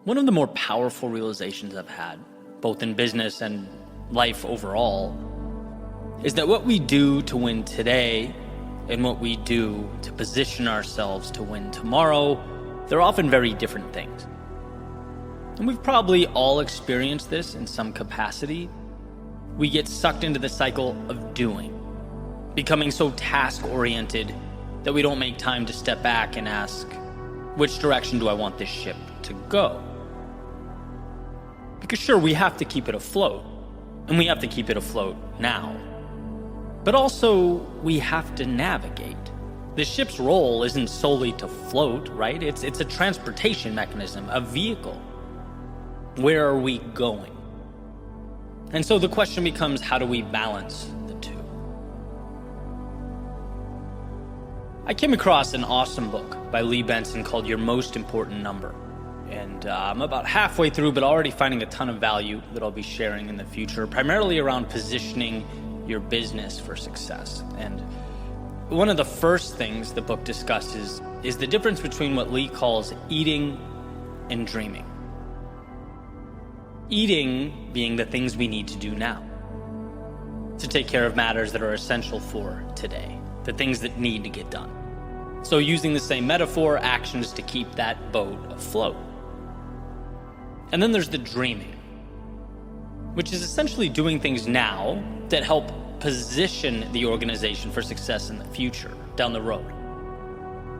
One of the more powerful realizations I've had, both in business and life overall, is that what we do to win today and what we do to position ourselves to win tomorrow, they're often very different things. And we've probably all experienced this in some capacity. We get sucked into the cycle of doing, becoming so task-oriented that we don't make time to step back and ask, which direction do I want this ship to go? Because sure, we have to keep it afloat, and we have to keep it afloat now. But also, we have to navigate. The ship's role isn't solely to float, right? It's a transportation mechanism, a vehicle. Where are we going? And so the question becomes, how do we balance the two? I came across an awesome book by Lee Benson called Your Most Important Number. And I'm about halfway through, but already finding a ton of value that I'll be sharing in the future, primarily around positioning your business for success. And one of the first things the book discusses is the difference between what Lee calls eating and dreaming. Eating being the things we need to do now, to take care of matters that are essential for today, the things that need to get done. So using the same metaphor, actions to keep that boat afloat. And then there's the dreaming, which is essentially doing things now that help position the organization for success in the future, down the road.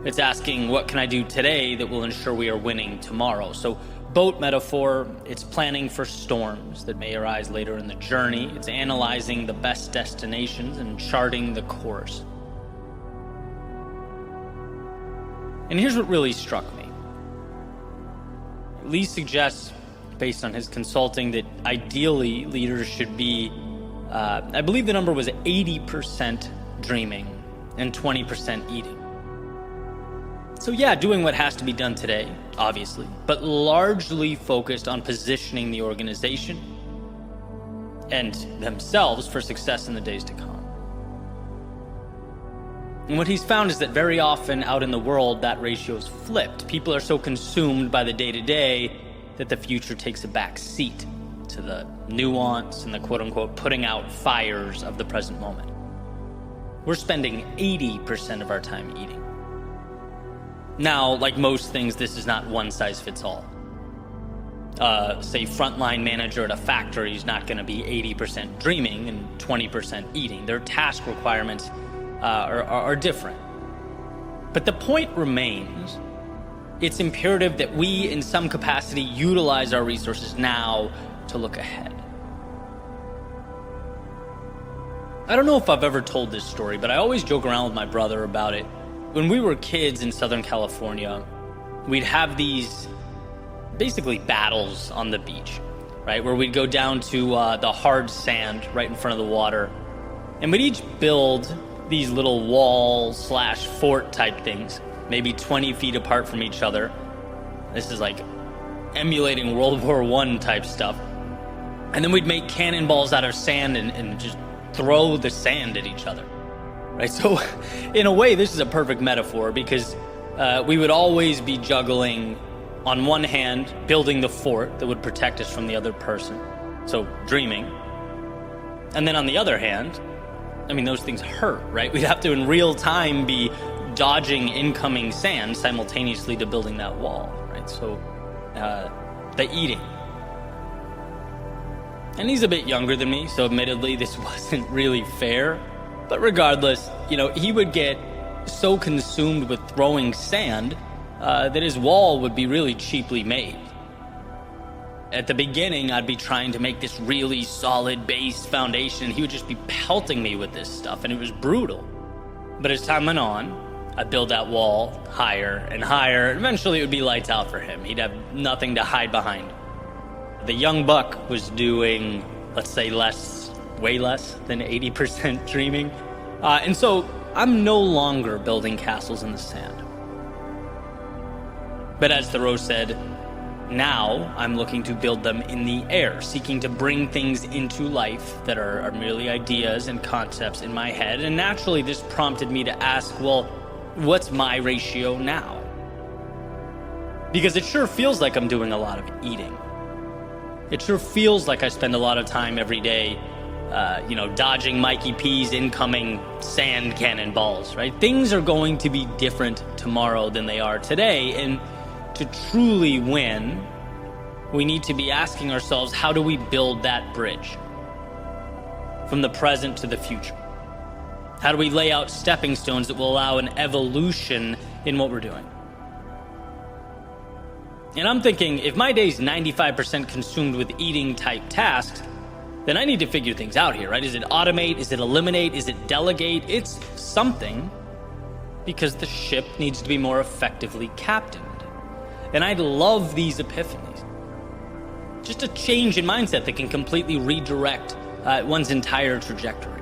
It's asking, what can I do today that will ensure we are winning tomorrow? So boat metaphor, it's planning for storms that may arise later in the journey. It's analyzing the best destinations and charting the course. And here's what really struck me. Lee suggests, based on his consulting, that ideally leaders should be, I believe the number was 80% dreaming and 20% eating. So yeah, doing what has to be done today, obviously, but largely focused on positioning the organization and themselves for success in the days to come. And what he's found is that very often out in the world, that ratio is flipped. People are so consumed by the day-to-day that the future takes a back seat to the nuance and the quote-unquote putting out fires of the present moment. We're spending 80% of our time eating. Now, like most things, this is not one size fits all. Say frontline manager at a factory is not going to be 80% dreaming and 20% eating. Their task requirements are different. But the point remains, it's imperative that we, in some capacity, utilize our resources now to look ahead. I don't know if I've ever told this story, but I always joke around with my brother about it. When we were kids in Southern California, we'd have these basically battles on the beach, right? Where we'd go down to the hard sand right in front of the water, and we'd each build these little wall/fort type things, maybe 20 feet apart from each other. This is like emulating World War I type stuff. And then we'd make cannonballs out of sand and just throw the sand at each other, right? So in a way, this is a perfect metaphor because we would always be juggling, on one hand, building the fort that would protect us from the other person, so dreaming. And then on the other hand, I mean, those things hurt, right? We'd have to, in real time, be dodging incoming sand simultaneously to building that wall, right? So, the eating. And he's a bit younger than me, so admittedly, this wasn't really fair. But regardless, he would get so consumed with throwing sand that his wall would be really cheaply made. At the beginning, I'd be trying to make this really solid base foundation, and he would just be pelting me with this stuff, and it was brutal. But as time went on, I'd build that wall higher and higher. Eventually, it would be lights out for him. He'd have nothing to hide behind. The young buck was doing, let's say, way less than 80% dreaming. And so I'm no longer building castles in the sand. But as Thoreau said, now I'm looking to build them in the air, seeking to bring things into life that are merely ideas and concepts in my head. And naturally, this prompted me to ask, well, what's my ratio now? Because it sure feels like I'm doing a lot of eating. It sure feels like I spend a lot of time every day, dodging Mikey P's incoming sand cannonballs, right? Things are going to be different tomorrow than they are today. And to truly win, we need to be asking ourselves, how do we build that bridge from the present to the future? How do we lay out stepping stones that will allow an evolution in what we're doing? And I'm thinking, if my day's 95% consumed with eating type tasks, then I need to figure things out here, right? Is it automate? Is it eliminate? Is it delegate? It's something, because the ship needs to be more effectively captained. And I love these epiphanies. Just a change in mindset that can completely redirect one's entire trajectory.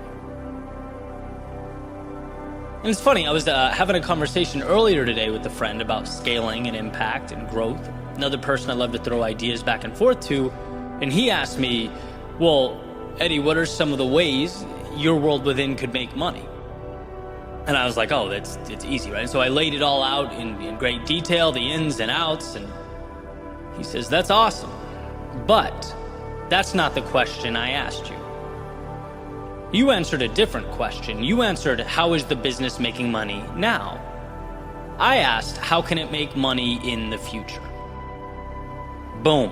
And it's funny, I was having a conversation earlier today with a friend about scaling and impact and growth. Another person I love to throw ideas back and forth to. And he asked me, well, Eddie, what are some of the ways your world within could make money? And I was like, oh, it's easy, right? And so I laid it all out in great detail, the ins and outs. And he says, that's awesome. But that's not the question I asked you. You answered a different question. You answered, how is the business making money now? I asked, how can it make money in the future? Boom,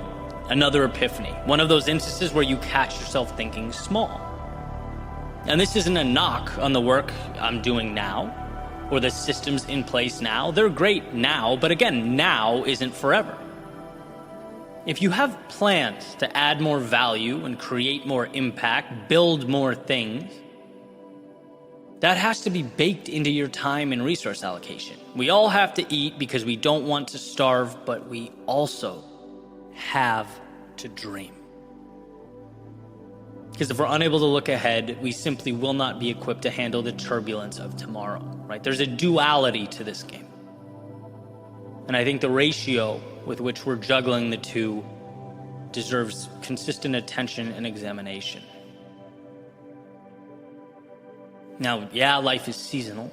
another epiphany. One of those instances where you catch yourself thinking small. And this isn't a knock on the work I'm doing now or the systems in place now. They're great now, but again, now isn't forever. If you have plans to add more value and create more impact, build more things, that has to be baked into your time and resource allocation. We all have to eat because we don't want to starve, but we also have to dream. Because if we're unable to look ahead, we simply will not be equipped to handle the turbulence of tomorrow, right? There's a duality to this game. And I think the ratio with which we're juggling the two deserves consistent attention and examination. Now, yeah, life is seasonal.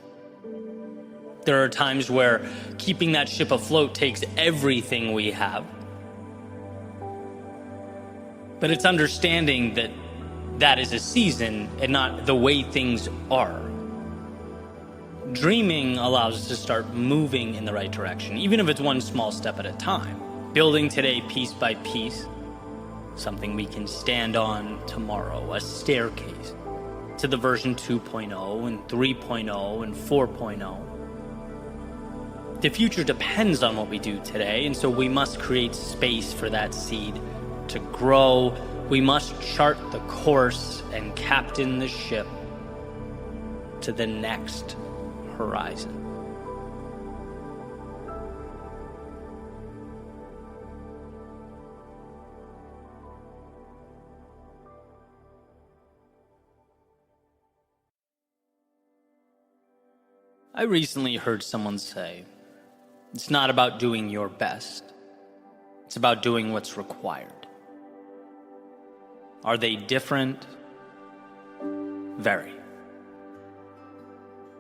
There are times where keeping that ship afloat takes everything we have. But it's understanding that that is a season and not the way things are. Dreaming allows us to start moving in the right direction, even if it's one small step at a time. Building today piece by piece, something we can stand on tomorrow, a staircase to the version 2.0 and 3.0 and 4.0. The future depends on what we do today, and so we must create space for that seed to grow. We must chart the course and captain the ship to the next horizon. I recently heard someone say, it's not about doing your best, it's about doing what's required. Are they different? Very.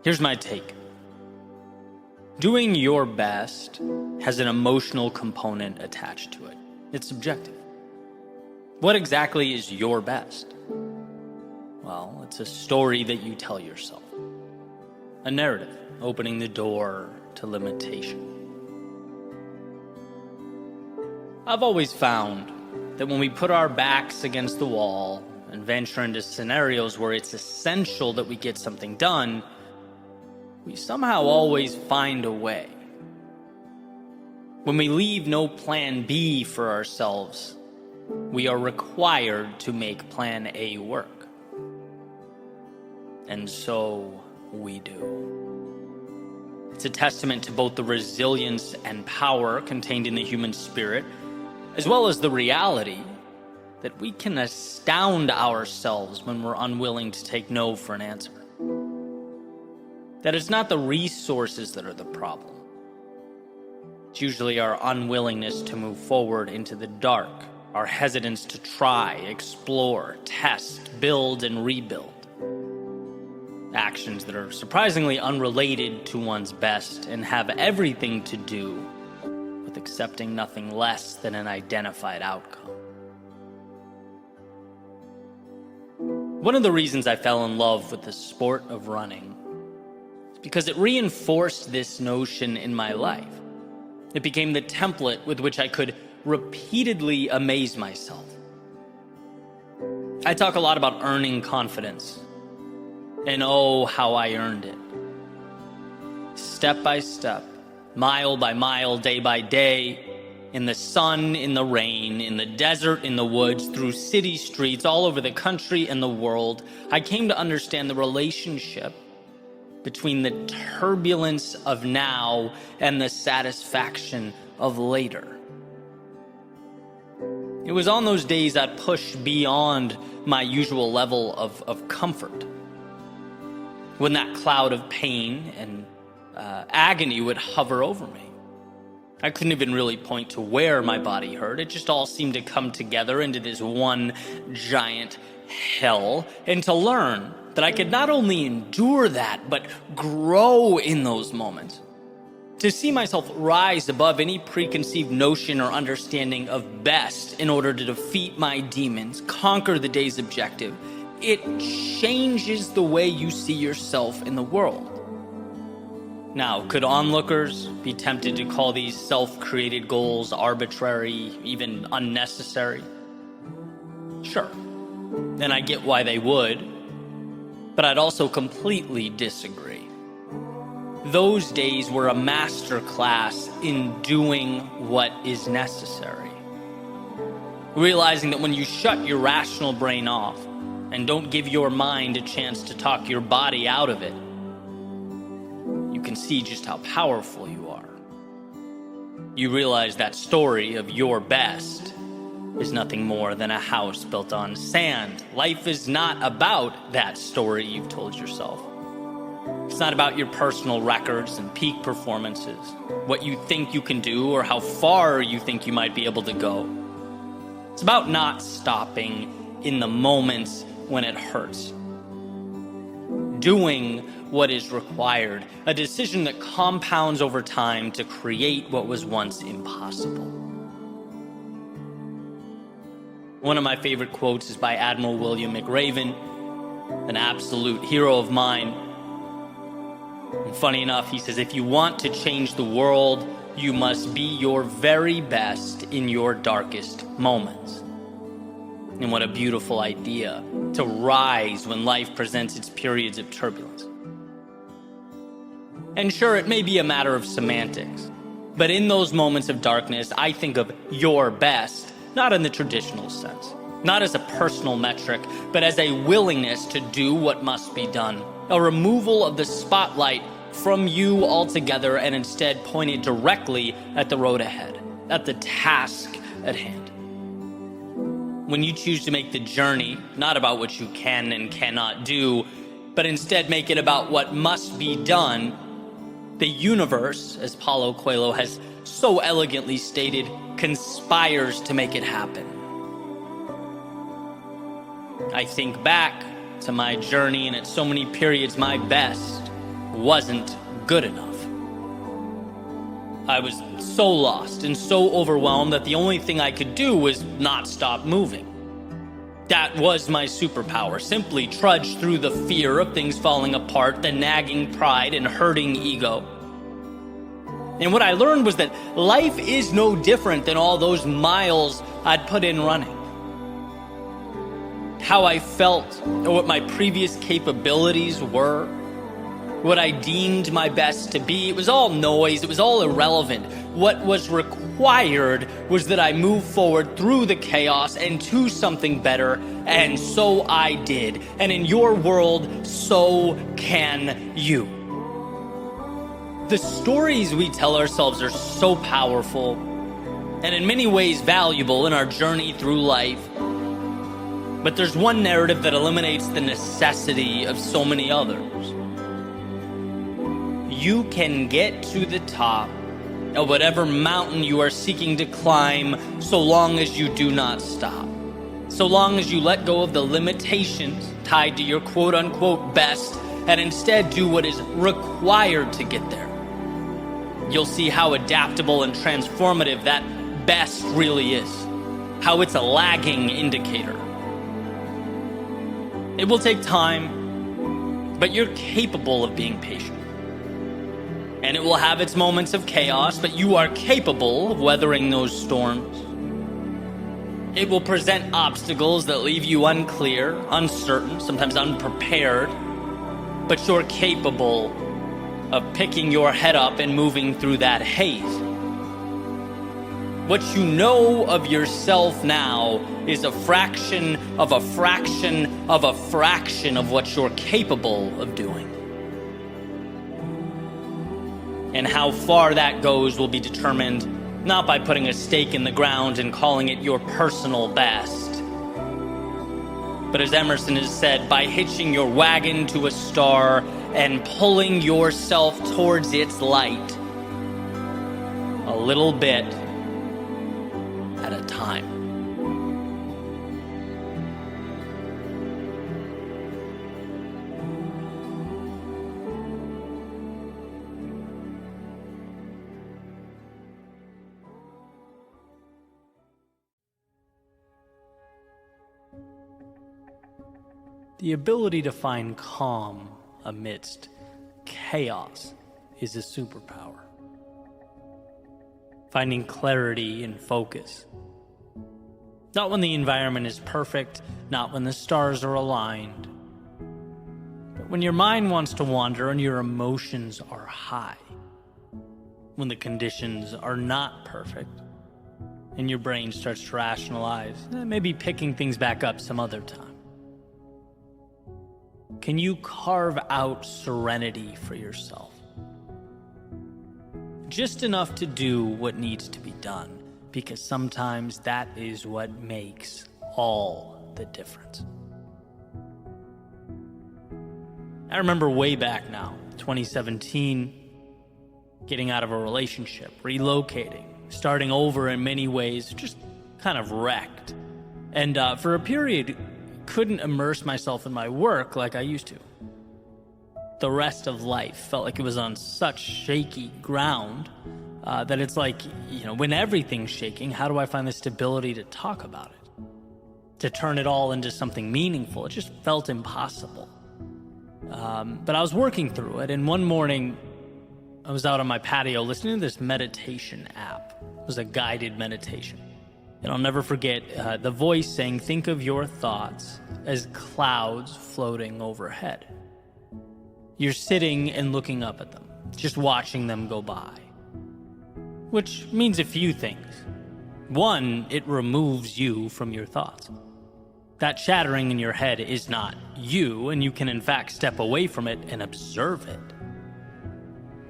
Here's my take. Doing your best has an emotional component attached to it. It's subjective. What exactly is your best? Well, it's a story that you tell yourself. A narrative opening the door to limitation. I've always found that when we put our backs against the wall and venture into scenarios where it's essential that we get something done, we somehow always find a way. When we leave no plan B for ourselves, we are required to make plan A work. And so we do. It's a testament to both the resilience and power contained in the human spirit, as well as the reality that we can astound ourselves when we're unwilling to take no for an answer. That it's not the resources that are the problem. It's usually our unwillingness to move forward into the dark, our hesitance to try, explore, test, build, and rebuild. Actions that are surprisingly unrelated to one's best and have everything to do with accepting nothing less than an identified outcome. One of the reasons I fell in love with the sport of running is because it reinforced this notion in my life. It became the template with which I could repeatedly amaze myself. I talk a lot about earning confidence, and oh, how I earned it. Step by step, mile by mile, day by day, in the sun, in the rain, in the desert, in the woods, through city streets, all over the country and the world, I came to understand the relationship between the turbulence of now and the satisfaction of later. It was on those days I'd push beyond my usual level of comfort, when that cloud of pain and agony would hover over me. I couldn't even really point to where my body hurt. It just all seemed to come together into this one giant hell, and to learn that I could not only endure that, but grow in those moments. To see myself rise above any preconceived notion or understanding of best in order to defeat my demons, conquer the day's objective, it changes the way you see yourself in the world. Now, could onlookers be tempted to call these self-created goals arbitrary, even unnecessary? Sure, and I get why they would, but I'd also completely disagree. Those days were a masterclass in doing what is necessary. Realizing that when you shut your rational brain off and don't give your mind a chance to talk your body out of it, you can see just how powerful you are. You realize that story of your best is nothing more than a house built on sand. Life is not about that story you've told yourself. It's not about your personal records and peak performances, what you think you can do or how far you think you might be able to go. It's about not stopping in the moments when it hurts. Doing what is required, a decision that compounds over time to create what was once impossible. One of my favorite quotes is by Admiral William McRaven, an absolute hero of mine. And funny enough, he says, if you want to change the world, you must be your very best in your darkest moments. And what a beautiful idea, to rise when life presents its periods of turbulence. And sure, it may be a matter of semantics, but in those moments of darkness, I think of your best, not in the traditional sense, not as a personal metric, but as a willingness to do what must be done, a removal of the spotlight from you altogether and instead pointed directly at the road ahead, at the task at hand. When you choose to make the journey not about what you can and cannot do, but instead make it about what must be done, the universe, as Paulo Coelho has so elegantly stated, conspires to make it happen. I think back to my journey, and at so many periods, my best wasn't good enough. I was so lost and so overwhelmed that the only thing I could do was not stop moving. That was my superpower, simply trudge through the fear of things falling apart, the nagging pride and hurting ego. And what I learned was that life is no different than all those miles I'd put in running. How I felt, or what my previous capabilities were, what I deemed my best to be, it was all noise, it was all irrelevant. What was required was that I move forward through the chaos and to something better, and so I did. And in your world, so can you. The stories we tell ourselves are so powerful, and in many ways valuable in our journey through life. But there's one narrative that eliminates the necessity of so many others. You can get to the top of whatever mountain you are seeking to climb so long as you do not stop. So long as you let go of the limitations tied to your quote-unquote best and instead do what is required to get there. you'll see how adaptable and transformative that best really is, how it's a lagging indicator. It will take time, but you're capable of being patient. And it will have its moments of chaos, but you are capable of weathering those storms. It will present obstacles that leave you unclear, uncertain, sometimes unprepared, but you're capable of picking your head up and moving through that haze. What you know of yourself now is a fraction of a fraction of a fraction of what you're capable of doing. And how far that goes will be determined not by putting a stake in the ground and calling it your personal best, but as Emerson has said, by hitching your wagon to a star and pulling yourself towards its light, a little bit at a time. The ability to find calm amidst chaos is a superpower. Finding clarity and focus. Not when the environment is perfect, not when the stars are aligned, but when your mind wants to wander and your emotions are high. When the conditions are not perfect and your brain starts to rationalize, maybe picking things back up some other time. Can you carve out serenity for yourself? Just enough to do what needs to be done, because sometimes that is what makes all the difference. I remember way back now, 2017, getting out of a relationship, relocating, starting over in many ways, just kind of wrecked. And for a period, couldn't immerse myself in my work like I used to. The rest of life felt like it was on such shaky ground that it's like, when everything's shaking, how do I find the stability to talk about it? To turn it all into something meaningful? It just felt impossible. But I was working through it, and one morning I was out on my patio listening to this meditation app. It was a guided meditation. And I'll never forget the voice saying, think of your thoughts as clouds floating overhead. You're sitting and looking up at them, just watching them go by. Which means a few things. One, it removes you from your thoughts. That chattering in your head is not you, and you can in fact step away from it and observe it.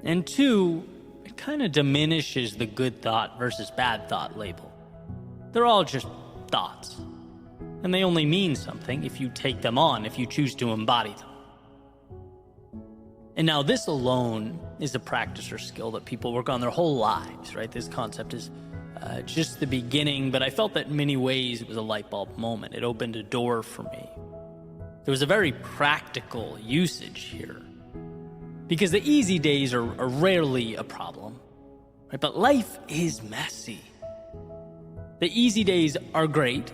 And two, it kind of diminishes the good thought versus bad thought label. They're all just thoughts, and they only mean something if you take them on, if you choose to embody them. And now this alone is a practice or skill that people work on their whole lives, right? This concept is just the beginning, but I felt that in many ways it was a light bulb moment. It opened a door for me. There was a very practical usage here, because the easy days are rarely a problem, right? But life is messy. The easy days are great,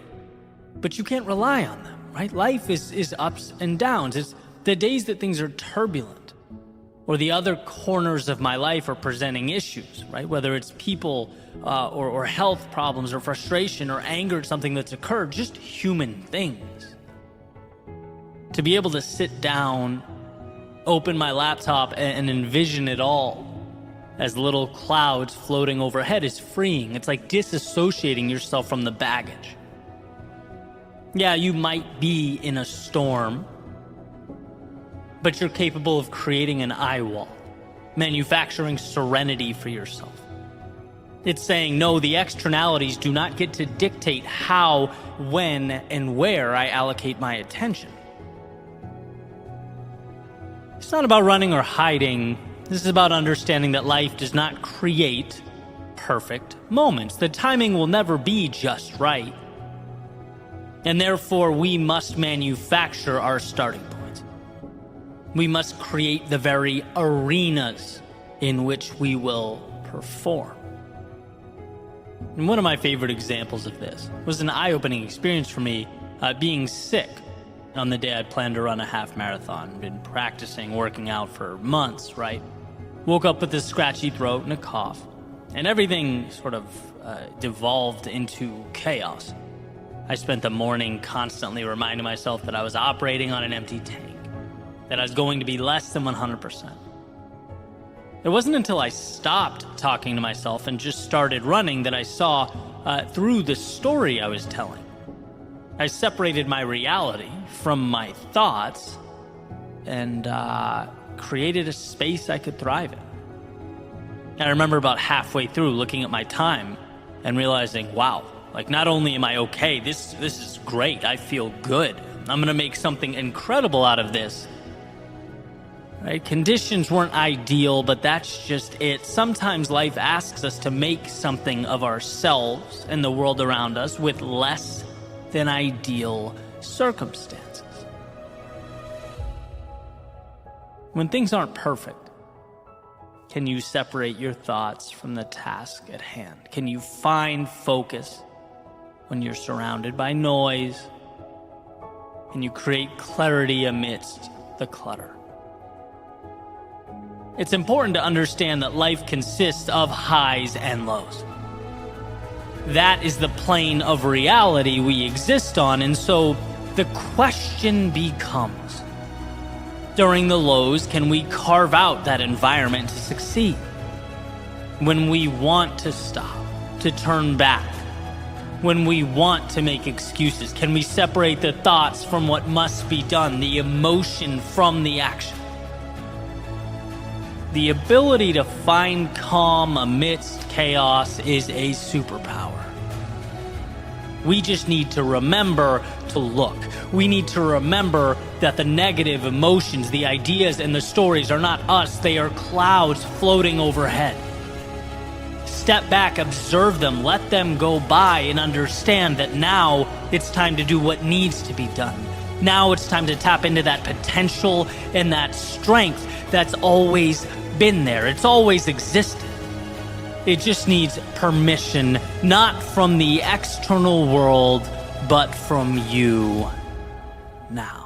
but you can't rely on them, right? Life is ups and downs. It's the days that things are turbulent, or the other corners of my life are presenting issues, right? Whether it's people or health problems or frustration or anger at something that's occurred, just human things. To be able to sit down, open my laptop, and envision it all as little clouds floating overhead is freeing. It's like disassociating yourself from the baggage. Yeah, you might be in a storm, but you're capable of creating an eye wall, manufacturing serenity for yourself. It's saying, no, the externalities do not get to dictate how, when, and where I allocate my attention. It's not about running or hiding. This is about understanding that life does not create perfect moments. The timing will never be just right. And therefore, we must manufacture our starting points. We must create the very arenas in which we will perform. And one of my favorite examples of this was an eye-opening experience for me being sick on the day I'd planned to run a half marathon. Been practicing, working out for months, right? Woke up with this scratchy throat and a cough, and everything sort of devolved into chaos. I spent the morning constantly reminding myself that I was operating on an empty tank, that I was going to be less than 100%. It wasn't until I stopped talking to myself and just started running that I saw through the story I was telling. I separated my reality from my thoughts and created a space I could thrive in. And I remember about halfway through looking at my time and realizing, wow, like not only am I okay, this is great. I feel good. I'm going to make something incredible out of this. Right? Conditions weren't ideal, but that's just it. Sometimes life asks us to make something of ourselves and the world around us with less than ideal circumstances. When things aren't perfect, can you separate your thoughts from the task at hand? Can you find focus when you're surrounded by noise? Can you create clarity amidst the clutter? It's important to understand that life consists of highs and lows. That is the plane of reality we exist on, and so the question becomes, during the lows, can we carve out that environment to succeed? When we want to stop, to turn back, when we want to make excuses, can we separate the thoughts from what must be done, the emotion from the action? The ability to find calm amidst chaos is a superpower. We just need to remember to look. We need to remember that the negative emotions, the ideas, and the stories are not us. They are clouds floating overhead. Step back, observe them, let them go by, and understand that now it's time to do what needs to be done. Now it's time to tap into that potential and that strength that's always been there. It's always existed. It just needs permission, not from the external world, but from you now.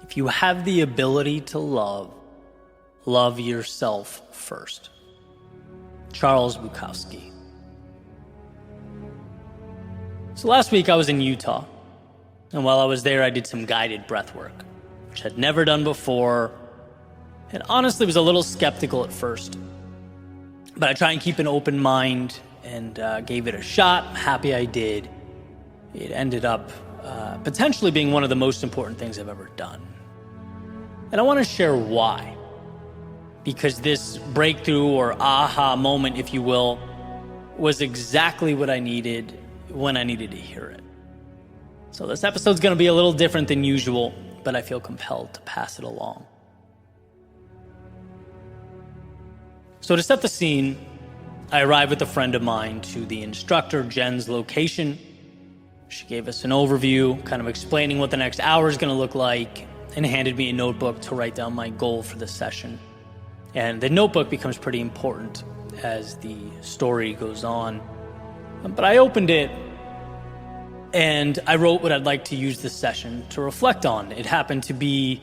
If you have the ability to love yourself first. Charles Bukowski. So last week I was in Utah, and while I was there I did some guided breath work, which I'd never done before, and honestly was a little skeptical at first. But I try and keep an open mind and gave it a shot. I'm happy I did. It ended up potentially being one of the most important things I've ever done. And I want to share why. Because this breakthrough or aha moment, if you will, was exactly what I needed when I needed to hear it. So this episode's going to be a little different than usual, but I feel compelled to pass it along. So to set the scene, I arrived with a friend of mine to the instructor, Jen's location. She gave us an overview, kind of explaining what the next hour is going to look like, and handed me a notebook to write down my goal for the session. And the notebook becomes pretty important as the story goes on. But I opened it and I wrote what I'd like to use this session to reflect on. It happened to be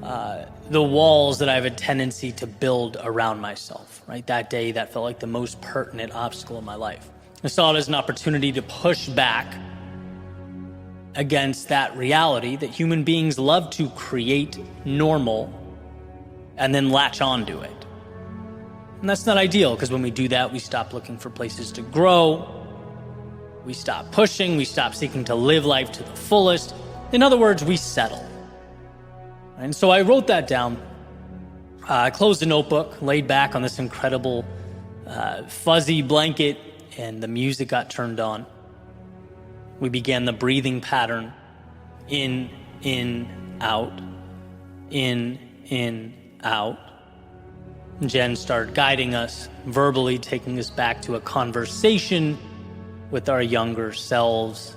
the walls that I have a tendency to build around myself, right? That day, that felt like the most pertinent obstacle in my life. I saw it as an opportunity to push back against that reality that human beings love to create normal and then latch onto it. And that's not ideal, because when we do that, we stop looking for places to grow. We stop pushing. We stop seeking to live life to the fullest. In other words, we settle. And so I wrote that down. I closed the notebook, laid back on this incredible fuzzy blanket, and the music got turned on. We began the breathing pattern. In, out, out. Jen started guiding us, verbally taking us back to a conversation with our younger selves.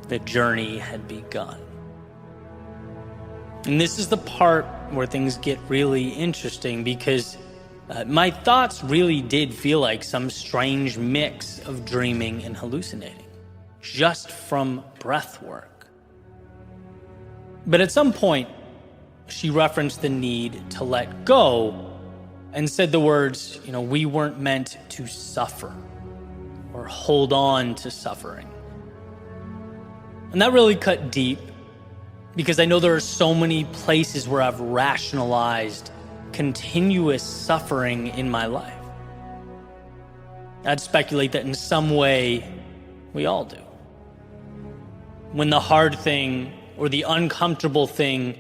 The journey had begun. And this is the part where things get really interesting, because my thoughts really did feel like some strange mix of dreaming and hallucinating, just from breath work. But at some point, she referenced the need to let go and said the words, we weren't meant to suffer or hold on to suffering. And that really cut deep, because I know there are so many places where I've rationalized continuous suffering in my life. I'd speculate that in some way, we all do. When the hard thing or the uncomfortable thing,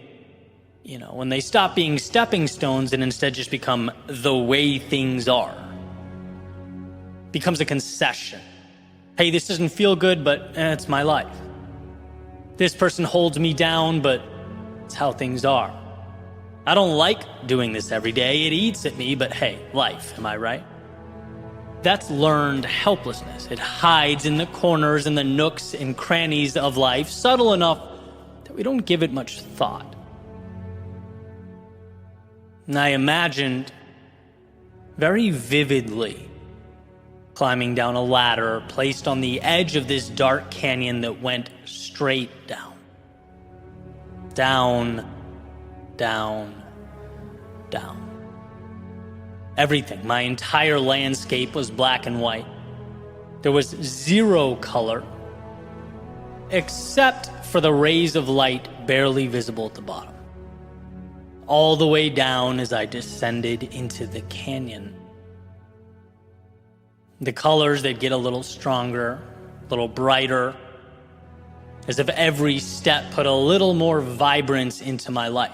when they stop being stepping stones and instead just become the way things are, becomes a concession. Hey, this doesn't feel good, but it's my life. This person holds me down, but it's how things are. I don't like doing this every day. It eats at me, but hey, life, am I right? That's learned helplessness. It hides in the corners and the nooks and crannies of life, subtle enough that we don't give it much thought. And I imagined very vividly climbing down a ladder placed on the edge of this dark canyon that went straight down. Down, down, down. Everything, my entire landscape was black and white. There was zero color, except for the rays of light barely visible at the bottom. All the way down as I descended into the canyon. The colors, they'd get a little stronger, a little brighter, as if every step put a little more vibrance into my life.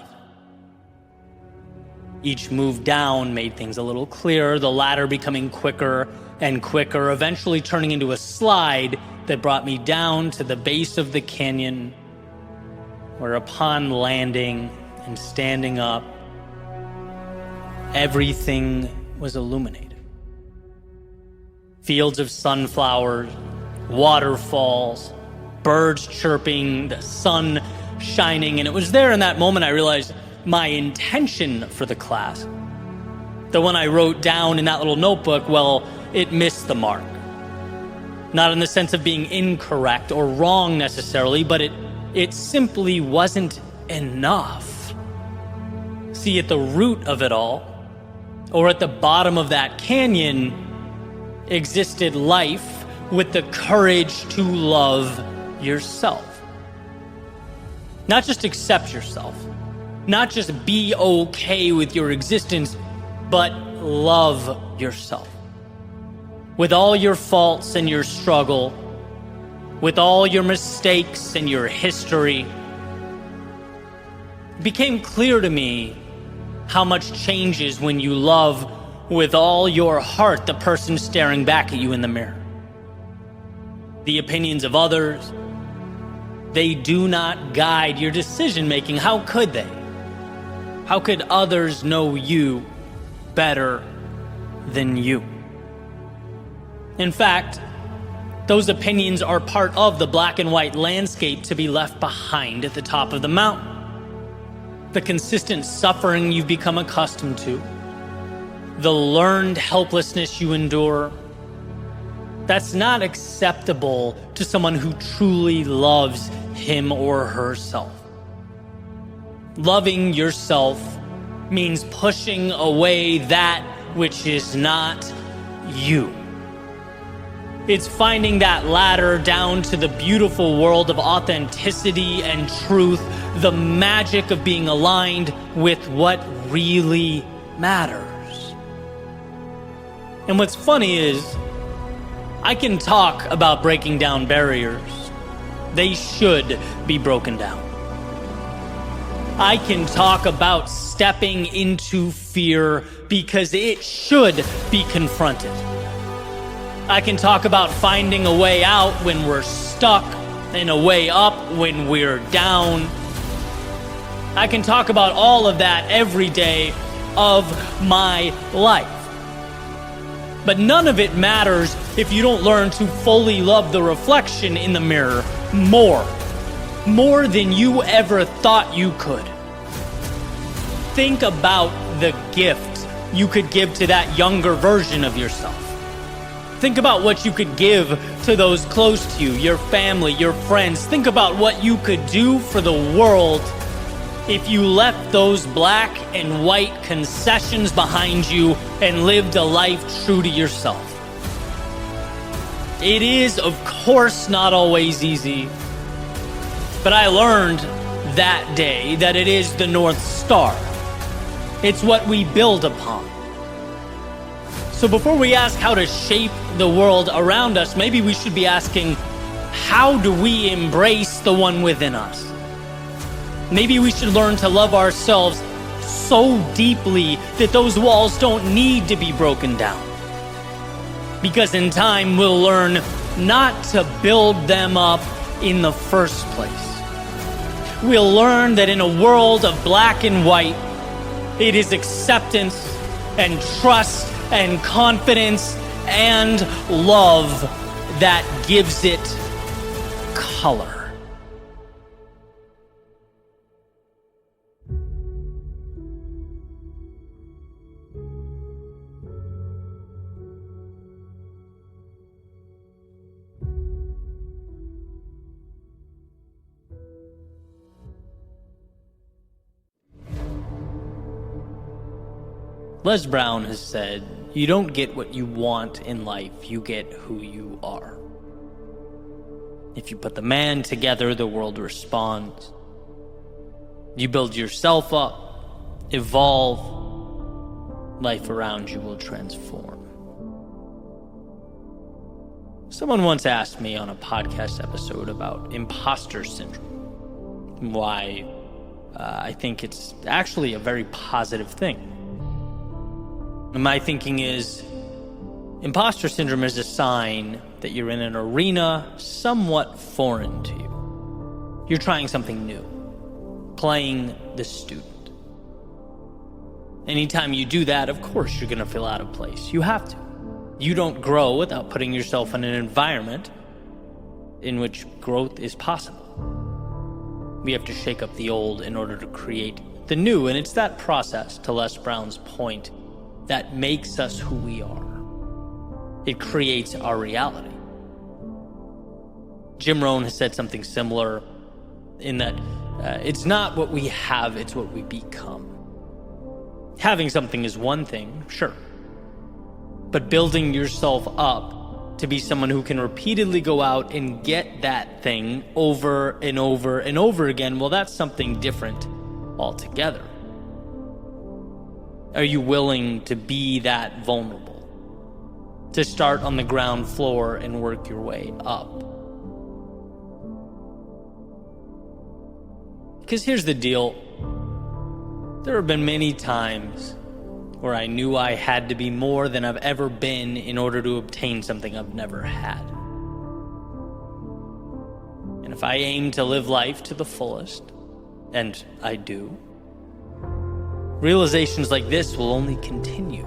Each move down made things a little clearer, the ladder becoming quicker and quicker, eventually turning into a slide that brought me down to the base of the canyon, where upon landing and standing up, everything was illuminated. Fields of sunflowers, waterfalls, birds chirping, the sun shining, and it was there in that moment I realized my intention for the class, the one I wrote down in that little notebook, well, it missed the mark. Not in the sense of being incorrect or wrong necessarily, but it simply wasn't enough. See, at the root of it all, or at the bottom of that canyon, existed life with the courage to love yourself. Not just accept yourself, not just be okay with your existence, but love yourself. With all your faults and your struggle, with all your mistakes and your history, it became clear to me how much changes when you love with all your heart the person staring back at you in the mirror. The opinions of others, they do not guide your decision making. How could they? How could others know you better than you? In fact, those opinions are part of the black and white landscape to be left behind at the top of the mountain. The consistent suffering you've become accustomed to, the learned helplessness you endure, that's not acceptable to someone who truly loves him or herself. Loving yourself means pushing away that which is not you. It's finding that ladder down to the beautiful world of authenticity and truth, the magic of being aligned with what really matters. And what's funny is, I can talk about breaking down barriers. They should be broken down. I can talk about stepping into fear because it should be confronted. I can talk about finding a way out when we're stuck and a way up when we're down. I can talk about all of that every day of my life. But none of it matters if you don't learn to fully love the reflection in the mirror more than you ever thought you could. Think about the gift you could give to that younger version of yourself. Think about what you could give to those close to you, your family, your friends. Think about what you could do for the world if you left those black and white concessions behind you and lived a life true to yourself. It is, of course, not always easy, but I learned that day that it is the North Star. It's what we build upon. So before we ask how to shape the world around us, maybe we should be asking, how do we embrace the one within us? Maybe we should learn to love ourselves so deeply that those walls don't need to be broken down. Because in time, we'll learn not to build them up in the first place. We'll learn that in a world of black and white, it is acceptance and trust and confidence and love that gives it color. Les Brown has said, "You don't get what you want in life, you get who you are." If you put the man together, the world responds. You build yourself up, evolve, life around you will transform. Someone once asked me on a podcast episode about imposter syndrome, why I think it's actually a very positive thing. And my thinking is, imposter syndrome is a sign that you're in an arena somewhat foreign to you. You're trying something new, playing the student. Anytime you do that, of course you're going to feel out of place. You have to. You don't grow without putting yourself in an environment in which growth is possible. We have to shake up the old in order to create the new, and it's that process, to Les Brown's point, that makes us who we are. It creates our reality. Jim Rohn has said something similar in that it's not what we have, it's what we become. Having something is one thing, sure. But building yourself up to be someone who can repeatedly go out and get that thing over and over and over again, well, that's something different altogether. Are you willing to be that vulnerable? To start on the ground floor and work your way up? Because here's the deal. There have been many times where I knew I had to be more than I've ever been in order to obtain something I've never had. And if I aim to live life to the fullest, and I do, realizations like this will only continue.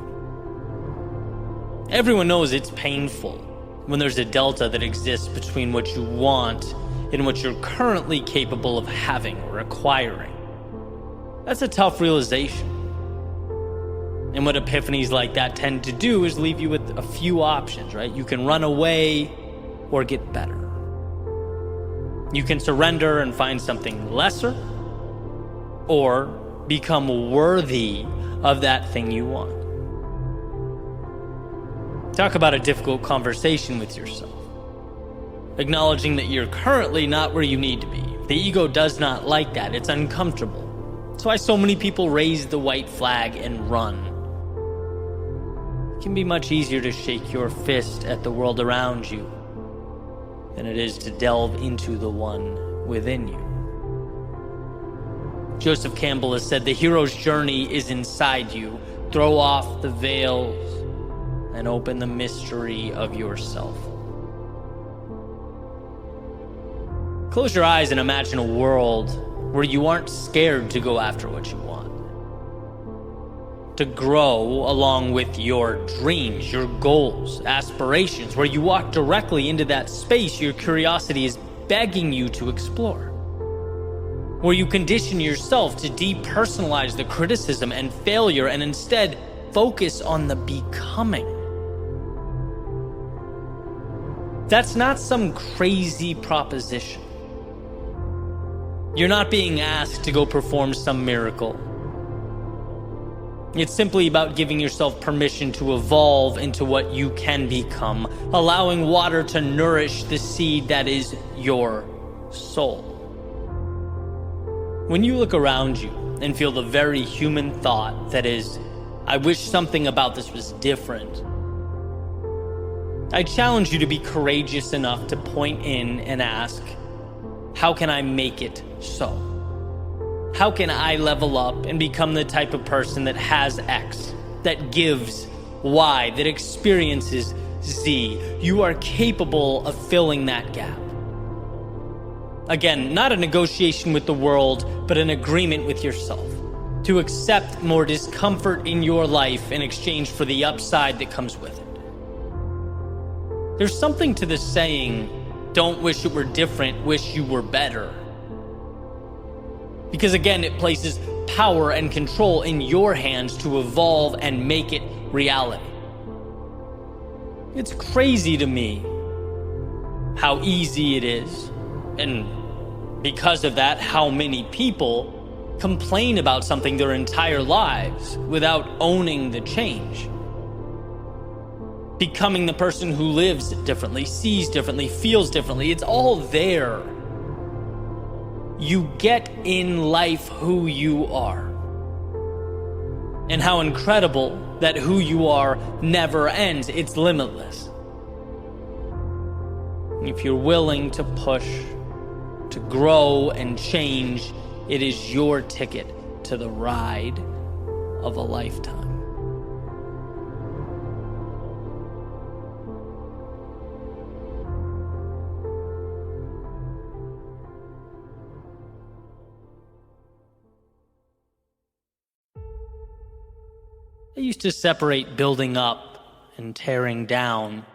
Everyone knows it's painful when there's a delta that exists between what you want and what you're currently capable of having or acquiring. That's a tough realization. And what epiphanies like that tend to do is leave you with a few options, right? You can run away or get better. You can surrender and find something lesser, or become worthy of that thing you want. Talk about a difficult conversation with yourself. Acknowledging that you're currently not where you need to be. The ego does not like that. It's uncomfortable. That's why so many people raise the white flag and run. It can be much easier to shake your fist at the world around you than it is to delve into the one within you. Joseph Campbell has said, the hero's journey is inside you. Throw off the veils and open the mystery of yourself. Close your eyes and imagine a world where you aren't scared to go after what you want. To grow along with your dreams, your goals, aspirations, where you walk directly into that space your curiosity is begging you to explore. Where you condition yourself to depersonalize the criticism and failure and instead focus on the becoming. That's not some crazy proposition. You're not being asked to go perform some miracle. It's simply about giving yourself permission to evolve into what you can become, allowing water to nourish the seed that is your soul. When you look around you and feel the very human thought that is, I wish something about this was different, I challenge you to be courageous enough to point in and ask, how can I make it so? How can I level up and become the type of person that has X, that gives Y, that experiences Z? You are capable of filling that gap. Again, not a negotiation with the world, but an agreement with yourself to accept more discomfort in your life in exchange for the upside that comes with it. There's something to the saying, don't wish it were different, wish you were better. Because again, it places power and control in your hands to evolve and make it reality. It's crazy to me how easy it is, and because of that, how many people complain about something their entire lives without owning the change. Becoming the person who lives differently, sees differently, feels differently, it's all there. You get in life who you are. And how incredible that who you are never ends. It's limitless. If you're willing to push, to grow and change, it is your ticket to the ride of a lifetime. I used to separate building up and tearing down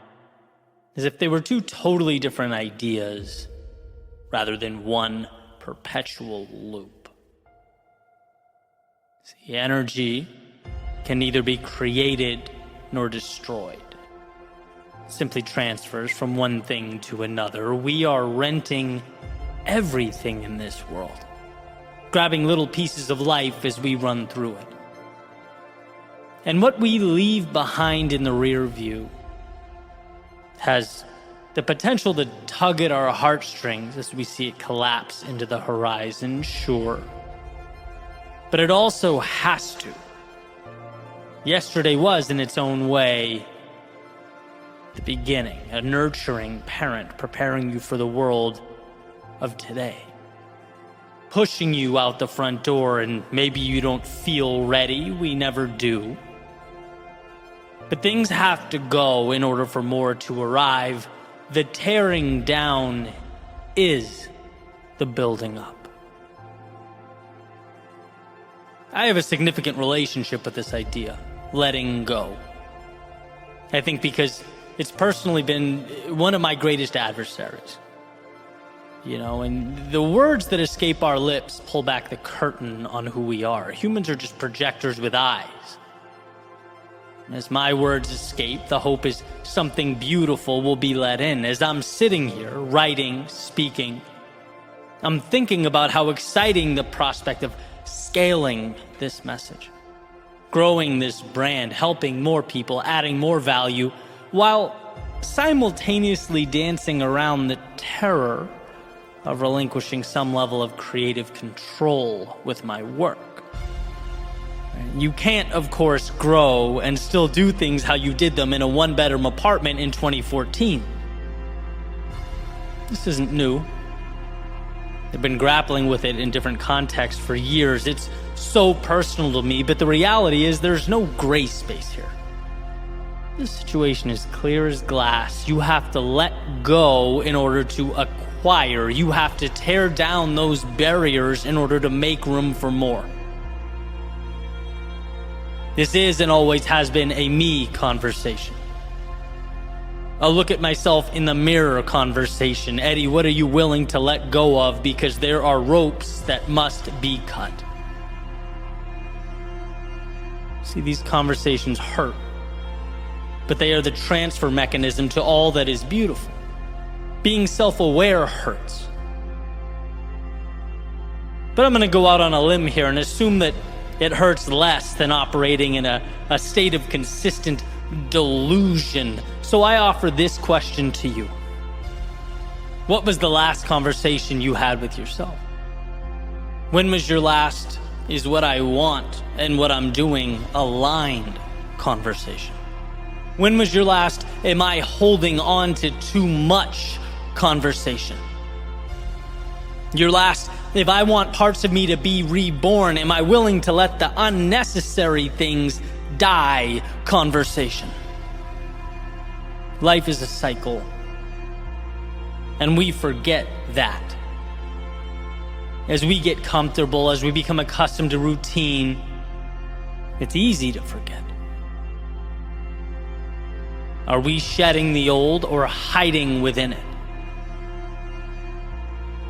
as if they were two totally different ideas rather than one perpetual loop. See, energy can neither be created nor destroyed. It simply transfers from one thing to another. We are renting everything in this world, grabbing little pieces of life as we run through it. And what we leave behind in the rear view has the potential to tug at our heartstrings as we see it collapse into the horizon, sure. But it also has to. Yesterday was, in its own way, the beginning, a nurturing parent preparing you for the world of today. Pushing you out the front door, and maybe you don't feel ready, we never do. But things have to go in order for more to arrive. The tearing down is the building up. I have a significant relationship with this idea, letting go. I think because it's personally been one of my greatest adversaries. You know, and the words that escape our lips pull back the curtain on who we are. Humans are just projectors with eyes. As my words escape, the hope is something beautiful will be let in. As I'm sitting here, writing, speaking, I'm thinking about how exciting the prospect of scaling this message, growing this brand, helping more people, adding more value, while simultaneously dancing around the terror of relinquishing some level of creative control with my work. You can't, of course, grow and still do things how you did them in a one-bedroom apartment in 2014. This isn't new. I've been grappling with it in different contexts for years. It's so personal to me, but the reality is there's no gray space here. This situation is clear as glass. You have to let go in order to acquire. require. You have to tear down those barriers in order to make room for more. This is and always has been a me conversation. A look at myself in the mirror conversation. Eddie, what are you willing to let go of, because there are ropes that must be cut? See, these conversations hurt, but they are the transfer mechanism to all that is beautiful. Being self-aware hurts. But I'm going to go out on a limb here and assume that it hurts less than operating in a state of consistent delusion. So I offer this question to you. What was the last conversation you had with yourself? When was your last "is what I want and what I'm doing" aligned conversation? When was your last "am I holding on to too much" conversation? Your last "if I want parts of me to be reborn, am I willing to let the unnecessary things die" conversation? Life is a cycle, and we forget that. As we get comfortable, as we become accustomed to routine, it's easy to forget. Are we shedding the old or hiding within it?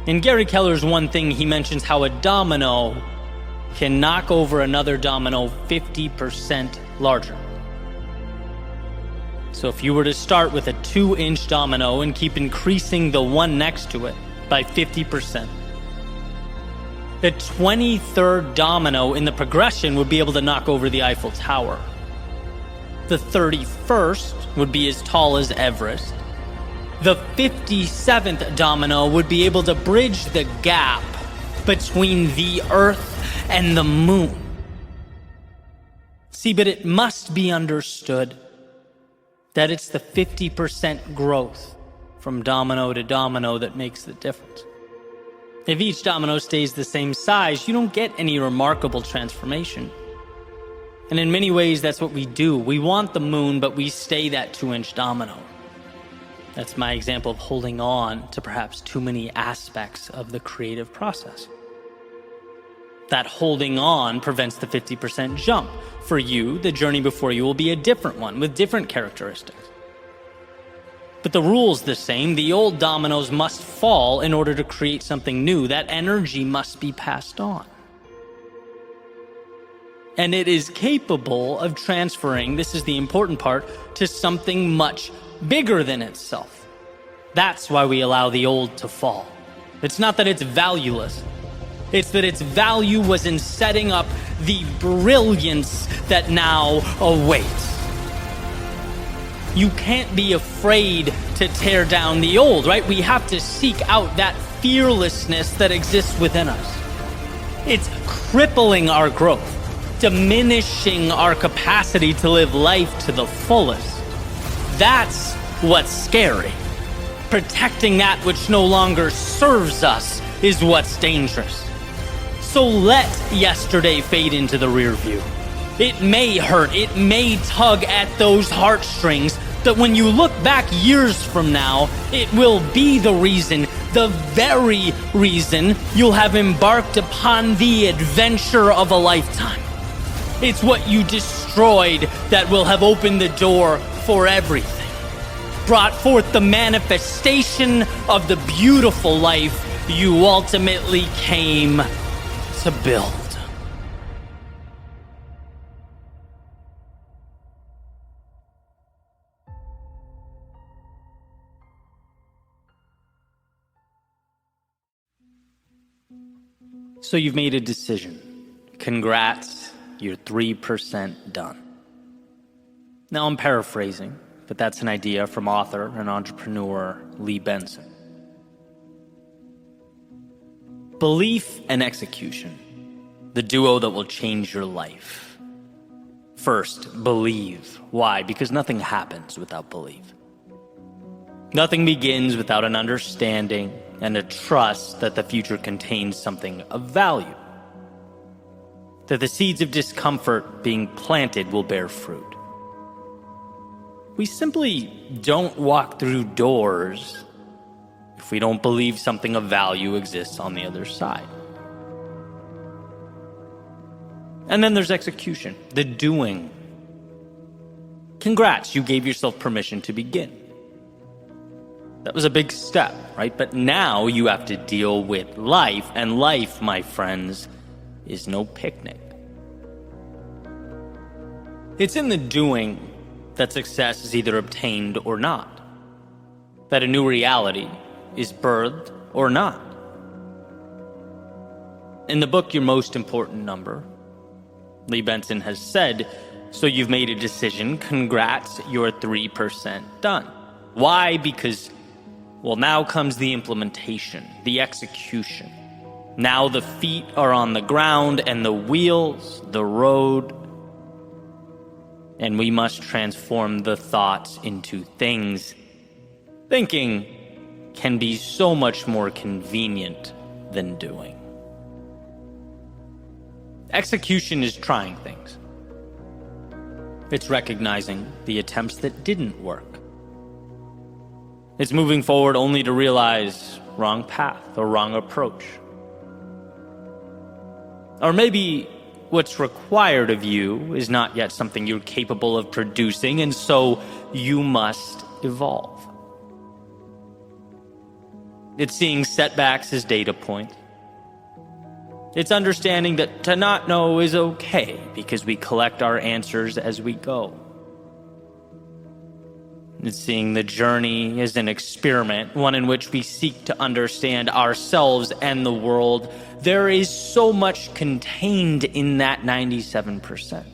In Gary Keller's One Thing, he mentions how a domino can knock over another domino 50% larger. So if you were to start with a 2-inch domino and keep increasing the one next to it by 50%, the 23rd domino in the progression would be able to knock over the Eiffel Tower. The 31st would be as tall as Everest. The 57th domino would be able to bridge the gap between the Earth and the Moon. See, but it must be understood that it's the 50% growth from domino to domino that makes the difference. If each domino stays the same size, you don't get any remarkable transformation. And in many ways, that's what we do. We want the moon, but we stay that 2-inch domino. That's my example of holding on to perhaps too many aspects of the creative process. That holding on prevents the 50% jump. For you, the journey before you will be a different one with different characteristics. But the rule's the same. The old dominoes must fall in order to create something new. That energy must be passed on. And it is capable of transferring, this is the important part, to something much bigger than itself. That's why we allow the old to fall. It's not that it's valueless. It's that its value was in setting up the brilliance that now awaits. You can't be afraid to tear down the old, right? We have to seek out that fearlessness that exists within us. It's crippling our growth, diminishing our capacity to live life to the fullest. That's what's scary. Protecting that which no longer serves us is what's dangerous. So let yesterday fade into the rear view. It may hurt, it may tug at those heartstrings, but when you look back years from now, it will be the reason, the very reason, you'll have embarked upon the adventure of a lifetime. It's what you destroyed that will have opened the door for everything, brought forth the manifestation of the beautiful life you ultimately came to build. So you've made a decision. Congrats, you're 3% done. Now I'm paraphrasing, but that's an idea from author and entrepreneur Lee Benson. Belief and execution, the duo that will change your life. First, believe. Why? Because nothing happens without belief. Nothing begins without an understanding and a trust that the future contains something of value. That the seeds of discomfort being planted will bear fruit. We simply don't walk through doors if we don't believe something of value exists on the other side. And then there's execution, the doing. Congrats, you gave yourself permission to begin. That was a big step, right? But now you have to deal with life, and life, my friends, is no picnic. It's in the doing that success is either obtained or not, that a new reality is birthed or not. In the book, Your Most Important Number, Lee Benson has said, so you've made a decision, congrats, you're 3% done. Why? Because, well, now comes the implementation, the execution. Now the feet are on the ground and the wheels, the road, and we must transform the thoughts into things. Thinking can be so much more convenient than doing. Execution is trying things. It's recognizing the attempts that didn't work. It's moving forward only to realize wrong path or wrong approach. Or maybe what's required of you is not yet something you're capable of producing, and so you must evolve. It's seeing setbacks as data points. It's understanding that to not know is okay because we collect our answers as we go. It's seeing the journey as an experiment, one in which we seek to understand ourselves and the world. There is so much contained in that 97%.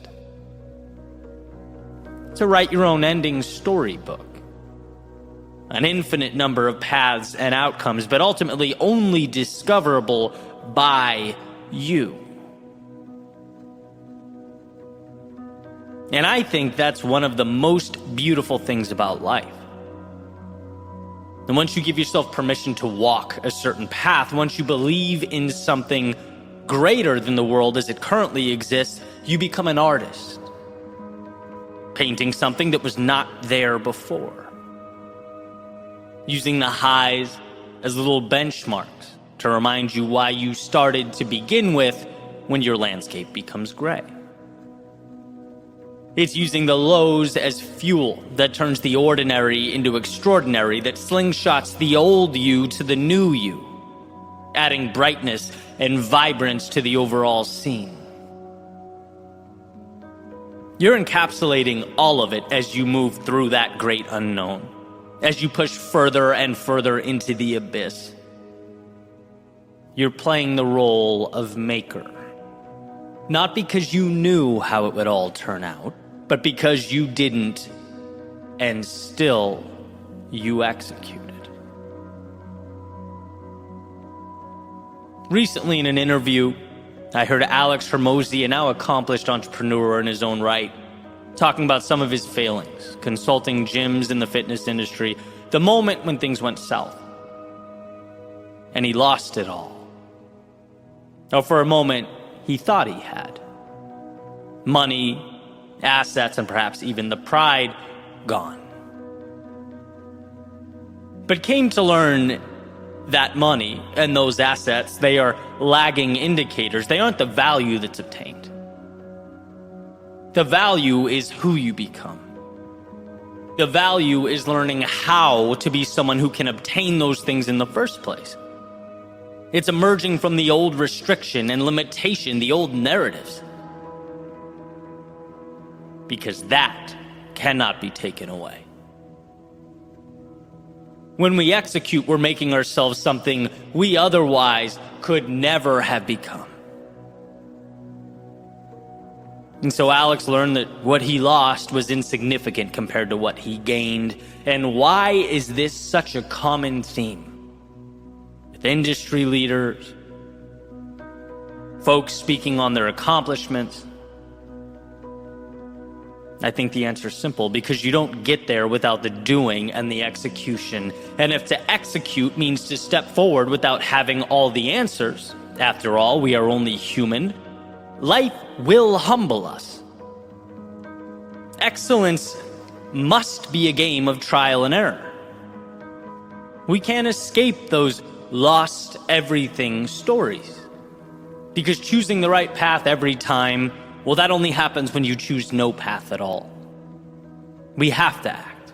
To write your own ending storybook. An infinite number of paths and outcomes, but ultimately only discoverable by you. And I think that's one of the most beautiful things about life. And once you give yourself permission to walk a certain path, once you believe in something greater than the world as it currently exists, you become an artist, painting something that was not there before, using the highs as little benchmarks to remind you why you started to begin with when your landscape becomes gray. It's using the lows as fuel that turns the ordinary into extraordinary, that slingshots the old you to the new you, adding brightness and vibrance to the overall scene. You're encapsulating all of it as you move through that great unknown, as you push further and further into the abyss. You're playing the role of maker. Not because you knew how it would all turn out, but because you didn't, and still you executed. Recently in an interview, I heard Alex Hormozi, a now accomplished entrepreneur in his own right, talking about some of his failings, consulting gyms in the fitness industry, the moment when things went south. And he lost it all. Now, for a moment, he thought he had. Money, assets, and perhaps even the pride, gone. But came to learn that money and those assets, they are lagging indicators. They aren't the value that's obtained. The value is who you become. The value is learning how to be someone who can obtain those things in the first place. It's emerging from the old restriction and limitation, the old narratives. Because that cannot be taken away. When we execute, we're making ourselves something we otherwise could never have become. And so Alex learned that what he lost was insignificant compared to what he gained. And why is this such a common theme? With industry leaders, folks speaking on their accomplishments. I think the answer is simple, because you don't get there without the doing and the execution. And if to execute means to step forward without having all the answers, after all, we are only human, life will humble us. Excellence must be a game of trial and error. We can't escape those lost everything stories. Because choosing the right path every time, well, that only happens when you choose no path at all. We have to act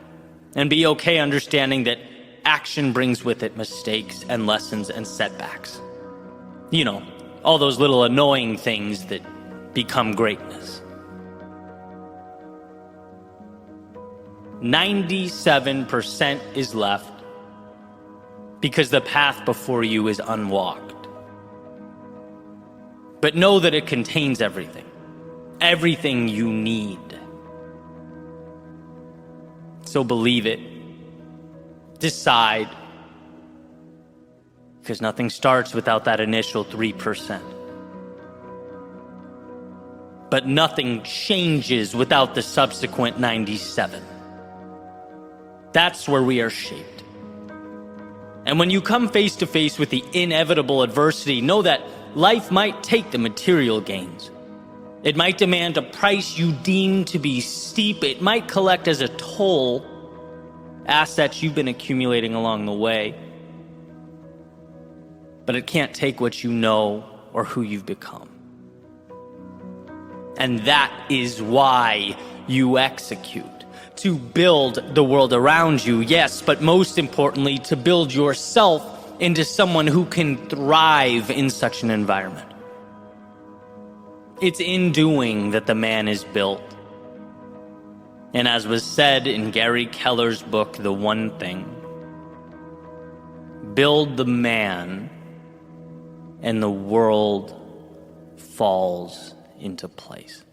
and be okay understanding that action brings with it mistakes and lessons and setbacks. You know, all those little annoying things that become greatness. 97% is left because the path before you is unwalked. But know that it contains everything you need. So believe it, decide, because nothing starts without that initial 3%. But nothing changes without the subsequent 97. That's where we are shaped. And when you come face to face with the inevitable adversity, know that life might take the material gains. It might demand a price you deem to be steep. It might collect as a toll assets you've been accumulating along the way. But it can't take what you know or who you've become. And that is why you execute. To build the world around you, yes, but most importantly, to build yourself into someone who can thrive in such an environment. It's in doing that the man is built. And as was said in Gary Keller's book, The One Thing, build the man and the world falls into place.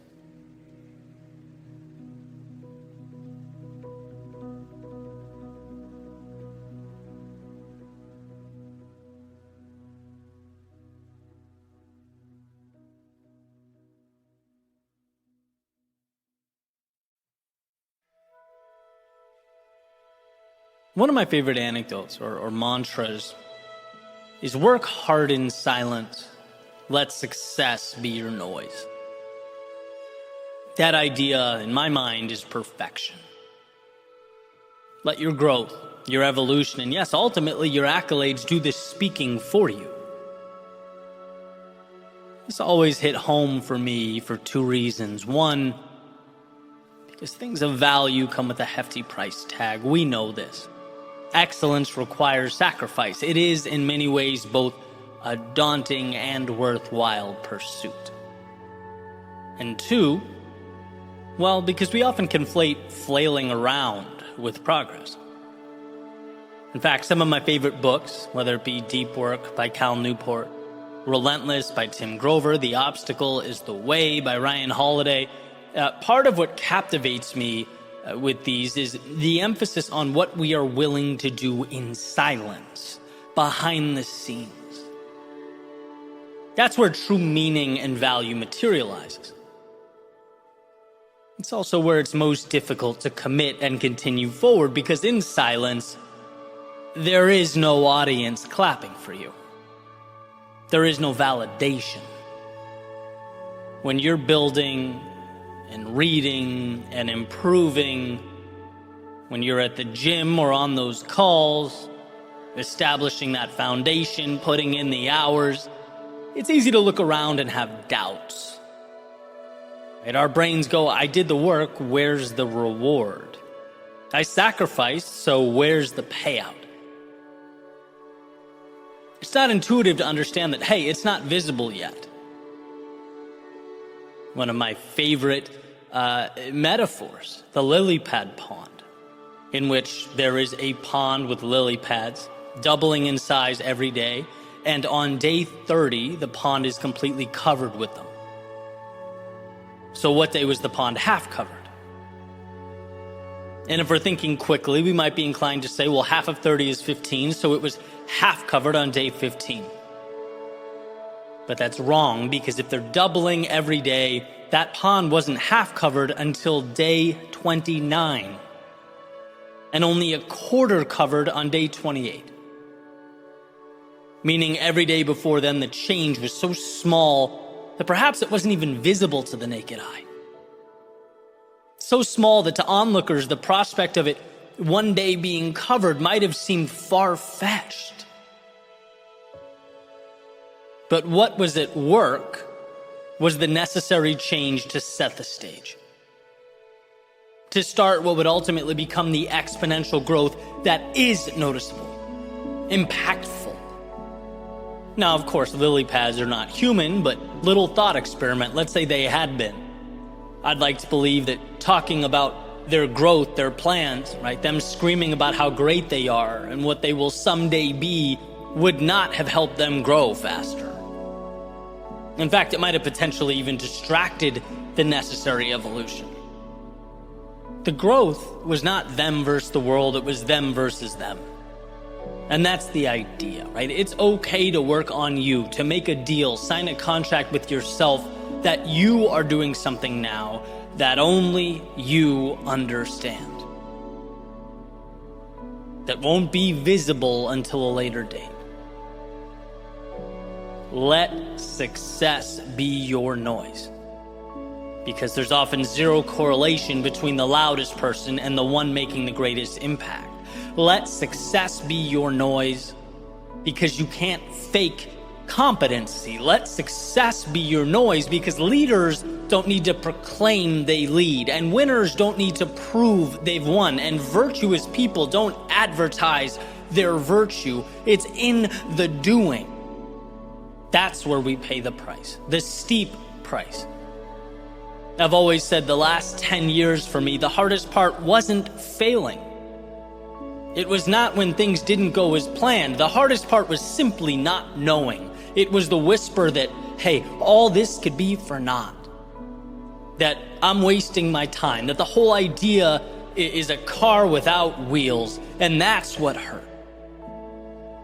One of my favorite anecdotes or mantras is work hard in silence, let success be your noise. That idea, in my mind, is perfection. Let your growth, your evolution, and yes, ultimately your accolades do this speaking for you. This always hit home for me for two reasons. One, because things of value come with a hefty price tag. We know this. Excellence requires sacrifice. It is, in many ways, both a daunting and worthwhile pursuit. And two, well, because we often conflate flailing around with progress. In fact, some of my favorite books, whether it be Deep Work by Cal Newport, Relentless by Tim Grover, The Obstacle is the Way by Ryan Holiday, part of what captivates me with these is the emphasis on what we are willing to do in silence, behind the scenes. That's where true meaning and value materializes. It's also where it's most difficult to commit and continue forward, because in silence, there is no audience clapping for you. There is no validation. When you're building and reading and improving, when you're at the gym or on those calls, establishing that foundation, putting in the hours, it's easy to look around and have doubts. Right? Our brains go, I did the work, where's the reward? I sacrificed, so where's the payout? It's not intuitive to understand that, hey, it's not visible yet. One of my favorite metaphors, the lily pad pond, in which there is a pond with lily pads doubling in size every day, and on day 30, the pond is completely covered with them. So what day was the pond half covered? And if we're thinking quickly, we might be inclined to say, well, half of 30 is 15, so it was half covered on day 15. But that's wrong, because if they're doubling every day, that pond wasn't half covered until day 29, and only a quarter covered on day 28. Meaning every day before then, the change was so small that perhaps it wasn't even visible to the naked eye. So small that to onlookers, the prospect of it one day being covered might have seemed far-fetched. But what was at work was the necessary change to set the stage, to start what would ultimately become the exponential growth that is noticeable, impactful. Now, of course, lily pads are not human, but little thought experiment, let's say they had been. I'd like to believe that talking about their growth, their plans, right, them screaming about how great they are and what they will someday be would not have helped them grow faster. In fact, it might have potentially even distracted the necessary evolution. The growth was not them versus the world, it was them versus them. And that's the idea, right? It's okay to work on you, to make a deal, sign a contract with yourself that you are doing something now that only you understand, that won't be visible until a later date. Let success be your noise, because there's often zero correlation between the loudest person and the one making the greatest impact. Let success be your noise, because you can't fake competency. Let success be your noise, because leaders don't need to proclaim they lead, and winners don't need to prove they've won, and virtuous people don't advertise their virtue. It's in the doing. That's where we pay the price, the steep price. I've always said the last 10 years for me, the hardest part wasn't failing. It was not when things didn't go as planned. The hardest part was simply not knowing. It was the whisper that, hey, all this could be for naught. That I'm wasting my time, that the whole idea is a car without wheels, and that's what hurt.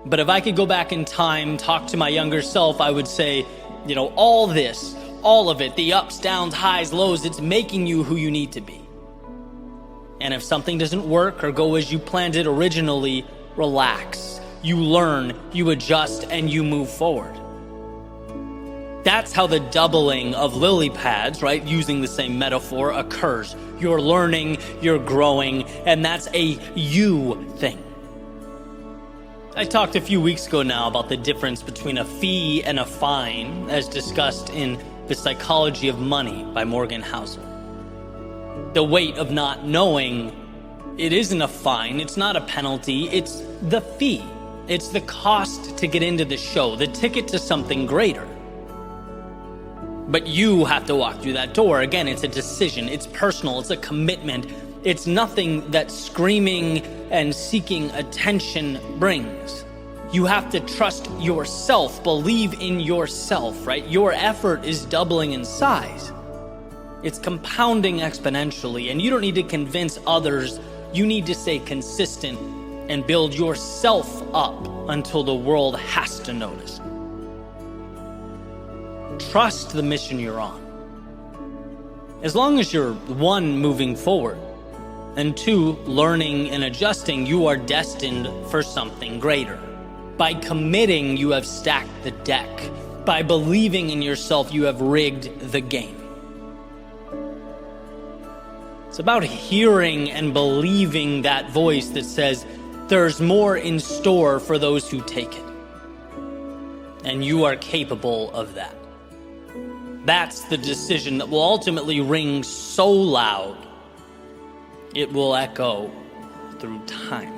But if I could go back in time, talk to my younger self, I would say, all this, all of it, the ups, downs, highs, lows, it's making you who you need to be. And if something doesn't work or go as you planned it originally, relax. You learn, you adjust, and you move forward. That's how the doubling of lily pads, right, using the same metaphor, occurs. You're learning, you're growing, and that's a you thing. I talked a few weeks ago now about the difference between a fee and a fine, as discussed in The Psychology of Money by Morgan Housel. The weight of not knowing, it isn't a fine, it's not a penalty, it's the fee. It's the cost to get into the show, the ticket to something greater. But you have to walk through that door. Again, it's a decision, it's personal, it's a commitment. It's nothing that screaming and seeking attention brings. You have to trust yourself, believe in yourself, right? Your effort is doubling in size. It's compounding exponentially, and you don't need to convince others. You need to stay consistent and build yourself up until the world has to notice. Trust the mission you're on. As long as you're, one, moving forward, and two, learning and adjusting, you are destined for something greater. By committing, you have stacked the deck. By believing in yourself, you have rigged the game. It's about hearing and believing that voice that says, there's more in store for those who take it. And you are capable of that. That's the decision that will ultimately ring so loud, it will echo through time.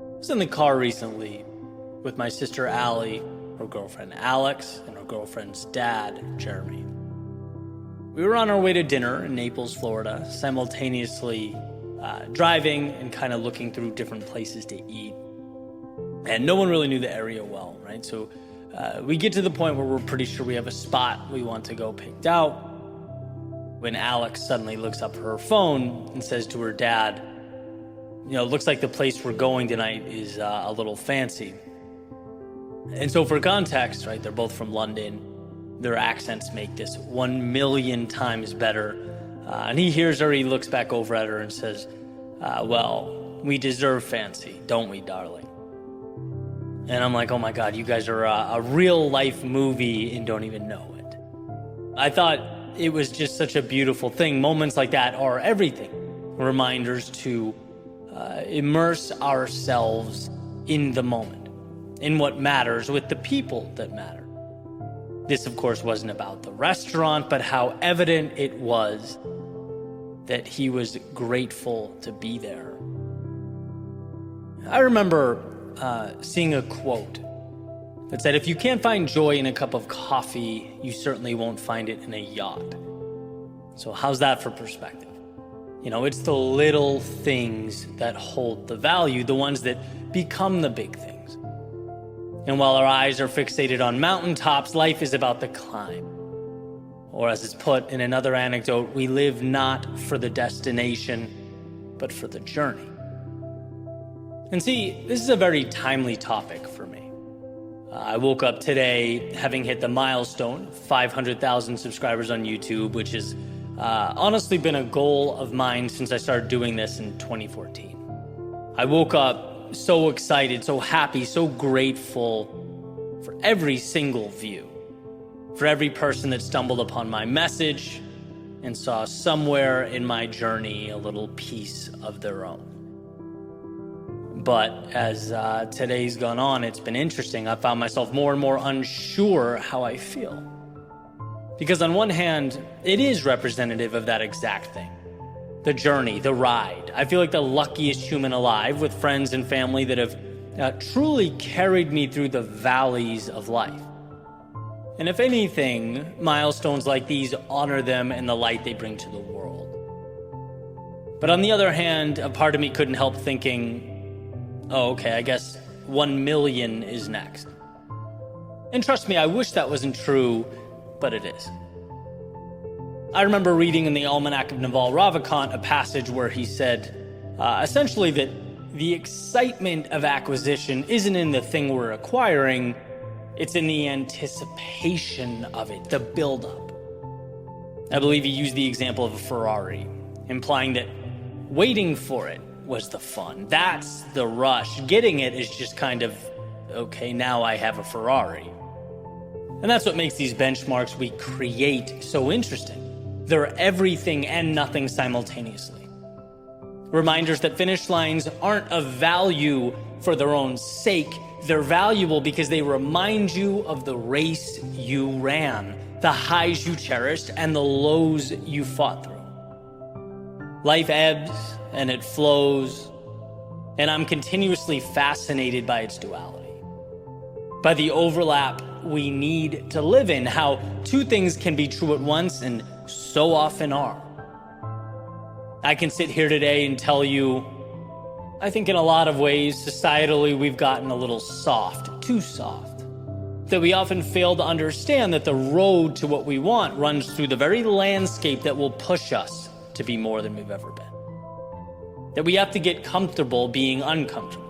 I was in the car recently with my sister Allie, her girlfriend Alex, and her girlfriend's dad, Jeremy. We were on our way to dinner in Naples, Florida, simultaneously driving and kind of looking through different places to eat. And no one really knew the area well, right? So we get to the point where we're pretty sure we have a spot we want to go picked out, when Alex suddenly looks up her phone and says to her dad, it looks like the place we're going tonight is a little fancy. And so for context, right, they're both from London. Their accents make this 1,000,000 times better And he hears her, he looks back over at her and says, well, we deserve fancy, don't we, darling? And I'm like, oh my God, you guys are a real life movie and don't even know it. I thought it was just such a beautiful thing. Moments like that are everything. Reminders to immerse ourselves in the moment, in what matters, with the people that matter. This, of course, wasn't about the restaurant, but how evident it was that he was grateful to be there. I remember seeing a quote that said, if you can't find joy in a cup of coffee, you certainly won't find it in a yacht. So how's that for perspective? You know, it's the little things that hold the value, the ones that become the big things. And while our eyes are fixated on mountaintops, life is about the climb. Or as it's put in another anecdote, we live not for the destination, but for the journey. And see, this is a very timely topic for me. I woke up today having hit the milestone, 500,000 subscribers on YouTube, which has honestly been a goal of mine since I started doing this in 2014. I woke up so excited, so happy, so grateful for every single view, for every person that stumbled upon my message and saw somewhere in my journey a little piece of their own. But as today's gone on, it's been interesting. I found myself more and more unsure how I feel. Because on one hand, it is representative of that exact thing. The journey, the ride. I feel like the luckiest human alive, with friends and family that have truly carried me through the valleys of life. And if anything, milestones like these honor them and the light they bring to the world. But on the other hand, a part of me couldn't help thinking, oh, okay, I guess 1 million is next. And trust me, I wish that wasn't true, but it is. I remember reading in the Almanac of Naval Ravikant a passage where he said, essentially that the excitement of acquisition isn't in the thing we're acquiring, it's in the anticipation of it, the buildup. I believe he used the example of a Ferrari, implying that waiting for it was the fun. That's the rush. Getting it is just kind of, okay, now I have a Ferrari. And that's what makes these benchmarks we create so interesting. They're everything and nothing simultaneously. Reminders that finish lines aren't of value for their own sake. They're valuable because they remind you of the race you ran, the highs you cherished, and the lows you fought through. Life ebbs and it flows, and I'm continuously fascinated by its duality, by the overlap we need to live in, how two things can be true at once and so often are. I can sit here today and tell you, I think in a lot of ways, societally, we've gotten a little soft, too soft, that we often fail to understand that the road to what we want runs through the very landscape that will push us to be more than we've ever been. That we have to get comfortable being uncomfortable.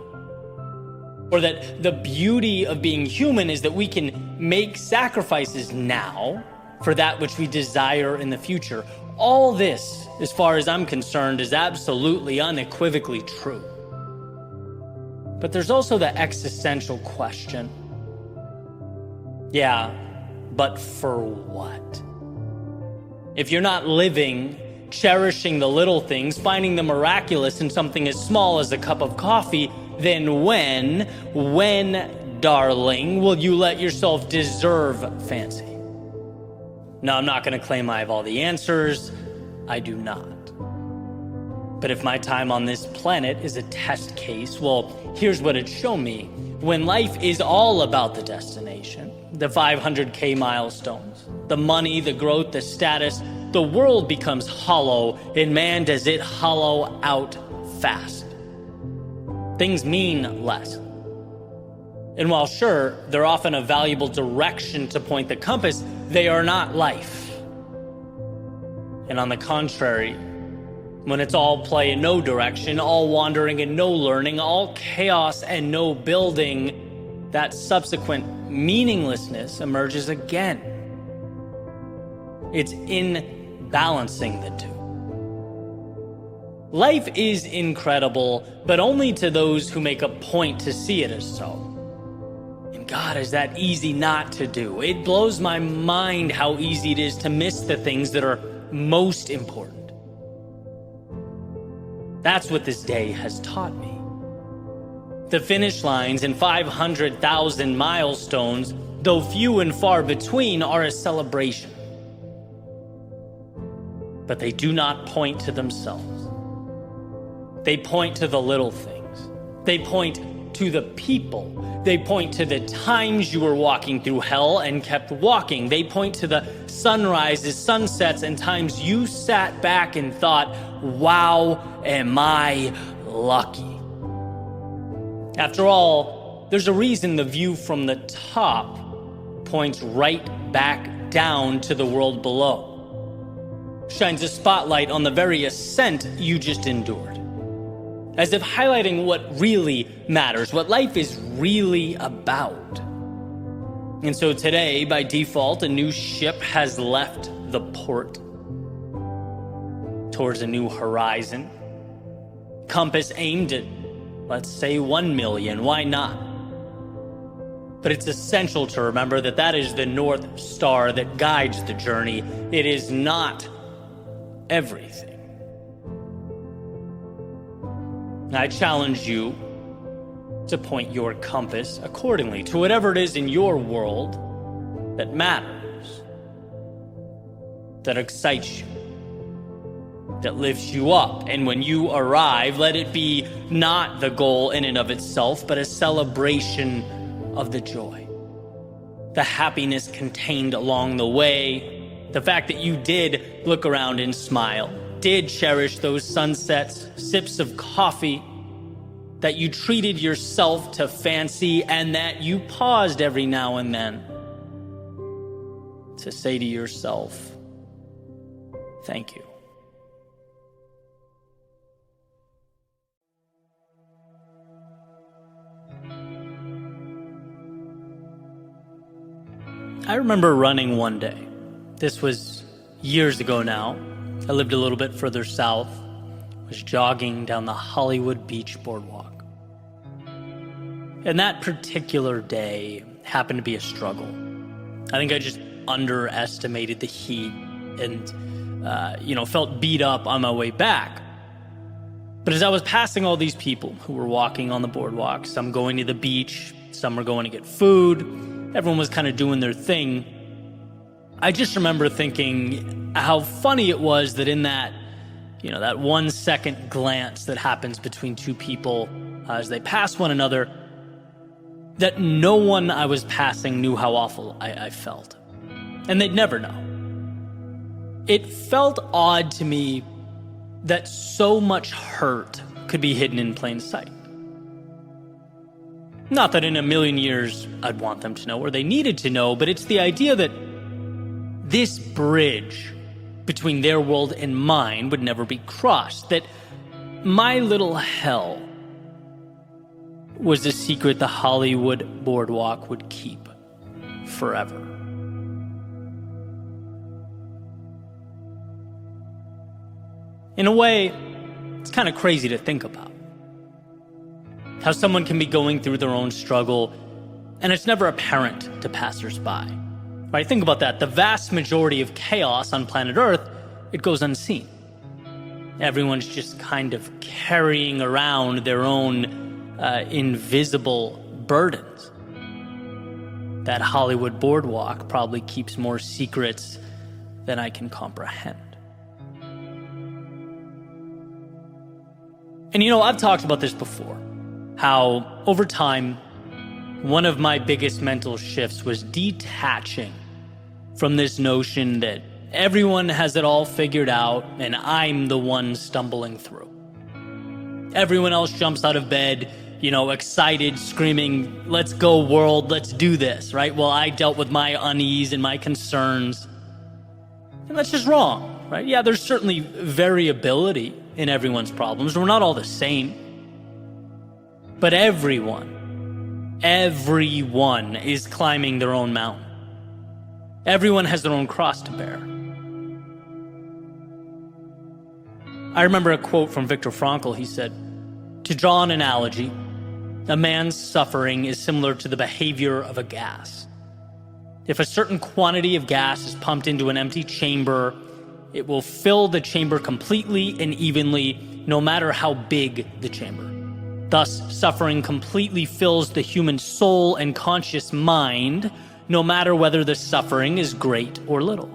Or that the beauty of being human is that we can make sacrifices now for that which we desire in the future. All this, as far as I'm concerned, is absolutely unequivocally true. But there's also the existential question. Yeah, but for what? If you're not living, cherishing the little things, finding the miraculous in something as small as a cup of coffee, then when, darling, will you let yourself deserve fancy? No, I'm not going to claim I have all the answers. I do not. But if my time on this planet is a test case, well, here's what it showed me. When life is all about the destination, the 500K milestones, the money, the growth, the status, the world becomes hollow, and man, does it hollow out fast. Things mean less. And while sure, they're often a valuable direction to point the compass, they are not life. And on the contrary, when it's all play and no direction, all wandering and no learning, all chaos and no building, that subsequent meaninglessness emerges again. It's in balancing the two. Life is incredible, but only to those who make a point to see it as so. And God, is that easy not to do? It blows my mind how easy it is to miss the things that are most important. That's what this day has taught me. The finish lines and 500,000 milestones, though few and far between, are a celebration. But they do not point to themselves. They point to the little things. They point to the people. They point to the times you were walking through hell and kept walking. They point to the sunrises, sunsets, and times you sat back and thought, wow, am I lucky? After all, there's a reason the view from the top points right back down to the world below. Shines a spotlight on the very ascent you just endured. As if highlighting what really matters, what life is really about. And so today, by default, a new ship has left the port towards a new horizon. Compass aimed at, let's say, 1 million. Why not? But it's essential to remember that that is the North Star that guides the journey. It is not everything. I challenge you to point your compass accordingly to whatever it is in your world that matters, that excites you, that lifts you up. And when you arrive, let it be not the goal in and of itself, but a celebration of the joy, the happiness contained along the way, the fact that you did look around and smile, did cherish those sunsets, sips of coffee, that you treated yourself to fancy, and that you paused every now and then to say to yourself, thank you. I remember running one day. This was years ago now. I lived a little bit further south, was jogging down the Hollywood Beach boardwalk. And that particular day happened to be a struggle. I think I just underestimated the heat and, felt beat up on my way back. But as I was passing all these people who were walking on the boardwalk, some going to the beach, some were going to get food, everyone was kind of doing their thing, I just remember thinking how funny it was that in that, that 1 second glance that happens between two people as they pass one another, that no one I was passing knew how awful I felt. And they'd never know. It felt odd to me that so much hurt could be hidden in plain sight. Not that in a million years I'd want them to know or they needed to know, but it's the idea that this bridge between their world and mine would never be crossed, that my little hell was a secret the Hollywood boardwalk would keep forever. In a way, it's kind of crazy to think about. How someone can be going through their own struggle and it's never apparent to passersby. Right? Think about that. The vast majority of chaos on planet Earth, it goes unseen. Everyone's just kind of carrying around their own invisible burdens. That Hollywood boardwalk probably keeps more secrets than I can comprehend. And I've talked about this before, how over time, one of my biggest mental shifts was detaching from this notion that everyone has it all figured out and I'm the one stumbling through. Everyone else jumps out of bed, excited, screaming, let's go world, let's do this, right? Well, I dealt with my unease and my concerns. And that's just wrong, right? Yeah, there's certainly variability in everyone's problems. We're not all the same. But everyone is climbing their own mountain. Everyone has their own cross to bear. I remember a quote from Viktor Frankl. He said, "To draw an analogy, a man's suffering is similar to the behavior of a gas. If a certain quantity of gas is pumped into an empty chamber, it will fill the chamber completely and evenly, no matter how big the chamber. Thus, suffering completely fills the human soul and conscious mind, no matter whether the suffering is great or little.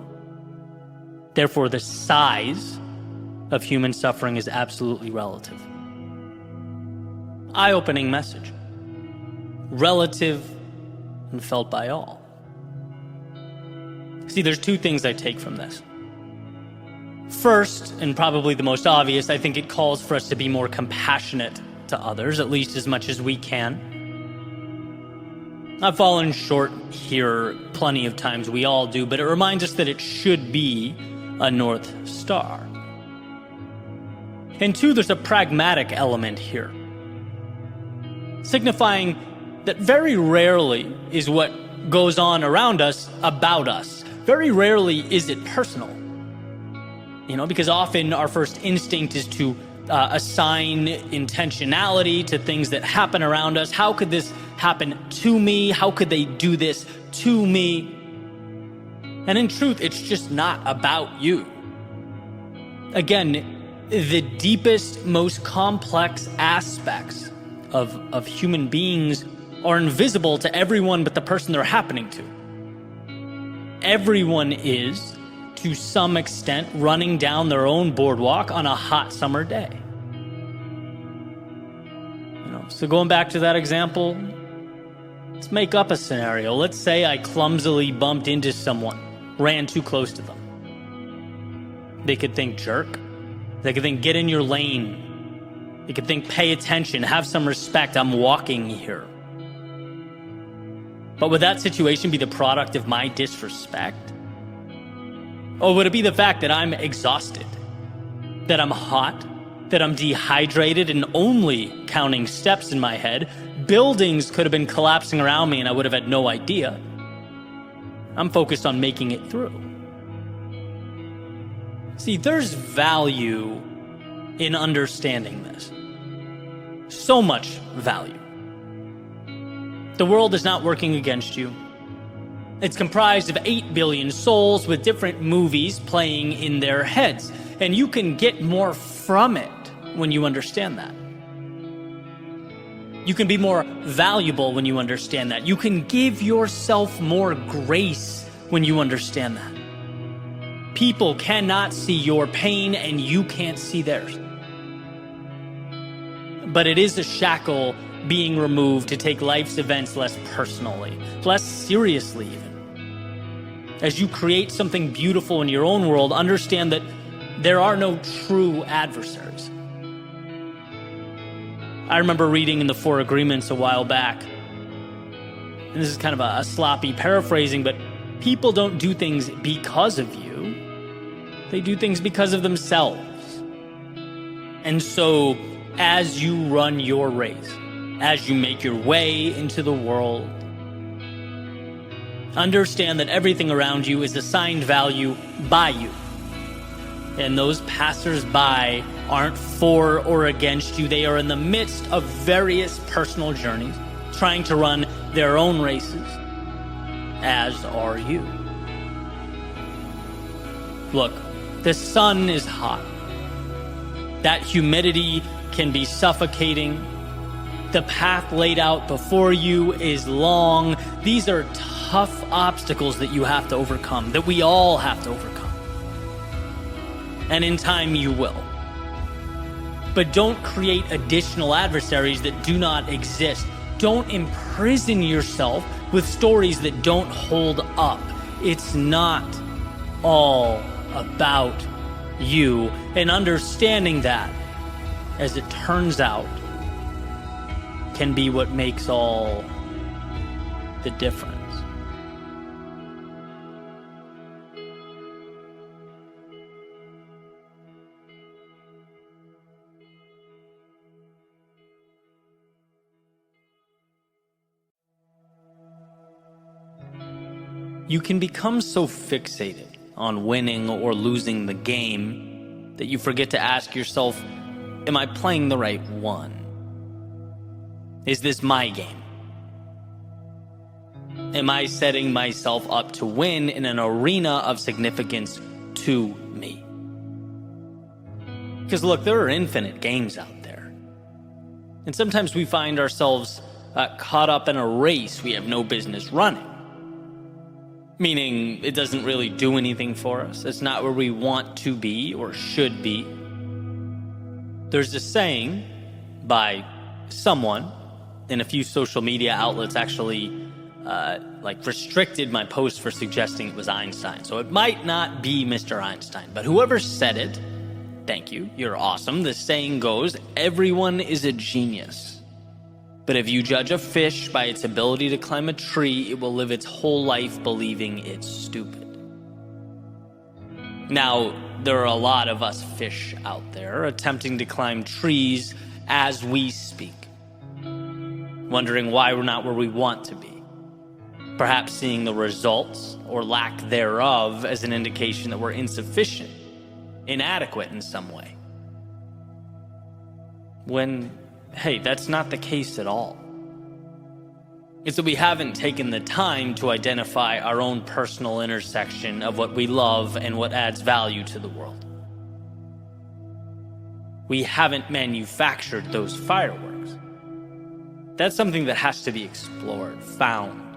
Therefore, the size of human suffering is absolutely relative." Eye-opening message. Relative and felt by all. See, there's two things I take from this. First, and probably the most obvious, I think it calls for us to be more compassionate to others, at least as much as we can. I've fallen short here plenty of times, we all do, but it reminds us that it should be a North Star. And two, there's a pragmatic element here, signifying that very rarely is what goes on around us about us. Very rarely is it personal. Because often our first instinct is to assign intentionality to things that happen around us. How could this happen to me? How could they do this to me? And in truth, it's just not about you. Again, the deepest, most complex aspects of human beings are invisible to everyone but the person they're happening to. Everyone is, to some extent, running down their own boardwalk on a hot summer day. So going back to that example, let's make up a scenario. Let's say I clumsily bumped into someone, ran too close to them. They could think jerk. They could think get in your lane. They could think pay attention, have some respect, I'm walking here. But would that situation be the product of my disrespect? Or would it be the fact that I'm exhausted, that I'm hot, that I'm dehydrated and only counting steps in my head? Buildings could have been collapsing around me and I would have had no idea. I'm focused on making it through. See, there's value in understanding this. So much value. The world is not working against you. It's comprised of 8 billion souls with different movies playing in their heads. And you can get more from it when you understand that. You can be more valuable when you understand that. You can give yourself more grace when you understand that. People cannot see your pain and you can't see theirs. But it is a shackle being removed to take life's events less personally, less seriously even. As you create something beautiful in your own world, understand that there are no true adversaries. I remember reading in the Four Agreements a while back, and this is kind of a sloppy paraphrasing, but people don't do things because of you. They do things because of themselves. And so, as you run your race, as you make your way into the world, understand that everything around you is assigned value by you. And those passers-by aren't for or against you. They are in the midst of various personal journeys, trying to run their own races, as are you. Look, the sun is hot. That humidity can be suffocating. The path laid out before you is long. These are tough obstacles that you have to overcome, that we all have to overcome. And in time you will. But don't create additional adversaries that do not exist. Don't imprison yourself with stories that don't hold up. It's not all about you. And understanding that, as it turns out, can be what makes all the difference. You can become so fixated on winning or losing the game that you forget to ask yourself, am I playing the right one? Is this my game? Am I setting myself up to win in an arena of significance to me? Because look, there are infinite games out there. And sometimes we find ourselves caught up in a race we have no business running. Meaning it doesn't really do anything for us. It's not where we want to be or should be. There's a saying by someone, and a few social media outlets actually restricted my post for suggesting it was Einstein. So it might not be Mr. Einstein, but whoever said it, thank you, you're awesome. The saying goes, everyone is a genius. But if you judge a fish by its ability to climb a tree, it will live its whole life believing it's stupid. Now, there are a lot of us fish out there attempting to climb trees as we speak, wondering why we're not where we want to be. Perhaps seeing the results or lack thereof as an indication that we're insufficient, inadequate in some way. When, hey, that's not the case at all. It's that we haven't taken the time to identify our own personal intersection of what we love and what adds value to the world. We haven't manufactured those fireworks. That's something that has to be explored, found.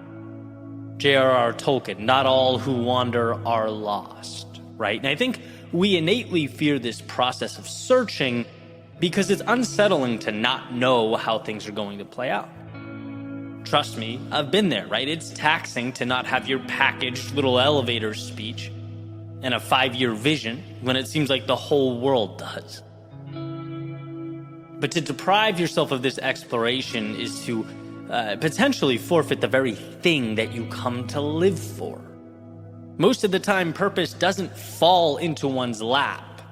J.R.R. Tolkien, not all who wander are lost, right? And I think we innately fear this process of searching because it's unsettling to not know how things are going to play out. Trust me, I've been there, right? It's taxing to not have your packaged little elevator speech and a 5-year vision when it seems like the whole world does. But to deprive yourself of this exploration is to potentially forfeit the very thing that you come to live for. Most of the time, purpose doesn't fall into one's lap.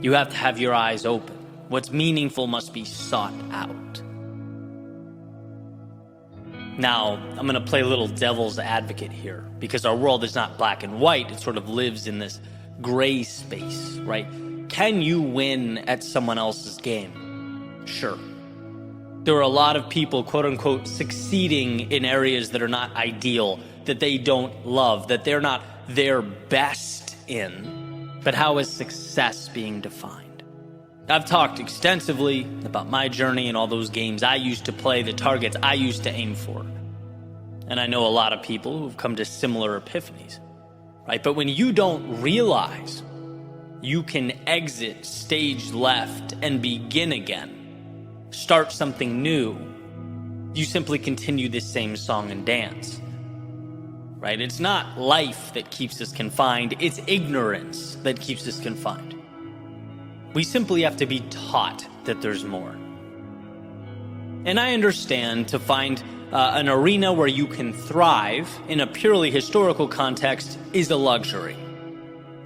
You have to have your eyes open. What's meaningful must be sought out. Now, I'm going to play a little devil's advocate here, because our world is not black and white. It sort of lives in this gray space, right? Can you win at someone else's game? Sure. There are a lot of people, quote unquote, succeeding in areas that are not ideal, that they don't love, that they're not their best in. But how is success being defined? I've talked extensively about my journey and all those games I used to play, the targets I used to aim for. And I know a lot of people who've come to similar epiphanies, right? But when you don't realize you can exit stage left and begin again, start something new, you simply continue this same song and dance, right? It's not life that keeps us confined, it's ignorance that keeps us confined. We simply have to be taught that there's more. And I understand to find an arena where you can thrive in a purely historical context is a luxury.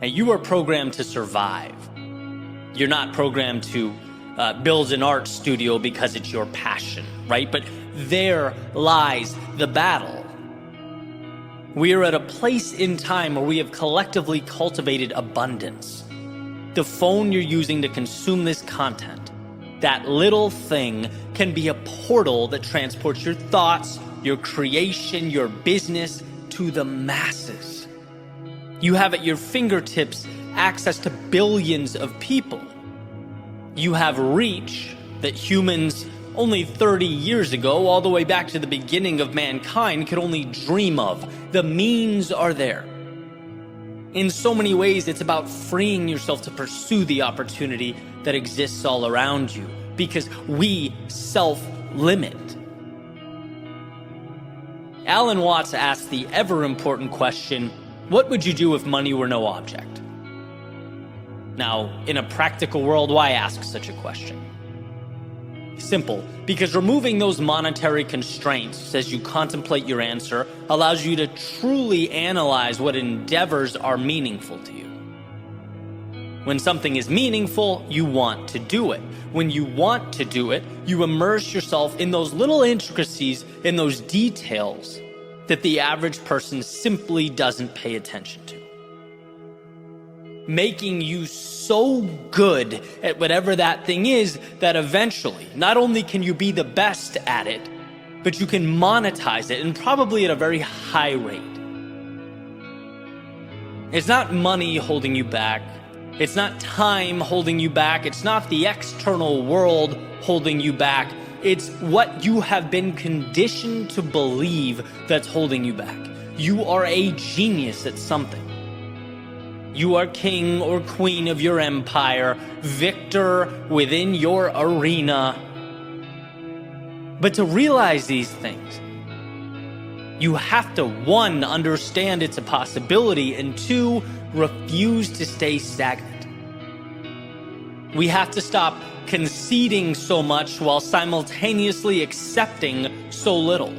And you are programmed to survive. You're not programmed to build an art studio because it's your passion, right? But there lies the battle. We are at a place in time where we have collectively cultivated abundance. The phone you're using to consume this content, that little thing can be a portal that transports your thoughts, your creation, your business to the masses. You have at your fingertips access to billions of people. You have reach that humans only 30 years ago, all the way back to the beginning of mankind, could only dream of. The means are there. In so many ways, it's about freeing yourself to pursue the opportunity that exists all around you, because we self-limit. Alan Watts asked the ever-important question, what would you do if money were no object? Now, in a practical world, why ask such a question? Simple, because removing those monetary constraints as you contemplate your answer allows you to truly analyze what endeavors are meaningful to you. When something is meaningful, you want to do it. When you want to do it, you immerse yourself in those little intricacies, in those details that the average person simply doesn't pay attention to, making you so good at whatever that thing is that eventually, not only can you be the best at it, but you can monetize it, and probably at a very high rate. It's not money holding you back. It's not time holding you back. It's not the external world holding you back. It's what you have been conditioned to believe that's holding you back. You are a genius at something. You are king or queen of your empire, victor within your arena. But to realize these things, you have to, 1, understand it's a possibility, and 2, refuse to stay stagnant. We have to stop conceding so much while simultaneously accepting so little.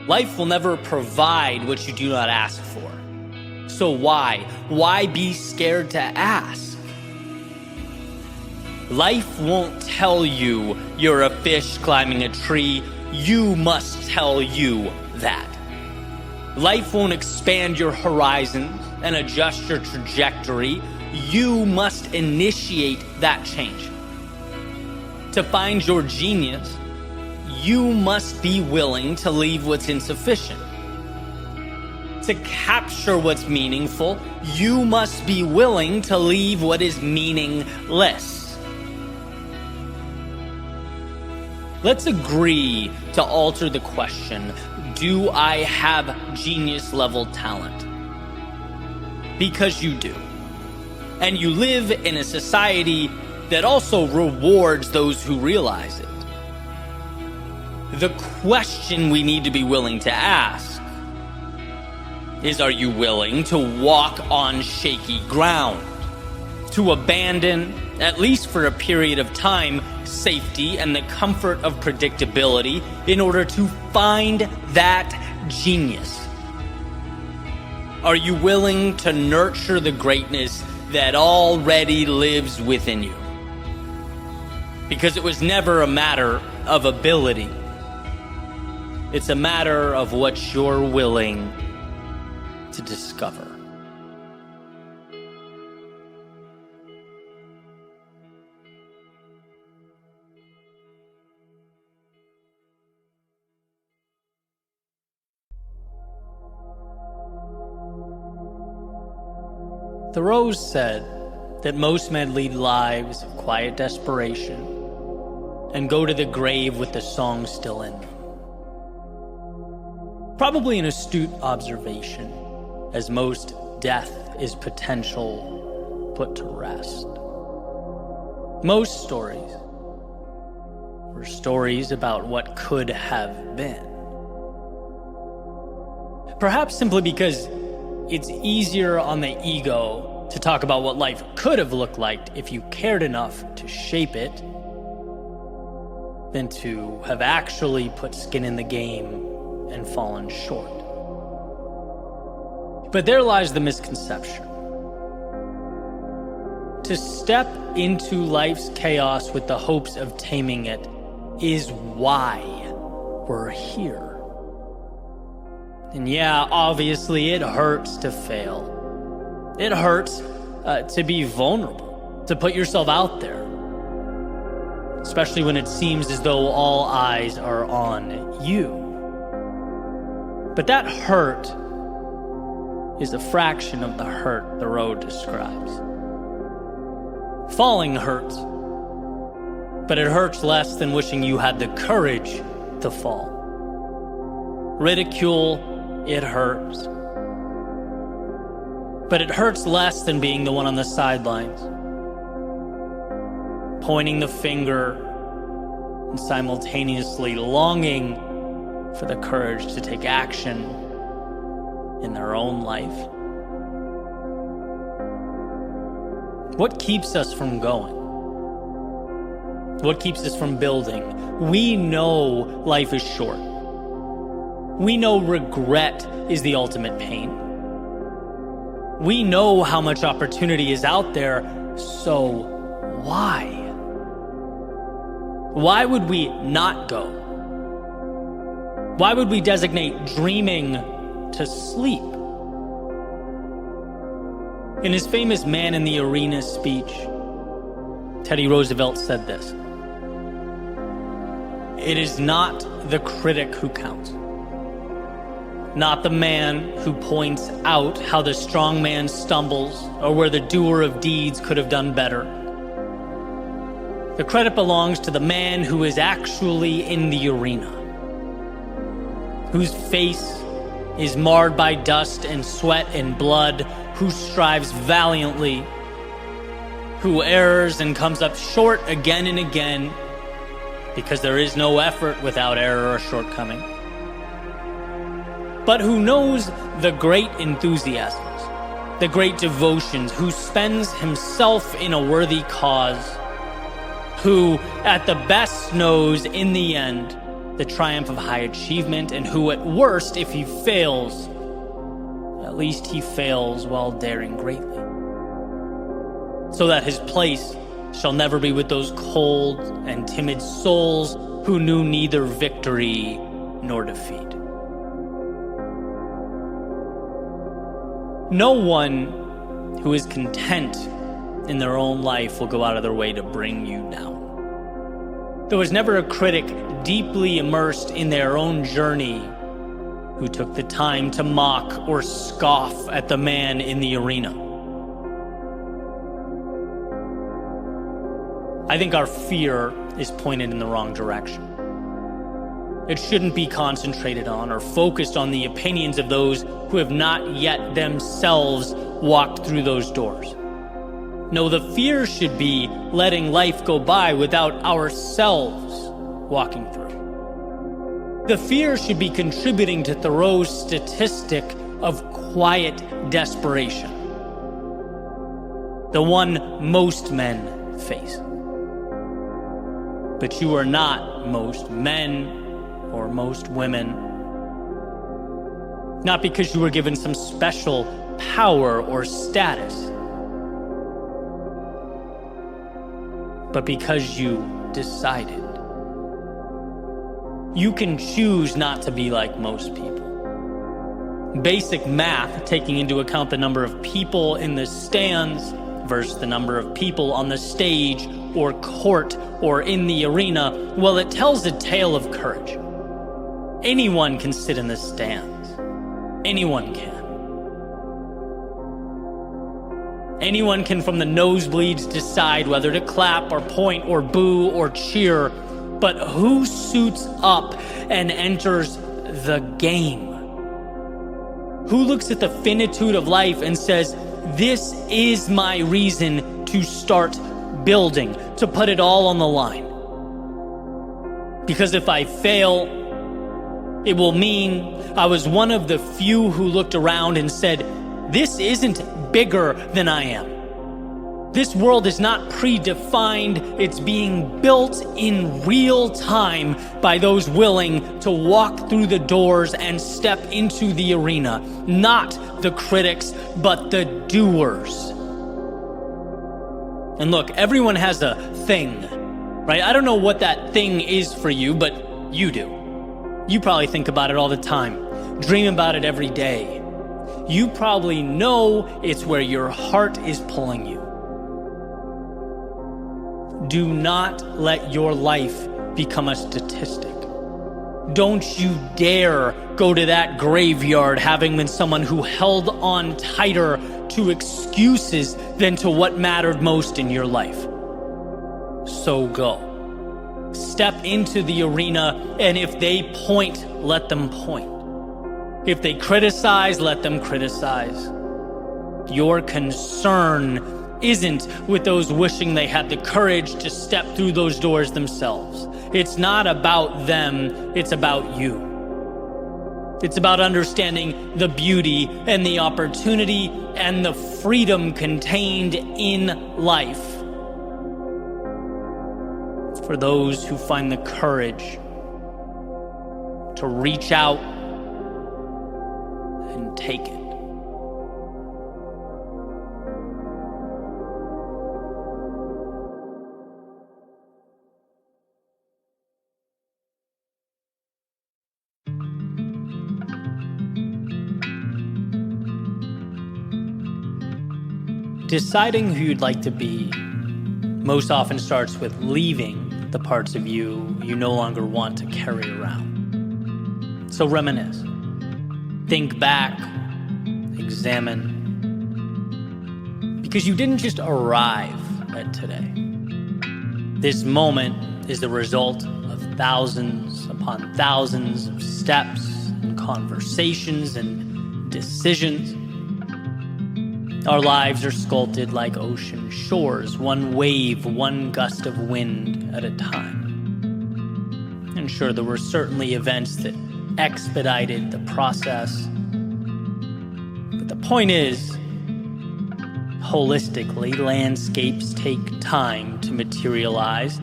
Life will never provide what you do not ask for. So why? Why be scared to ask? Life won't tell you you're a fish climbing a tree. You must tell you that. Life won't expand your horizons and adjust your trajectory. You must initiate that change. To find your genius, you must be willing to leave what's insufficient. To capture what's meaningful, you must be willing to leave what is meaningless. Let's agree to alter the question, do I have genius-level talent? Because you do. And you live in a society that also rewards those who realize it. The question we need to be willing to ask is, are you willing to walk on shaky ground? To abandon, at least for a period of time, safety and the comfort of predictability in order to find that genius? Are you willing to nurture the greatness that already lives within you? Because it was never a matter of ability. It's a matter of what you're willing to discover. Thoreau said that most men lead lives of quiet desperation and go to the grave with the song still in them. Probably an astute observation, as most death is potential put to rest. Most stories were stories about what could have been. Perhaps simply because it's easier on the ego to talk about what life could have looked like if you cared enough to shape it than to have actually put skin in the game and fallen short. But there lies the misconception. To step into life's chaos with the hopes of taming it is why we're here. And yeah, obviously it hurts to fail. It hurts to be vulnerable, to put yourself out there. Especially when it seems as though all eyes are on you. But that hurt is a fraction of the hurt Thoreau describes. Falling hurts, but it hurts less than wishing you had the courage to fall. Ridicule, it hurts. But it hurts less than being the one on the sidelines, pointing the finger and simultaneously longing for the courage to take action in their own life. What keeps us from going? What keeps us from building? We know life is short. We know regret is the ultimate pain. We know how much opportunity is out there, so why? Why would we not go? Why would we designate dreaming to sleep? In his famous Man in the Arena speech, Teddy Roosevelt said this: "It is not the critic who counts, not the man who points out how the strong man stumbles or where the doer of deeds could have done better. The credit belongs to the man who is actually in the arena, whose face is marred by dust and sweat and blood, who strives valiantly, who errs and comes up short again and again, because there is no effort without error or shortcoming, but who knows the great enthusiasms, the great devotions, who spends himself in a worthy cause, who at the best knows in the end the triumph of high achievement, and who at worst, if he fails, at least he fails while daring greatly, so that his place shall never be with those cold and timid souls who knew neither victory nor defeat." No one who is content in their own life will go out of their way to bring you down. There was never a critic deeply immersed in their own journey who took the time to mock or scoff at the man in the arena. I think our fear is pointed in the wrong direction. It shouldn't be concentrated on or focused on the opinions of those who have not yet themselves walked through those doors. No, the fear should be letting life go by without ourselves walking through. The fear should be contributing to Thoreau's statistic of quiet desperation, the one most men face. But you are not most men or most women, not because you were given some special power or status, but because you decided. You can choose not to be like most people. Basic math, taking into account the number of people in the stands versus the number of people on the stage or court or in the arena, well, it tells a tale of courage. Anyone can sit in the stands. Anyone can. Anyone can, from the nosebleeds, decide whether to clap or point or boo or cheer. But who suits up and enters the game? Who looks at the finitude of life and says, this is my reason to start building, to put it all on the line? Because if I fail, it will mean I was one of the few who looked around and said, this isn't bigger than I am. This world is not predefined. It's being built in real time by those willing to walk through the doors and step into the arena. Not the critics, but the doers. And look, everyone has a thing, right? I don't know what that thing is for you, but you do. You probably think about it all the time, dream about it every day. You probably know it's where your heart is pulling you. Do not let your life become a statistic. Don't you dare go to that graveyard having been someone who held on tighter to excuses than to what mattered most in your life. So go. Step into the arena, and if they point, let them point. If they criticize, let them criticize. Your concern isn't with those wishing they had the courage to step through those doors themselves. It's not about them, it's about you. It's about understanding the beauty and the opportunity and the freedom contained in life for those who find the courage to reach out and take it. Deciding who you'd like to be most often starts with leaving the parts of you you no longer want to carry around. So reminisce. Think back. Examine. Because you didn't just arrive at today. This moment is the result of thousands upon thousands of steps and conversations and decisions. Our lives are sculpted like ocean shores, one wave, one gust of wind at a time. And sure, there were certainly events that expedited the process. But the point is, holistically, landscapes take time to materialize,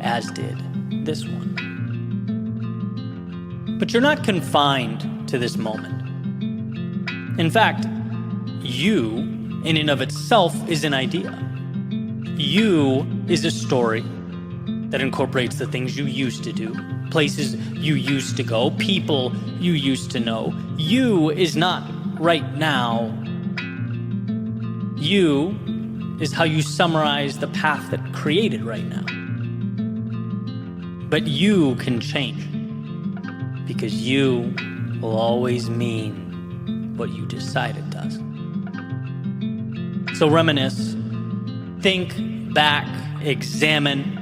as did this one. But you're not confined to this moment. In fact, you, in and of itself, is an idea. You is a story that incorporates the things you used to do, places you used to go, people you used to know. You is not right now. You is how you summarize the path that created right now. But you can change, because you will always mean what you decide it does. So reminisce, think back, examine,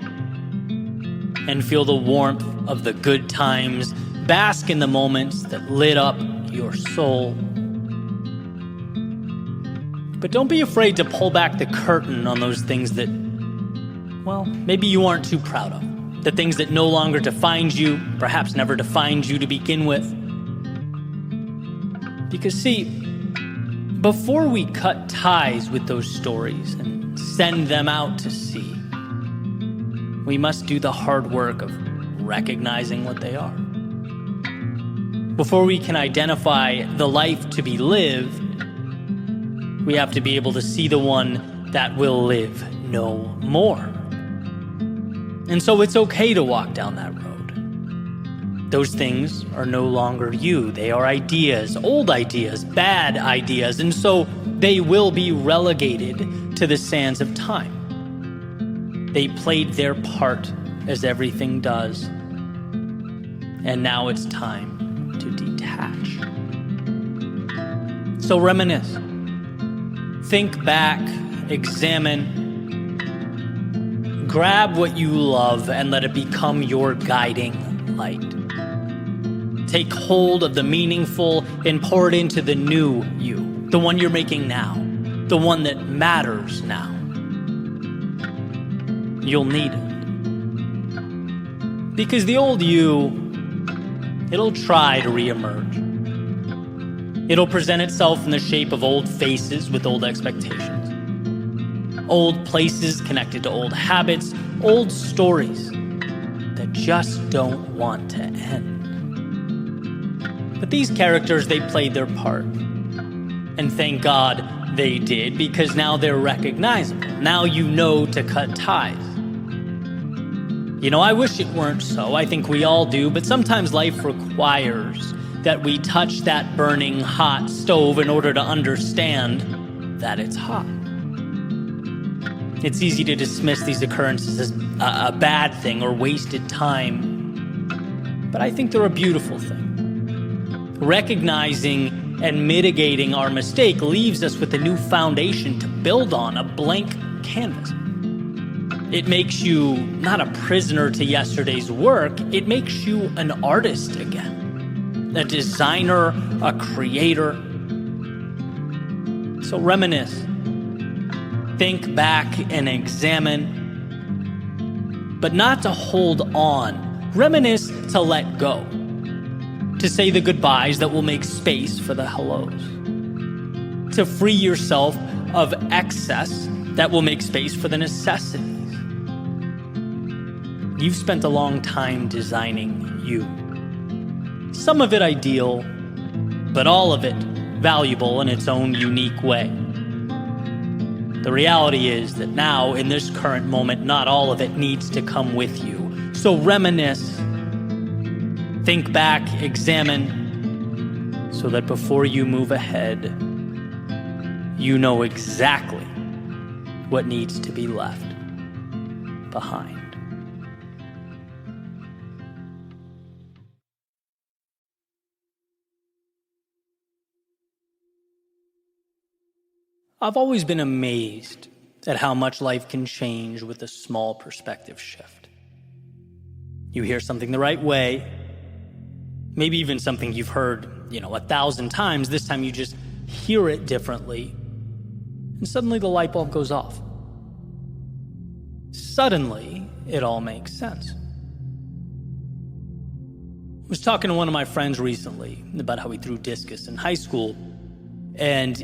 and feel the warmth of the good times. Bask in the moments that lit up your soul. But don't be afraid to pull back the curtain on those things that, well, maybe you aren't too proud of. The things that no longer defined you, perhaps never defined you to begin with. Because see, before we cut ties with those stories and send them out to sea, we must do the hard work of recognizing what they are. Before we can identify the life to be lived, we have to be able to see the one that will live no more. And so it's okay to walk down that road. Those things are no longer you. They are ideas, old ideas, bad ideas, and so they will be relegated to the sands of time. They played their part, as everything does, and now it's time to detach. So reminisce. Think back, examine, grab what you love and let it become your guiding light. Take hold of the meaningful and pour it into the new you, the one you're making now, the one that matters now. You'll need it. Because the old you, it'll try to reemerge. It'll present itself in the shape of old faces with old expectations. Old places connected to old habits, old stories that just don't want to end. But these characters, they played their part. And thank God they did, because now they're recognizable. Now you know to cut ties. You know, I wish it weren't so. I think we all do, but sometimes life requires that we touch that burning hot stove in order to understand that it's hot. It's easy to dismiss these occurrences as a bad thing or wasted time, but I think they're a beautiful thing. Recognizing and mitigating our mistake leaves us with a new foundation to build on, a blank canvas. It makes you not a prisoner to yesterday's work, it makes you an artist again. A designer, a creator. So reminisce, think back and examine, but not to hold on. Reminisce to let go, to say the goodbyes that will make space for the hellos, to free yourself of excess that will make space for the necessities. You've spent a long time designing you. Some of it ideal, but all of it valuable in its own unique way. The reality is that now, in this current moment, not all of it needs to come with you. So reminisce, think back, examine, so that before you move ahead, you know exactly what needs to be left behind. I've always been amazed at how much life can change with a small perspective shift. You hear something the right way, maybe even something you've heard, 1,000 times. This time you just hear it differently, and suddenly the light bulb goes off. Suddenly, it all makes sense. I was talking to one of my friends recently about how he threw discus in high school, and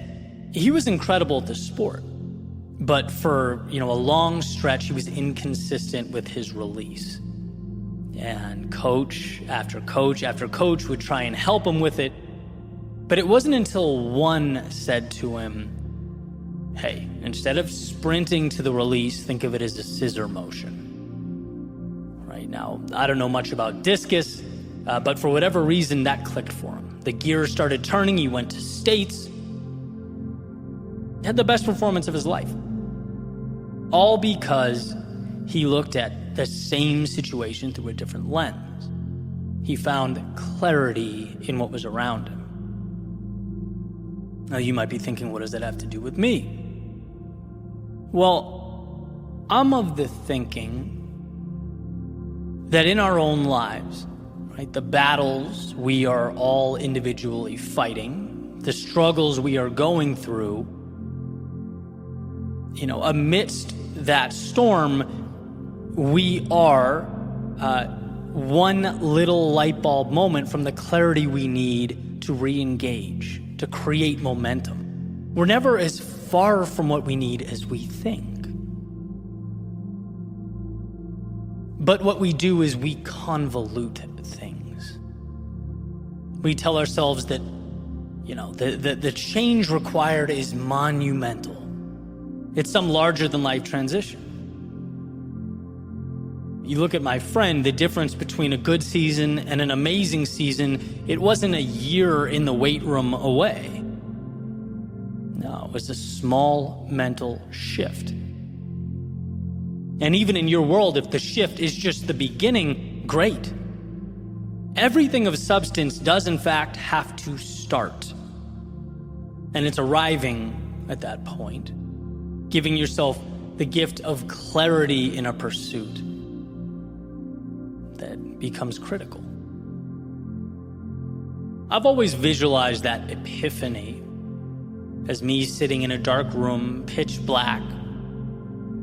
he was incredible at the sport. But for, a long stretch, he was inconsistent with his release. And coach after coach after coach would try and help him with it. But it wasn't until one said to him, hey, instead of sprinting to the release, think of it as a scissor motion. Right now, I don't know much about discus, but for whatever reason, that clicked for him. The gears started turning. He went to states. Had the best performance of his life. All because he looked at the same situation through a different lens. He found clarity in what was around him. Now you might be thinking, what does that have to do with me? Well, I'm of the thinking that in our own lives, right, the battles we are all individually fighting, the struggles we are going through, amidst that storm, we are one little light bulb moment from the clarity we need to re-engage, to create momentum. We're never as far from what we need as we think. But what we do is we convolute things. We tell ourselves that, the change required is monumental. It's some larger-than-life transition. You look at my friend, the difference between a good season and an amazing season, it wasn't a year in the weight room away. No, it was a small mental shift. And even in your world, if the shift is just the beginning, great. Everything of substance does, in fact, have to start. And it's arriving at that point, giving yourself the gift of clarity in a pursuit that becomes critical. I've always visualized that epiphany as me sitting in a dark room, pitch black,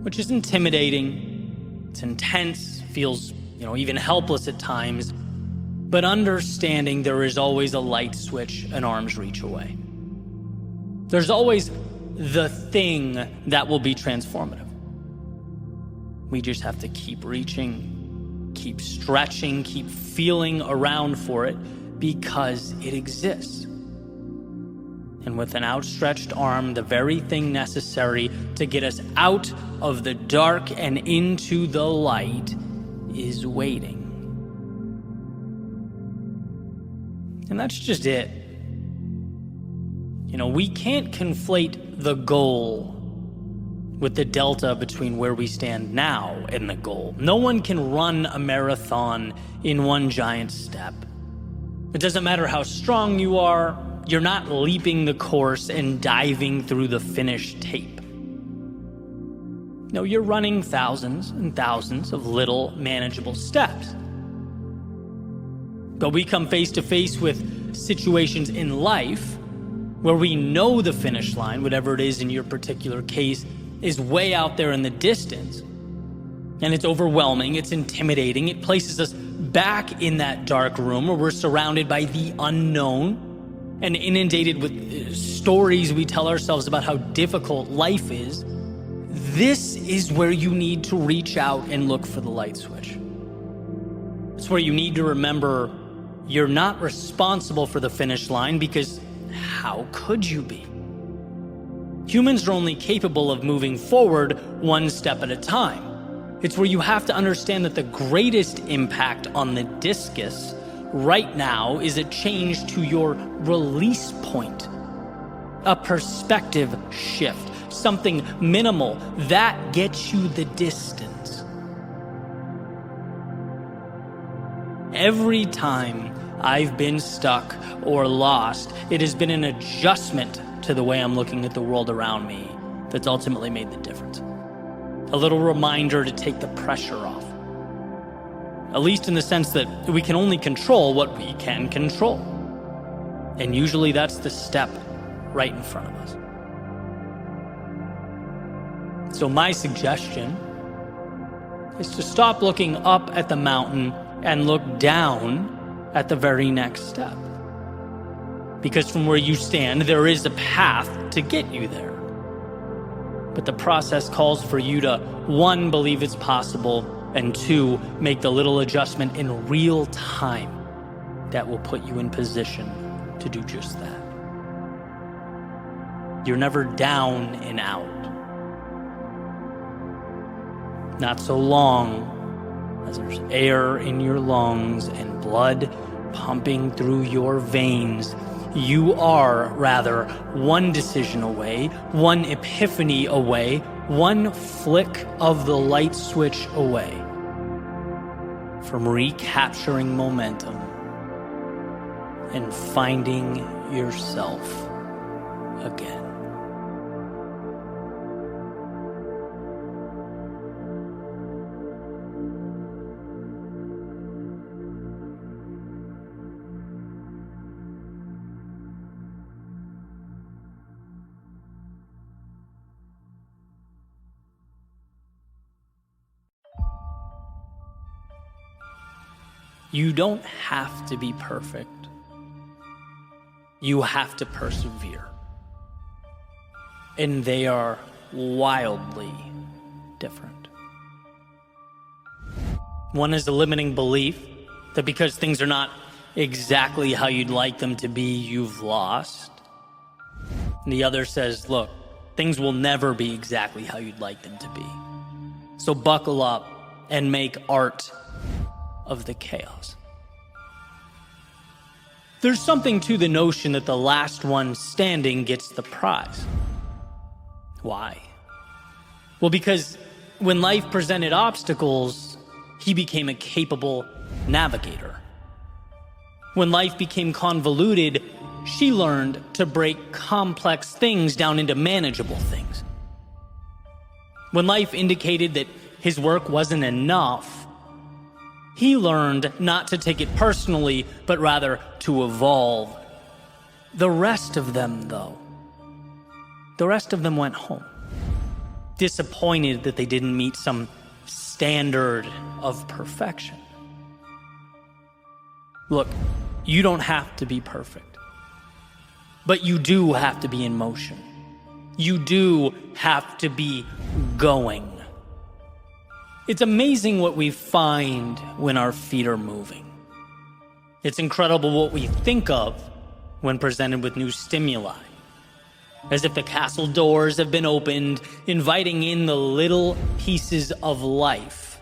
which is intimidating, it's intense, feels, even helpless at times, but understanding there is always a light switch an arm's reach away. There's always the thing that will be transformative. We just have to keep reaching, keep stretching, keep feeling around for it because it exists. And with an outstretched arm, the very thing necessary to get us out of the dark and into the light is waiting. And that's just it. We can't conflate the goal with the delta between where we stand now and the goal. No one can run a marathon in one giant step. It doesn't matter how strong you are, you're not leaping the course and diving through the finish tape. No, you're running thousands and thousands of little manageable steps. But we come face to face with situations in life where we know the finish line, whatever it is in your particular case, is way out there in the distance. And it's overwhelming, it's intimidating, it places us back in that dark room where we're surrounded by the unknown and inundated with stories we tell ourselves about how difficult life is. This is where you need to reach out and look for the light switch. It's where you need to remember you're not responsible for the finish line, because how could you be? Humans are only capable of moving forward one step at a time. It's where you have to understand that the greatest impact on the discus right now is a change to your release point, a perspective shift, something minimal, that gets you the distance. Every time I've been stuck or lost, it has been an adjustment to the way I'm looking at the world around me that's ultimately made the difference. A little reminder to take the pressure off. At least in the sense that we can only control what we can control. And usually that's the step right in front of us. So my suggestion is to stop looking up at the mountain and look down at the very next step. Because from where you stand, there is a path to get you there. But the process calls for you to, 1, believe it's possible, and 2, make the little adjustment in real time that will put you in position to do just that. You're never down and out. Not so long as there's air in your lungs and blood pumping through your veins. You are, rather, one decision away, one epiphany away, one flick of the light switch away from recapturing momentum and finding yourself again. You don't have to be perfect. You have to persevere. And they are wildly different. One is a limiting belief that because things are not exactly how you'd like them to be, you've lost. And the other says, look, things will never be exactly how you'd like them to be. So buckle up and make art of the chaos. There's something to the notion that the last one standing gets the prize. Why? Well, because when life presented obstacles, he became a capable navigator. When life became convoluted, she learned to break complex things down into manageable things. When life indicated that his work wasn't enough, he learned not to take it personally, but rather to evolve. The rest of them, though, went home, disappointed that they didn't meet some standard of perfection. Look, you don't have to be perfect, but you do have to be in motion. You do have to be going. It's amazing what we find when our feet are moving. It's incredible what we think of when presented with new stimuli. As if the castle doors have been opened, inviting in the little pieces of life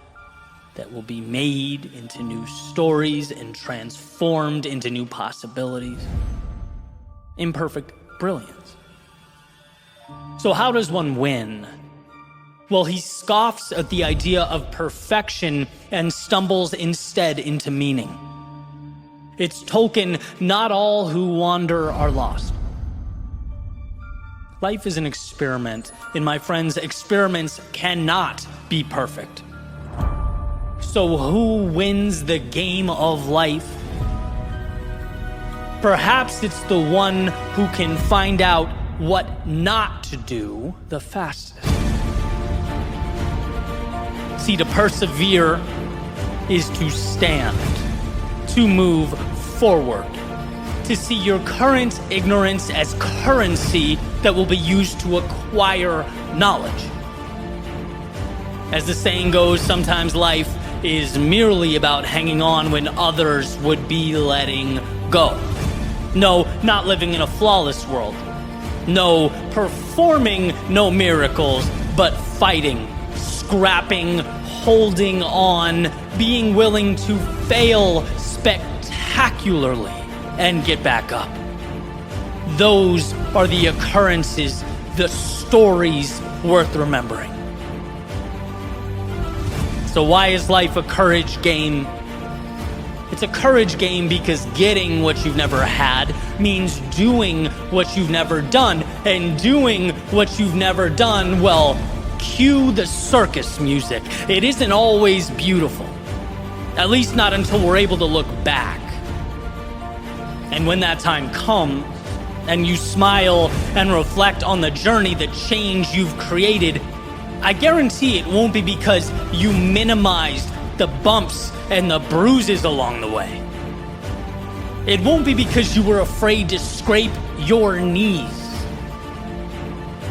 that will be made into new stories and transformed into new possibilities. Imperfect brilliance. So how does one win? Well, he scoffs at the idea of perfection and stumbles instead into meaning. It's Tolkien, not all who wander are lost. Life is an experiment, and my friends, experiments cannot be perfect. So who wins the game of life? Perhaps it's the one who can find out what not to do the fastest. See, to persevere is to stand, to move forward, to see your current ignorance as currency that will be used to acquire knowledge. As the saying goes, sometimes life is merely about hanging on when others would be letting go. No, not living in a flawless world. No, performing no miracles, but fighting, scrapping, holding on, being willing to fail spectacularly and get back up. Those are the occurrences, the stories worth remembering. So why is life a courage game? It's a courage game because getting what you've never had means doing what you've never done. And doing what you've never done, well, cue the circus music. It isn't always beautiful. At least not until we're able to look back. And when that time comes, and you smile and reflect on the journey, the change you've created, I guarantee it won't be because you minimized the bumps and the bruises along the way. It won't be because you were afraid to scrape your knees.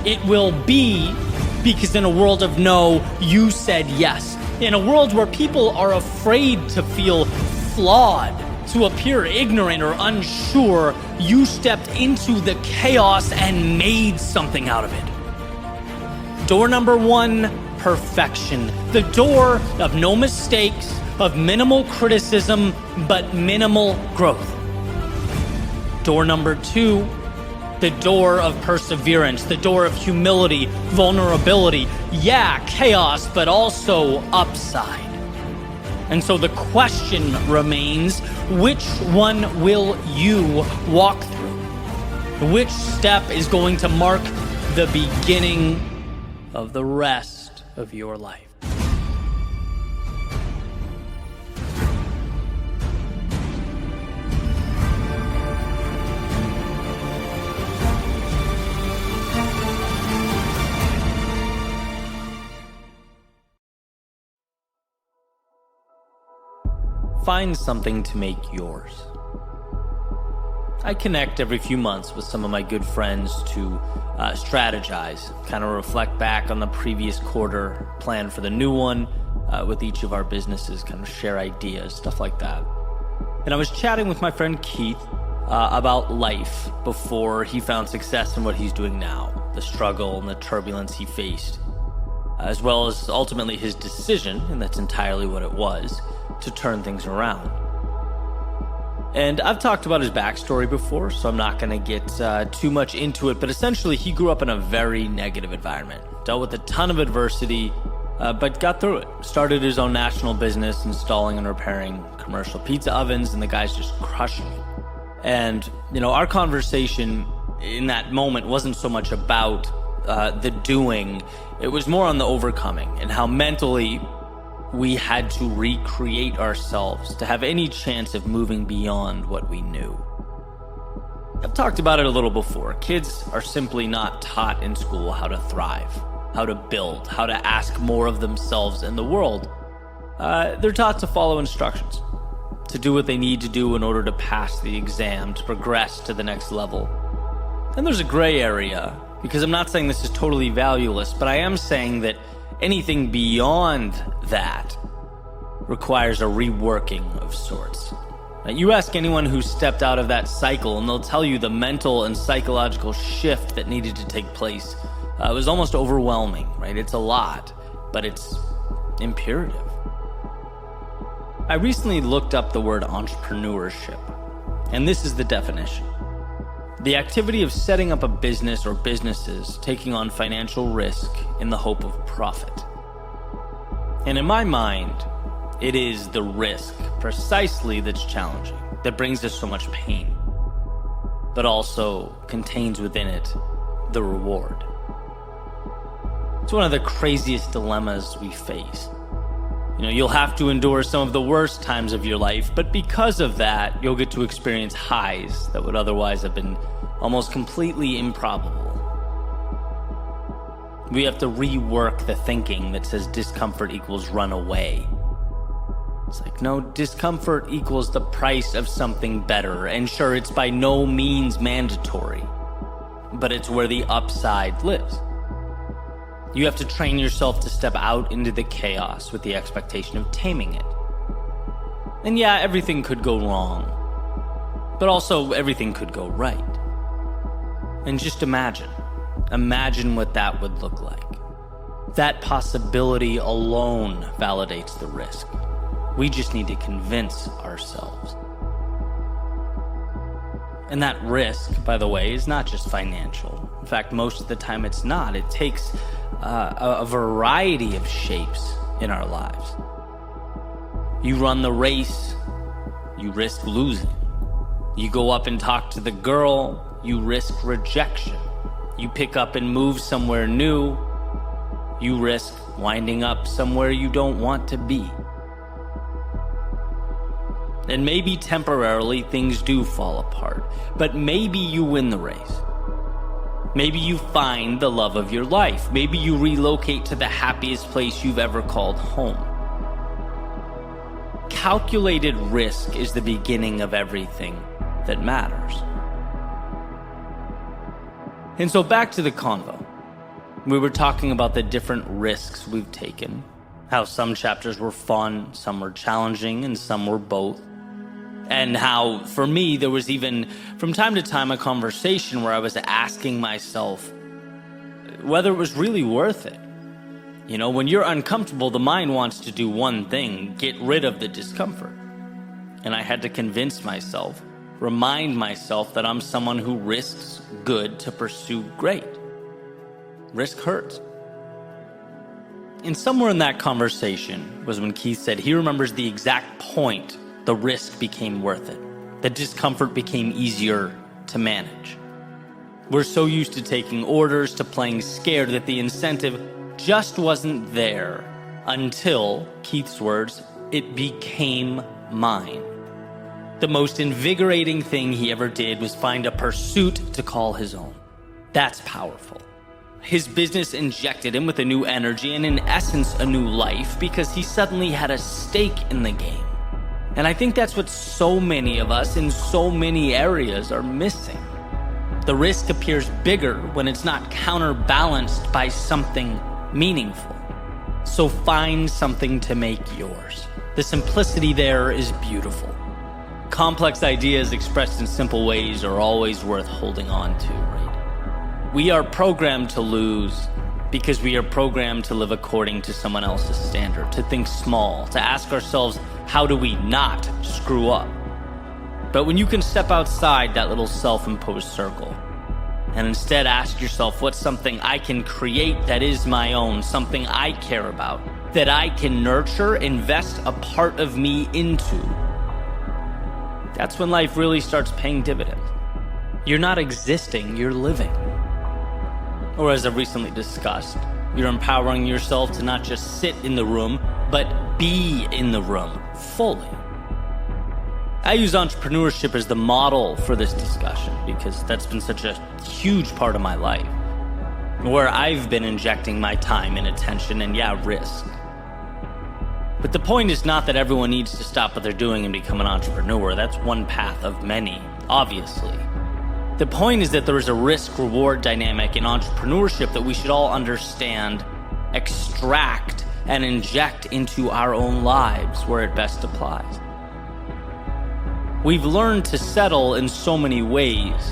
It will be because in a world of no, you said yes. In a world where people are afraid to feel flawed, to appear ignorant or unsure, you stepped into the chaos and made something out of it. Door number 1, perfection. The door of no mistakes, of minimal criticism, but minimal growth. Door number 2, the door of perseverance, the door of humility, vulnerability. Yeah, chaos, but also upside. And so the question remains, which one will you walk through? Which step is going to mark the beginning of the rest of your life? Find something to make yours. I connect every few months with some of my good friends to strategize, kind of reflect back on the previous quarter, plan for the new one with each of our businesses, kind of share ideas, stuff like that. And I was chatting with my friend Keith about life before he found success in what he's doing now, the struggle and the turbulence he faced, as well as ultimately his decision, and that's entirely what it was, to turn things around. And I've talked about his backstory before, so I'm not going to get too much into it, but essentially he grew up in a very negative environment, dealt with a ton of adversity, but got through it. Started his own national business, installing and repairing commercial pizza ovens, and the guy's just crushing it. And, you know, our conversation in that moment wasn't so much about the doing, it was more on the overcoming and how mentally we had to recreate ourselves to have any chance of moving beyond what we knew. I've talked about it a little before. Kids are simply not taught in school how to thrive, how to build, how to ask more of themselves in the world. They're taught to follow instructions, to do what they need to do in order to pass the exam, to progress to the next level. And there's a gray area, because I'm not saying this is totally valueless, but I am saying that anything beyond that requires a reworking of sorts. Now, you ask anyone who stepped out of that cycle, and they'll tell you the mental and psychological shift that needed to take place was almost overwhelming, right? It's a lot, but it's imperative. I recently looked up the word entrepreneurship, and this is the definition. The activity of setting up a business or businesses, taking on financial risk in the hope of profit. And in my mind, it is the risk precisely that's challenging, that brings us so much pain, but also contains within it the reward. It's one of the craziest dilemmas we face. You know, you'll have to endure some of the worst times of your life, but because of that, you'll get to experience highs that would otherwise have been almost completely improbable. We have to rework the thinking that says discomfort equals run away. It's like, no, discomfort equals the price of something better, and sure, it's by no means mandatory, but it's where the upside lives. You have to train yourself to step out into the chaos with the expectation of taming it. And yeah, everything could go wrong, but also everything could go right. And just imagine what that would look like. That possibility alone validates the risk. We just need to convince ourselves. And that risk, by the way, is not just financial. In fact, most of the time it's not. It takes a variety of shapes in our lives. You run the race, you risk losing. You go up and talk to the girl, you risk rejection. You pick up and move somewhere new, you risk winding up somewhere you don't want to be. And maybe temporarily things do fall apart, but maybe you win the race. Maybe you find the love of your life. Maybe you relocate to the happiest place you've ever called home. Calculated risk is the beginning of everything that matters. And so back to the convo. We were talking about the different risks we've taken, how some chapters were fun, some were challenging, and some were both. And how, for me, there was even, from time to time, a conversation where I was asking myself whether it was really worth it. You know, when you're uncomfortable, the mind wants to do one thing: get rid of the discomfort. And I had to convince myself, remind myself that I'm someone who risks good to pursue great. Risk hurts. And somewhere in that conversation was when Keith said he remembers the exact point the risk became worth it. The discomfort became easier to manage. We're so used to taking orders, to playing scared, that the incentive just wasn't there until, Keith's words, it became mine. The most invigorating thing he ever did was find a pursuit to call his own. That's powerful. His business injected him with a new energy and, in essence, a new life, because he suddenly had a stake in the game. And I think that's what so many of us in so many areas are missing. The risk appears bigger when it's not counterbalanced by something meaningful. So find something to make yours. The simplicity there is beautiful. Complex ideas expressed in simple ways are always worth holding on to, right? We are programmed to lose because we are programmed to live according to someone else's standard, to think small, to ask ourselves, how do we not screw up? But when you can step outside that little self-imposed circle and instead ask yourself, what's something I can create that is my own, something I care about, that I can nurture, invest a part of me into, that's when life really starts paying dividends. You're not existing, you're living. Or as I've recently discussed, you're empowering yourself to not just sit in the room, but be in the room fully. I use entrepreneurship as the model for this discussion because that's been such a huge part of my life, where I've been injecting my time and attention and, risk. But the point is not that everyone needs to stop what they're doing and become an entrepreneur. That's one path of many, obviously. The point is that there is a risk-reward dynamic in entrepreneurship that we should all understand, extract, and inject into our own lives where it best applies. We've learned to settle in so many ways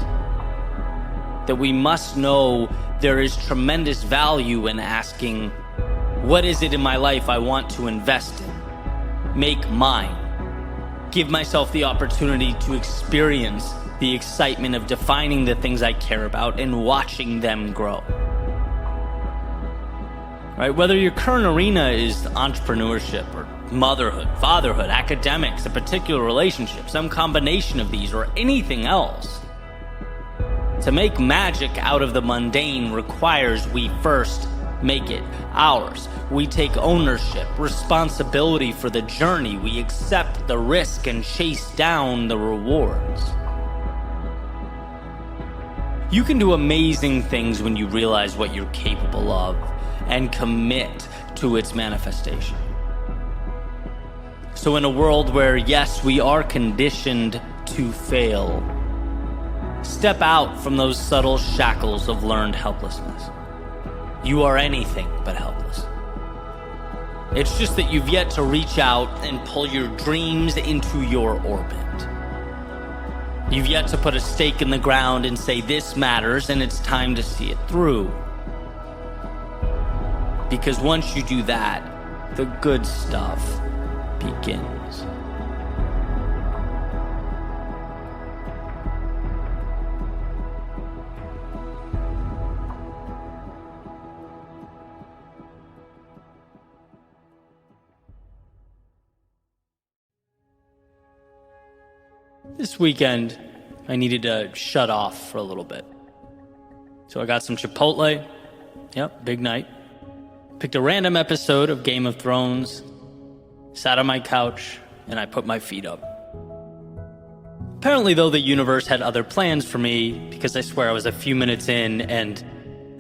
that we must know there is tremendous value in asking, what is it in my life I want to invest in? Make mine. Give myself the opportunity to experience the excitement of defining the things I care about and watching them grow. Right? Whether your current arena is entrepreneurship or motherhood, fatherhood, academics, a particular relationship, some combination of these, or anything else, to make magic out of the mundane requires we first make it ours. We take ownership, responsibility for the journey. We accept the risk and chase down the rewards. You can do amazing things when you realize what you're capable of and commit to its manifestation. So in a world where, yes, we are conditioned to fail, step out from those subtle shackles of learned helplessness. You are anything but helpless. It's just that you've yet to reach out and pull your dreams into your orbit. You've yet to put a stake in the ground and say, this matters and it's time to see it through. Because once you do that, the good stuff begins. This weekend, I needed to shut off for a little bit. So I got some Chipotle. Yep, big night. Picked a random episode of Game of Thrones, sat on my couch, and I put my feet up. Apparently, though, the universe had other plans for me, because I swear I was a few minutes in and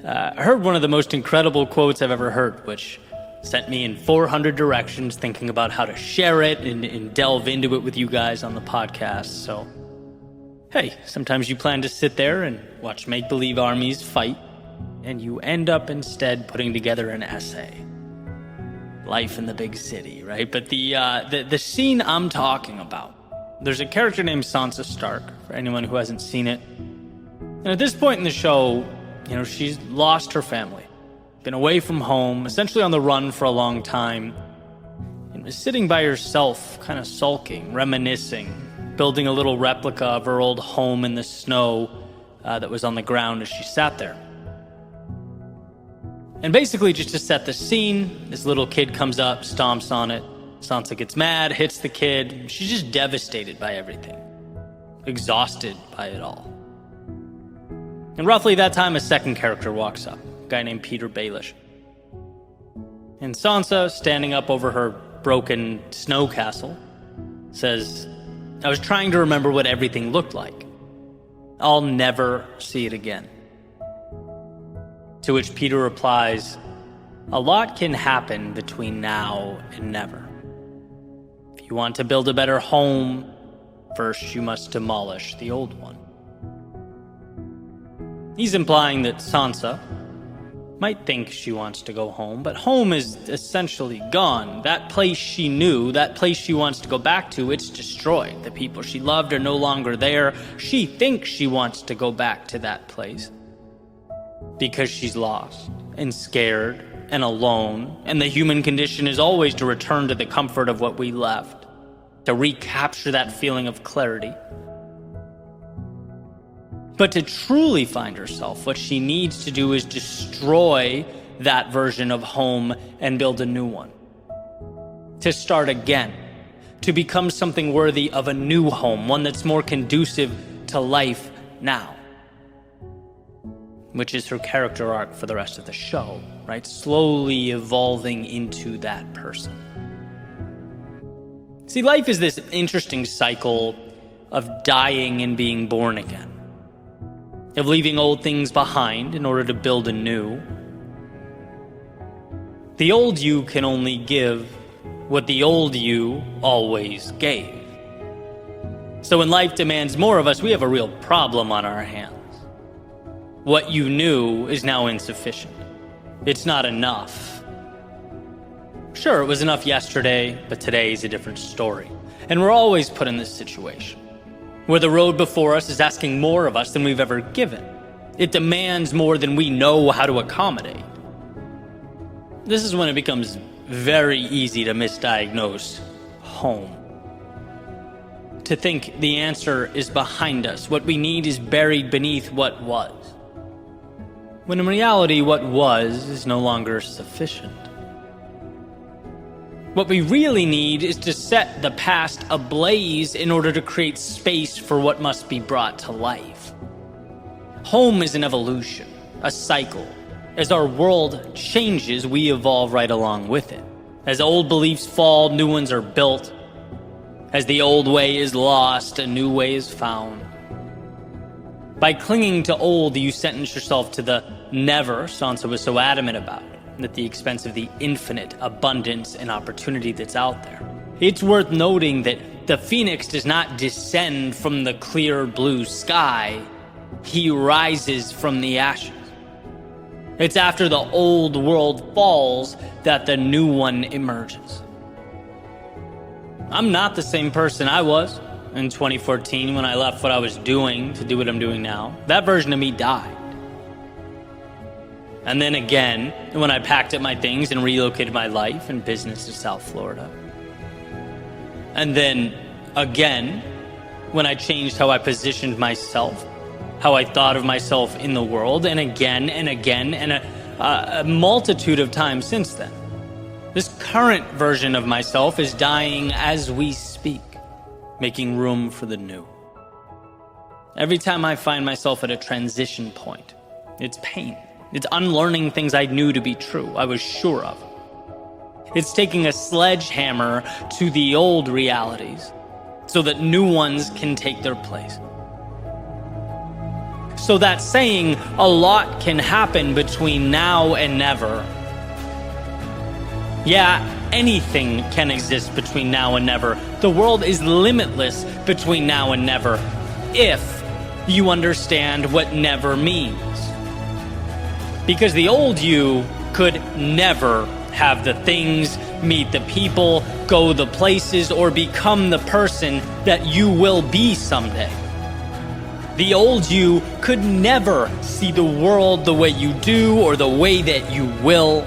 I heard one of the most incredible quotes I've ever heard, which sent me in 400 directions thinking about how to share it and delve into it with you guys on the podcast. So, hey, sometimes you plan to sit there and watch make-believe armies fight, and you end up instead putting together an essay. Life in the big city, right? But the scene I'm talking about, there's a character named Sansa Stark, for anyone who hasn't seen it. And at this point in the show, she's lost her family, been away from home, essentially on the run for a long time, and was sitting by herself, kind of sulking, reminiscing, building a little replica of her old home in the snow that was on the ground as she sat there. And basically, just to set the scene, this little kid comes up, stomps on it. Sansa gets mad, hits the kid. She's just devastated by everything, exhausted by it all. And roughly that time, a second character walks up, a guy named Peter Baelish. And Sansa, standing up over her broken snow castle, says, "I was trying to remember what everything looked like. I'll never see it again." To which Peter replies, "A lot can happen between now and never. If you want to build a better home, first you must demolish the old one." He's implying that Sansa might think she wants to go home, but home is essentially gone. That place she knew, that place she wants to go back to, it's destroyed. The people she loved are no longer there. She thinks she wants to go back to that place because she's lost and scared and alone, and the human condition is always to return to the comfort of what we left, to recapture that feeling of clarity. But to truly find herself, what she needs to do is destroy that version of home and build a new one. To start again, to become something worthy of a new home, one that's more conducive to life now. Which is her character arc for the rest of the show, right? Slowly evolving into that person. See, life is this interesting cycle of dying and being born again, of leaving old things behind in order to build a new. The old you can only give what the old you always gave. So when life demands more of us, we have a real problem on our hands. What you knew is now insufficient. It's not enough. Sure, it was enough yesterday, but today is a different story. And we're always put in this situation, where the road before us is asking more of us than we've ever given. It demands more than we know how to accommodate. This is when it becomes very easy to misdiagnose home. To think the answer is behind us, what we need is buried beneath what was. When in reality, what was is no longer sufficient. What we really need is to set the past ablaze in order to create space for what must be brought to life. Home is an evolution, a cycle. As our world changes, we evolve right along with it. As old beliefs fall, new ones are built. As the old way is lost, a new way is found. By clinging to old, you sentence yourself to the never Sansa was so adamant about, at the expense of the infinite abundance and opportunity that's out there. It's worth noting that the phoenix does not descend from the clear blue sky. He rises from the ashes. It's after the old world falls that the new one emerges. I'm not the same person I was in 2014 when I left what I was doing to do what I'm doing now. That version of me died. And then again, when I packed up my things and relocated my life and business to South Florida. And then again, when I changed how I positioned myself, how I thought of myself in the world, and again, and a multitude of times since then. This current version of myself is dying as we speak, making room for the new. Every time I find myself at a transition point, it's pain. It's unlearning things I knew to be true, I was sure of. It's taking a sledgehammer to the old realities so that new ones can take their place. So that's saying a lot can happen between now and never. Yeah, anything can exist between now and never. The world is limitless between now and never, if you understand what never means. Because the old you could never have the things, meet the people, go the places, or become the person that you will be someday. The old you could never see the world the way you do or the way that you will.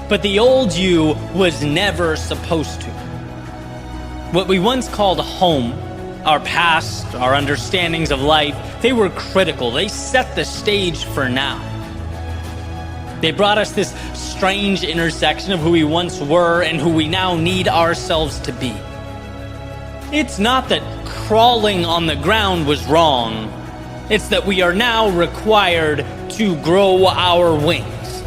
But the old you was never supposed to. What we once called home, our past, our understandings of life, they were critical. They set the stage for now. They brought us this strange intersection of who we once were and who we now need ourselves to be. It's not that crawling on the ground was wrong. It's that we are now required to grow our wings,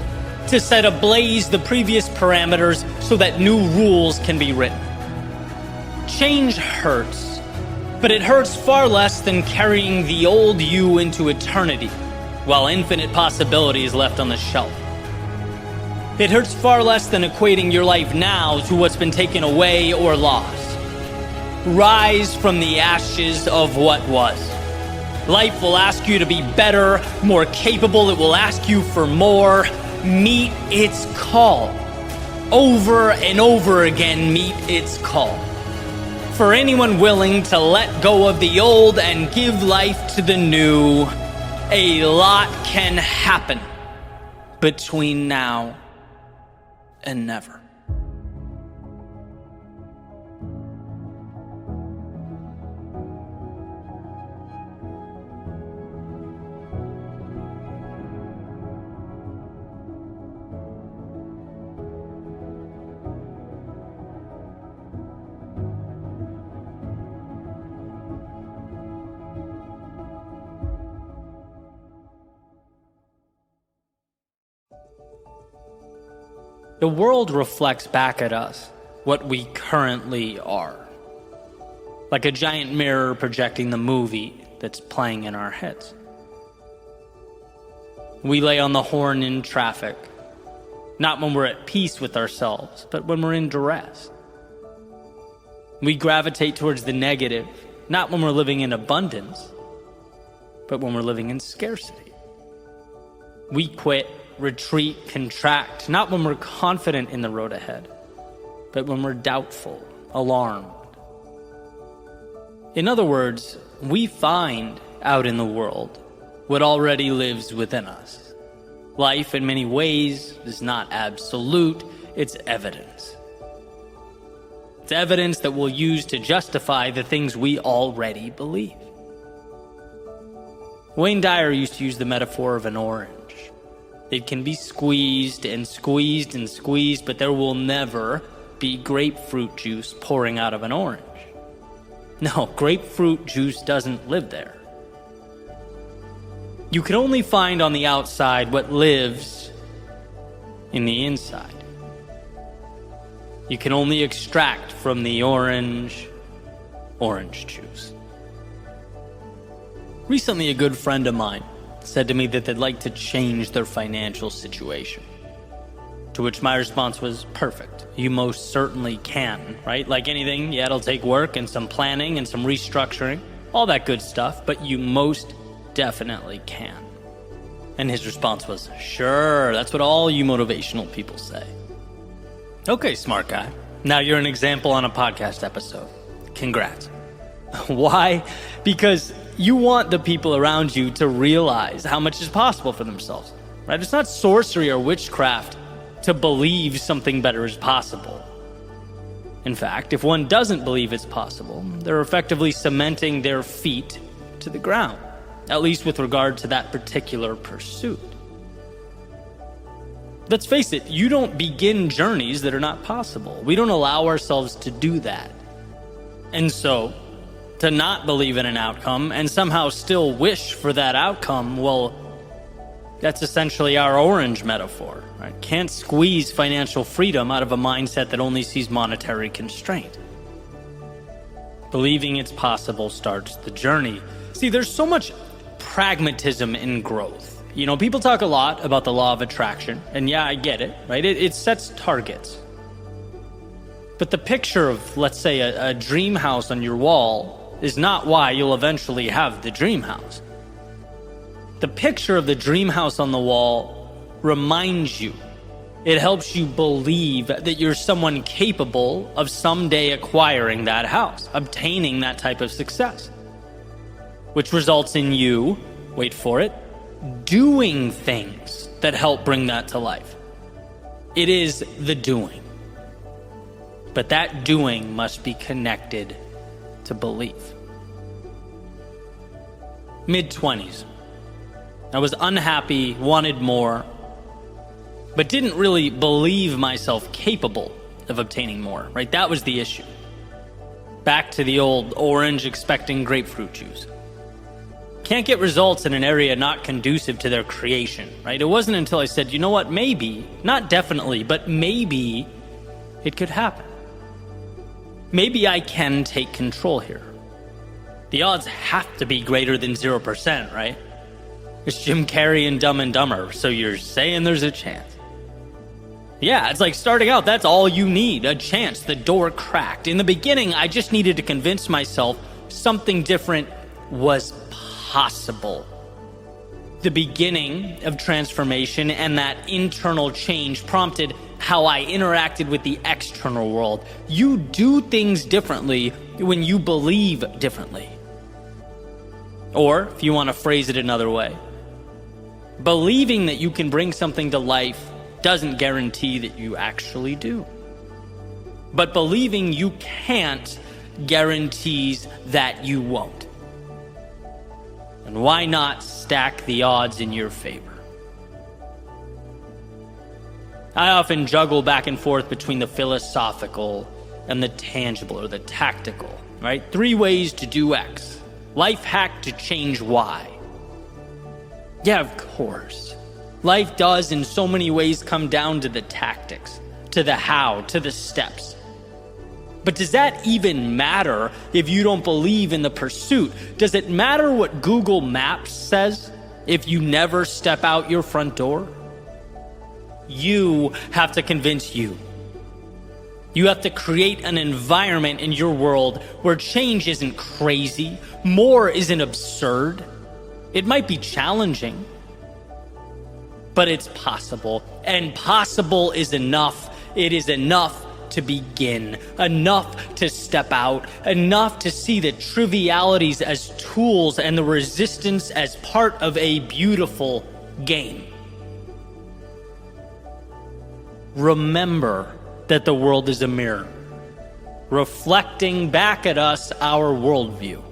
to set ablaze the previous parameters so that new rules can be written. Change hurts. But it hurts far less than carrying the old you into eternity, while infinite possibility is left on the shelf. It hurts far less than equating your life now to what's been taken away or lost. Rise from the ashes of what was. Life will ask you to be better, more capable. It will ask you for more. Meet its call. Over and over again, meet its call. For anyone willing to let go of the old and give life to the new, a lot can happen between now and never. The world reflects back at us what we currently are, like a giant mirror projecting the movie that's playing in our heads. We lay on the horn in traffic, not when we're at peace with ourselves, but when we're in duress. We gravitate towards the negative, not when we're living in abundance, but when we're living in scarcity. We quit, retreat, contract, not when we're confident in the road ahead, but when we're doubtful, alarmed. In other words, we find out in the world what already lives within us. Life, in many ways, is not absolute, it's evidence. It's evidence that we'll use to justify the things we already believe. Wayne Dyer used to use the metaphor of an orange. It can be squeezed and squeezed and squeezed, but there will never be grapefruit juice pouring out of an orange. No, grapefruit juice doesn't live there. You can only find on the outside what lives in the inside. You can only extract from the orange juice. Recently, a good friend of mine said to me that they'd like to change their financial situation. To which my response was, perfect. You most certainly can, right? Like anything, yeah, it'll take work and some planning and some restructuring, all that good stuff, but you most definitely can. And his response was, sure, that's what all you motivational people say. Okay, smart guy. Now you're an example on a podcast episode. Congrats. Why? Because you want the people around you to realize how much is possible for themselves, right? It's not sorcery or witchcraft to believe something better is possible. In fact, if one doesn't believe it's possible, they're effectively cementing their feet to the ground, at least with regard to that particular pursuit. Let's face it, you don't begin journeys that are not possible. We don't allow ourselves to do that. And so, To not believe in an outcome and somehow still wish for that outcome, well, that's essentially our orange metaphor, right? Can't squeeze financial freedom out of a mindset that only sees monetary constraint. Believing it's possible starts the journey. See, there's so much pragmatism in growth. People talk a lot about the law of attraction, and yeah, I get it, right? It sets targets. But the picture of, let's say, a dream house on your wall is not why you'll eventually have the dream house. The picture of the dream house on the wall reminds you. It helps you believe that you're someone capable of someday acquiring that house, obtaining that type of success, which results in you, wait for it, doing things that help bring that to life. It is the doing. But that doing must be connected to belief. Mid-20s. I was unhappy, wanted more, but didn't really believe myself capable of obtaining more, right? That was the issue. Back to the old orange expecting grapefruit juice. Can't get results in an area not conducive to their creation, right? It wasn't until I said, you know what, maybe, not definitely, but maybe it could happen. Maybe I can take control here. The odds have to be greater than 0%, right? It's Jim Carrey in Dumb and Dumber, so you're saying there's a chance. Yeah, it's like starting out, that's all you need, a chance, the door cracked. In the beginning, I just needed to convince myself something different was possible. The beginning of transformation and that internal change prompted how I interacted with the external world. You do things differently when you believe differently. Or, if you want to phrase it another way, believing that you can bring something to life doesn't guarantee that you actually do. But believing you can't guarantees that you won't. And why not stack the odds in your favor? I often juggle back and forth between the philosophical and the tangible or the tactical, right? 3 ways to do X. Life hack to change Y. Yeah, of course. Life does in so many ways come down to the tactics, to the how, to the steps. But does that even matter if you don't believe in the pursuit? Does it matter what Google Maps says if you never step out your front door? You have to convince you. You have to create an environment in your world where change isn't crazy, more isn't absurd. It might be challenging, but it's possible. And possible is enough. It is enough to begin, enough to step out, enough to see the trivialities as tools and the resistance as part of a beautiful game. Remember that the world is a mirror, reflecting back at us our worldview.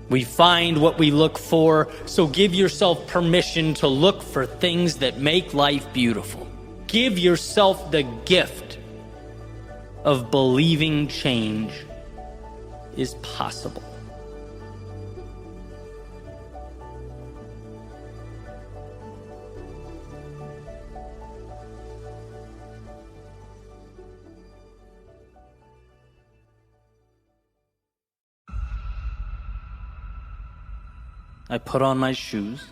We find what we look for, so give yourself permission to look for things that make life beautiful. Give yourself the gift of believing change is possible. I put on my shoes,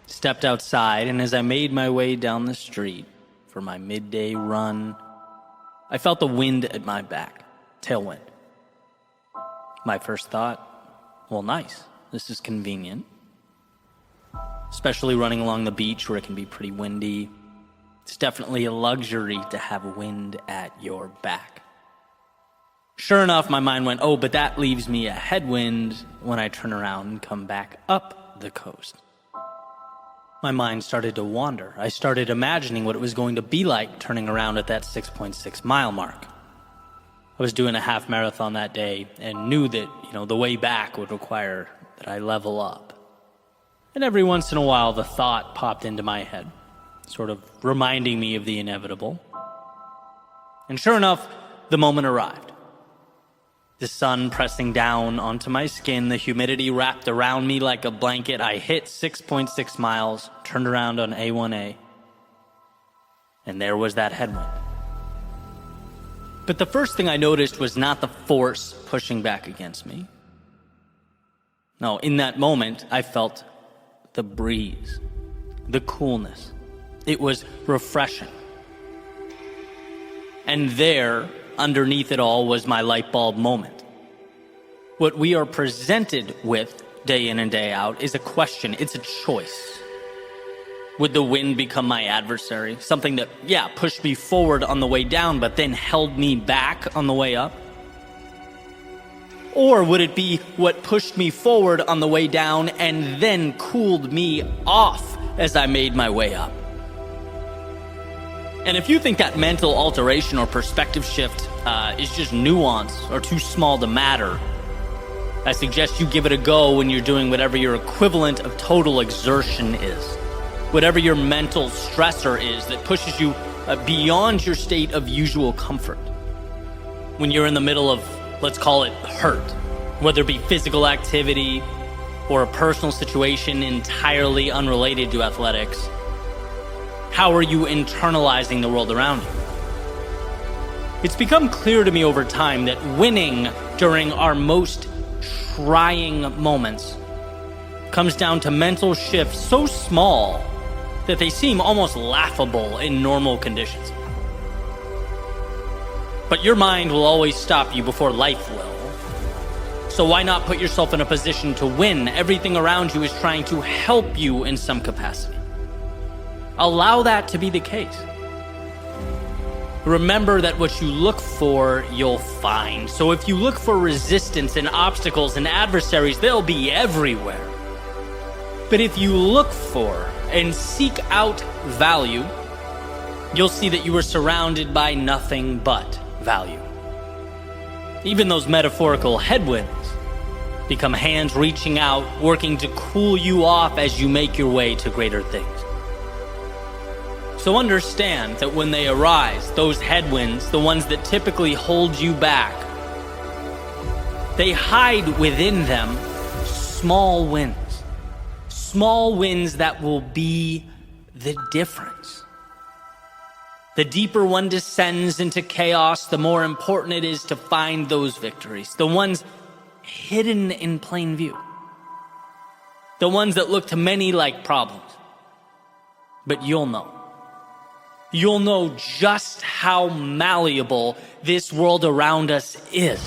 stepped outside, and as I made my way down the street for my midday run, I felt the wind at my back, tailwind. My first thought, well, nice, this is convenient. Especially running along the beach where it can be pretty windy. It's definitely a luxury to have wind at your back. Sure enough, my mind went, oh, but that leaves me a headwind when I turn around and come back up the coast. My mind started to wander. I started imagining what it was going to be like turning around at that 6.6 mile mark. I was doing a half marathon that day and knew that, the way back would require that I level up. And every once in a while, the thought popped into my head, sort of reminding me of the inevitable. And sure enough, the moment arrived. The sun pressing down onto my skin, the humidity wrapped around me like a blanket. I hit 6.6 miles, turned around on A1A, and there was that headwind. But the first thing I noticed was not the force pushing back against me. No, in that moment, I felt the breeze, the coolness. It was refreshing. And there, underneath it all, was my light bulb moment. What we are presented with day in and day out is a question. It's a choice. Would the wind become my adversary? Something that, pushed me forward on the way down, but then held me back on the way up? Or would it be what pushed me forward on the way down and then cooled me off as I made my way up? And if you think that mental alteration or perspective shift is just nuance or too small to matter, I suggest you give it a go when you're doing whatever your equivalent of total exertion is. Whatever your mental stressor is that pushes you beyond your state of usual comfort. When you're in the middle of, let's call it, hurt, whether it be physical activity or a personal situation entirely unrelated to athletics, how are you internalizing the world around you? It's become clear to me over time that winning during our most trying moments comes down to mental shifts so small that they seem almost laughable in normal conditions. But your mind will always stop you before life will. So why not put yourself in a position to win? Everything around you is trying to help you in some capacity. Allow that to be the case. Remember that what you look for, you'll find. So if you look for resistance and obstacles and adversaries, they'll be everywhere. But if you look for and seek out value, you'll see that you are surrounded by nothing but value. Even those metaphorical headwinds become hands reaching out, working to cool you off as you make your way to greater things. So understand that when they arise, those headwinds, the ones that typically hold you back, they hide within them small wins. Small wins that will be the difference. The deeper one descends into chaos, the more important it is to find those victories, the ones hidden in plain view, the ones that look to many like problems. But you'll know. You'll know just how malleable this world around us is.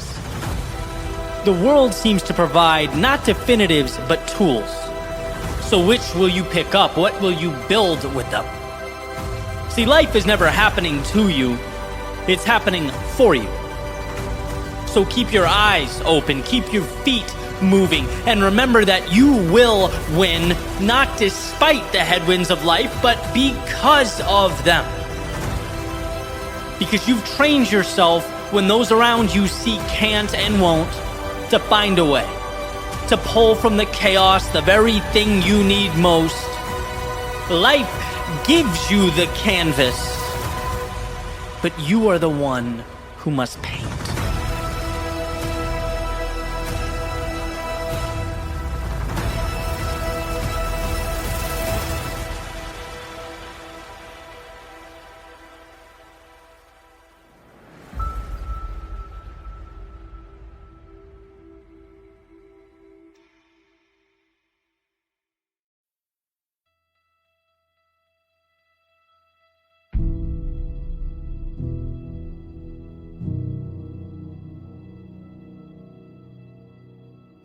The world seems to provide not definitives, but tools. So which will you pick up? What will you build with them? See, life is never happening to you. It's happening for you. So keep your eyes open, keep your feet moving, and remember that you will win, not despite the headwinds of life, but because of them. Because you've trained yourself when those around you see can't and won't, to find a way. To pull from the chaos the very thing you need most. Life gives you the canvas, but you are the one who must paint.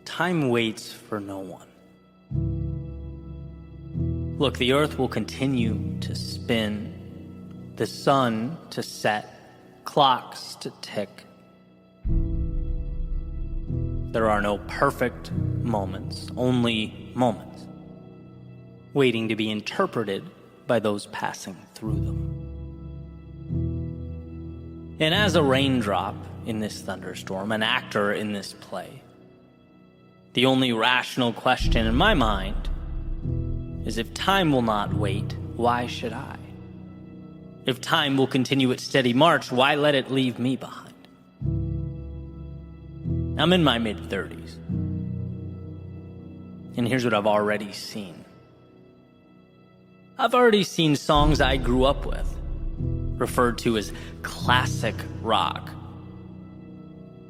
Time waits for no one. Look, the earth will continue to spin, the sun to set, clocks to tick. There are no perfect moments, only moments, waiting to be interpreted by those passing through them. And as a raindrop in this thunderstorm, an actor in this play, the only rational question in my mind is, if time will not wait, why should I? If time will continue its steady march, why let it leave me behind? I'm in my mid-30s. And here's what I've already seen. I've already seen songs I grew up with, referred to as classic rock.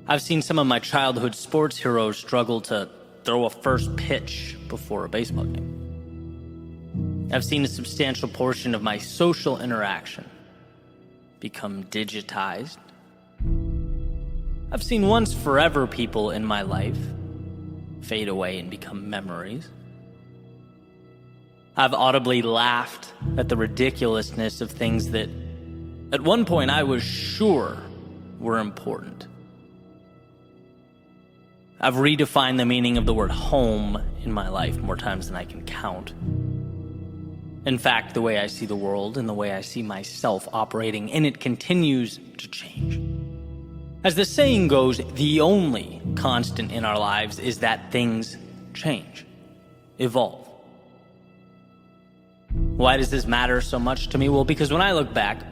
I've seen some of my childhood sports heroes struggle to throw a first pitch before a baseball game. I've seen a substantial portion of my social interaction become digitized. I've seen once forever people in my life fade away and become memories. I've audibly laughed at the ridiculousness of things that at one point I was sure were important. I've redefined the meaning of the word home in my life more times than I can count. In fact, the way I see the world and the way I see myself operating in it continues to change. As the saying goes, the only constant in our lives is that things change, evolve. Why does this matter so much to me? Well, because when I look back,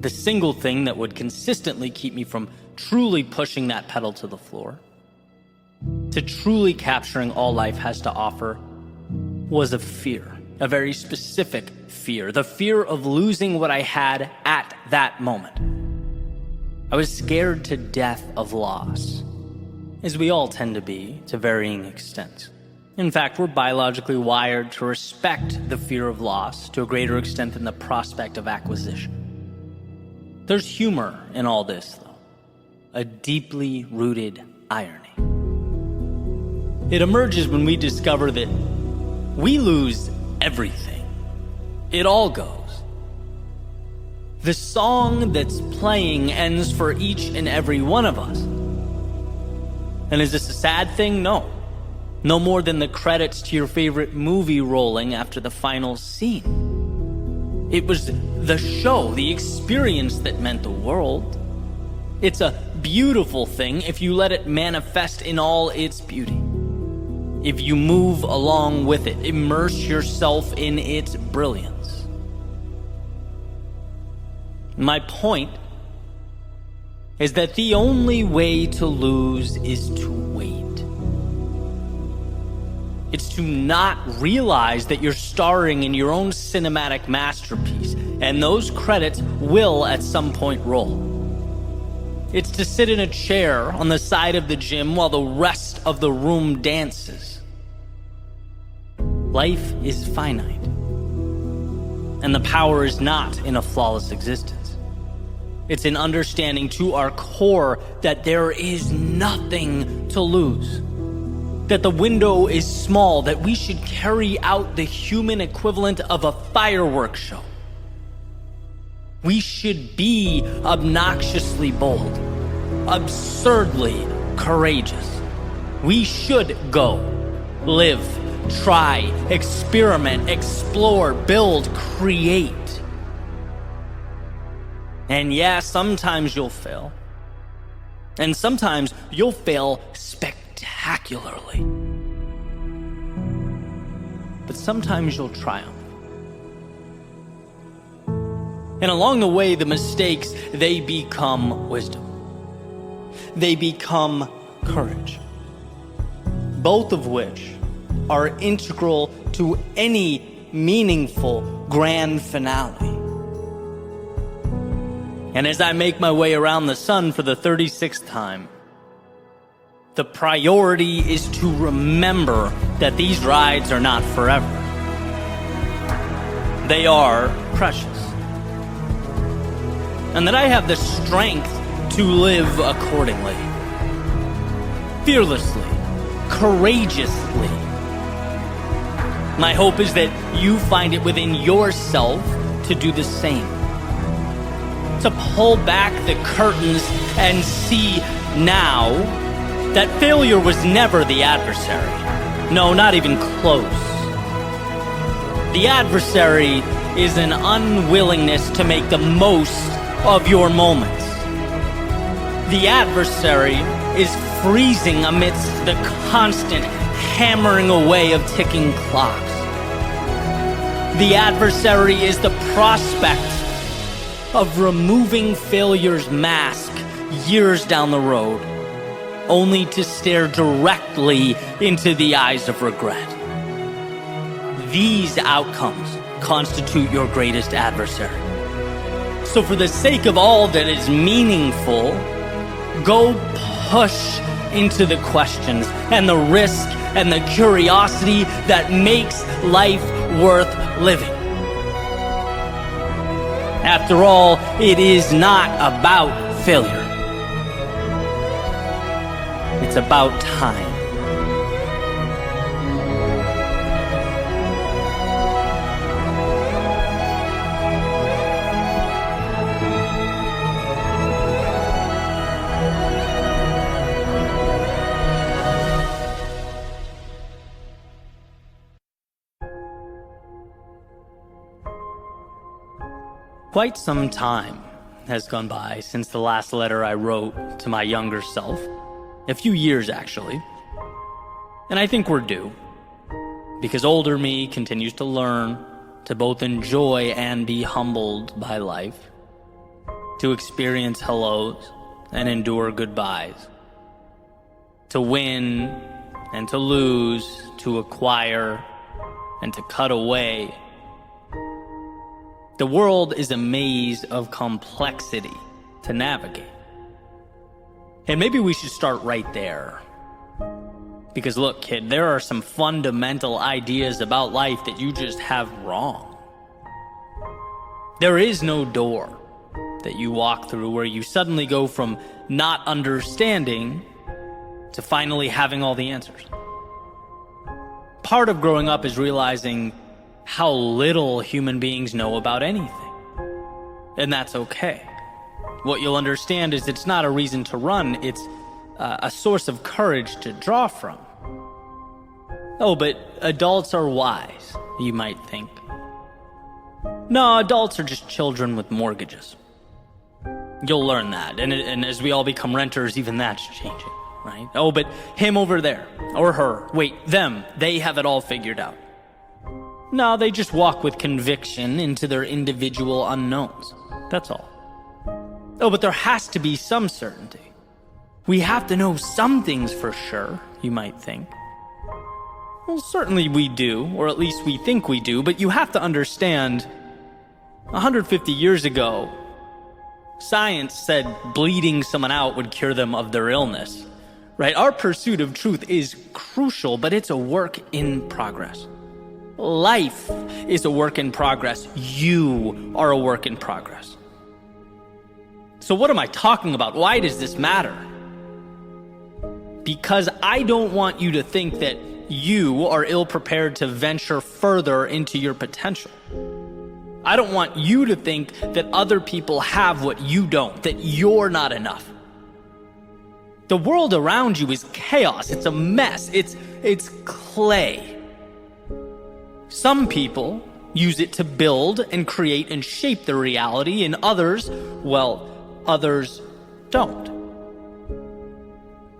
the single thing that would consistently keep me from truly pushing that pedal to the floor, to truly capturing all life has to offer, was a fear. A very specific fear. The fear of losing what I had at that moment. I was scared to death of loss, as we all tend to be to varying extents. In fact, we're biologically wired to respect the fear of loss to a greater extent than the prospect of acquisition. There's humor in all this, though. A deeply rooted irony. It emerges when we discover that we lose everything. It all goes. The song that's playing ends for each and every one of us. And is this a sad thing? No. No more than the credits to your favorite movie rolling after the final scene. It was the show, the experience that meant the world. It's a beautiful thing if you let it manifest in all its beauty. If you move along with it, immerse yourself in its brilliance. My point is that the only way to lose is to wait. It's to not realize that you're starring in your own cinematic masterpiece, and those credits will at some point roll. It's to sit in a chair on the side of the gym while the rest of the room dances. Life is finite, and the power is not in a flawless existence. It's in understanding to our core that there is nothing to lose, that the window is small, that we should carry out the human equivalent of a fireworks show. We should be obnoxiously bold, absurdly courageous. We should go, live, try, experiment, explore, build, create. And yeah, sometimes you'll fail. And sometimes you'll fail spectacularly. But sometimes you'll triumph. And along the way, the mistakes, they become wisdom. They become courage. Both of which are integral to any meaningful grand finale. And as I make my way around the sun for the 36th time, the priority is to remember that these rides are not forever. They are precious. And that I have the strength to live accordingly. Fearlessly, courageously. My hope is that you find it within yourself to do the same. To pull back the curtains and see now that failure was never the adversary. No, not even close. The adversary is an unwillingness to make the most of your moments. The adversary is freezing amidst the constant hammering away of ticking clocks. The adversary is the prospect of removing failure's mask years down the road, only to stare directly into the eyes of regret. These outcomes constitute your greatest adversary. So for the sake of all that is meaningful, go push into the questions and the risk and the curiosity that makes life worth living. After all, it is not about failure. It's about time. Quite some time has gone by since the last letter I wrote to my younger self. A few years, actually. And I think we're due. Because older me continues to learn to both enjoy and be humbled by life. To experience hellos and endure goodbyes. To win and to lose, to acquire and to cut away. The world is a maze of complexity to navigate. And maybe we should start right there. Because look, kid, there are some fundamental ideas about life that you just have wrong. There is no door that you walk through where you suddenly go from not understanding to finally having all the answers. Part of growing up is realizing how little human beings know about anything. And that's okay. What you'll understand is it's not a reason to run, it's a source of courage to draw from. Oh, but adults are wise, you might think. No, adults are just children with mortgages. You'll learn that, and as we all become renters, even that's changing, right? Oh, but him over there, or her, wait, them, they have it all figured out. No, they just walk with conviction into their individual unknowns. That's all. Oh, but there has to be some certainty. We have to know some things for sure, you might think. Well, certainly we do, or at least we think we do, but you have to understand, 150 years ago, science said bleeding someone out would cure them of their illness, right? Our pursuit of truth is crucial, but it's a work in progress. Life is a work in progress. You are a work in progress. So what am I talking about? Why does this matter? Because I don't want you to think that you are ill-prepared to venture further into your potential. I don't want you to think that other people have what you don't, that you're not enough. The world around you is chaos. It's a mess. It's clay. Some people use it to build and create and shape their reality, and others, well, others don't.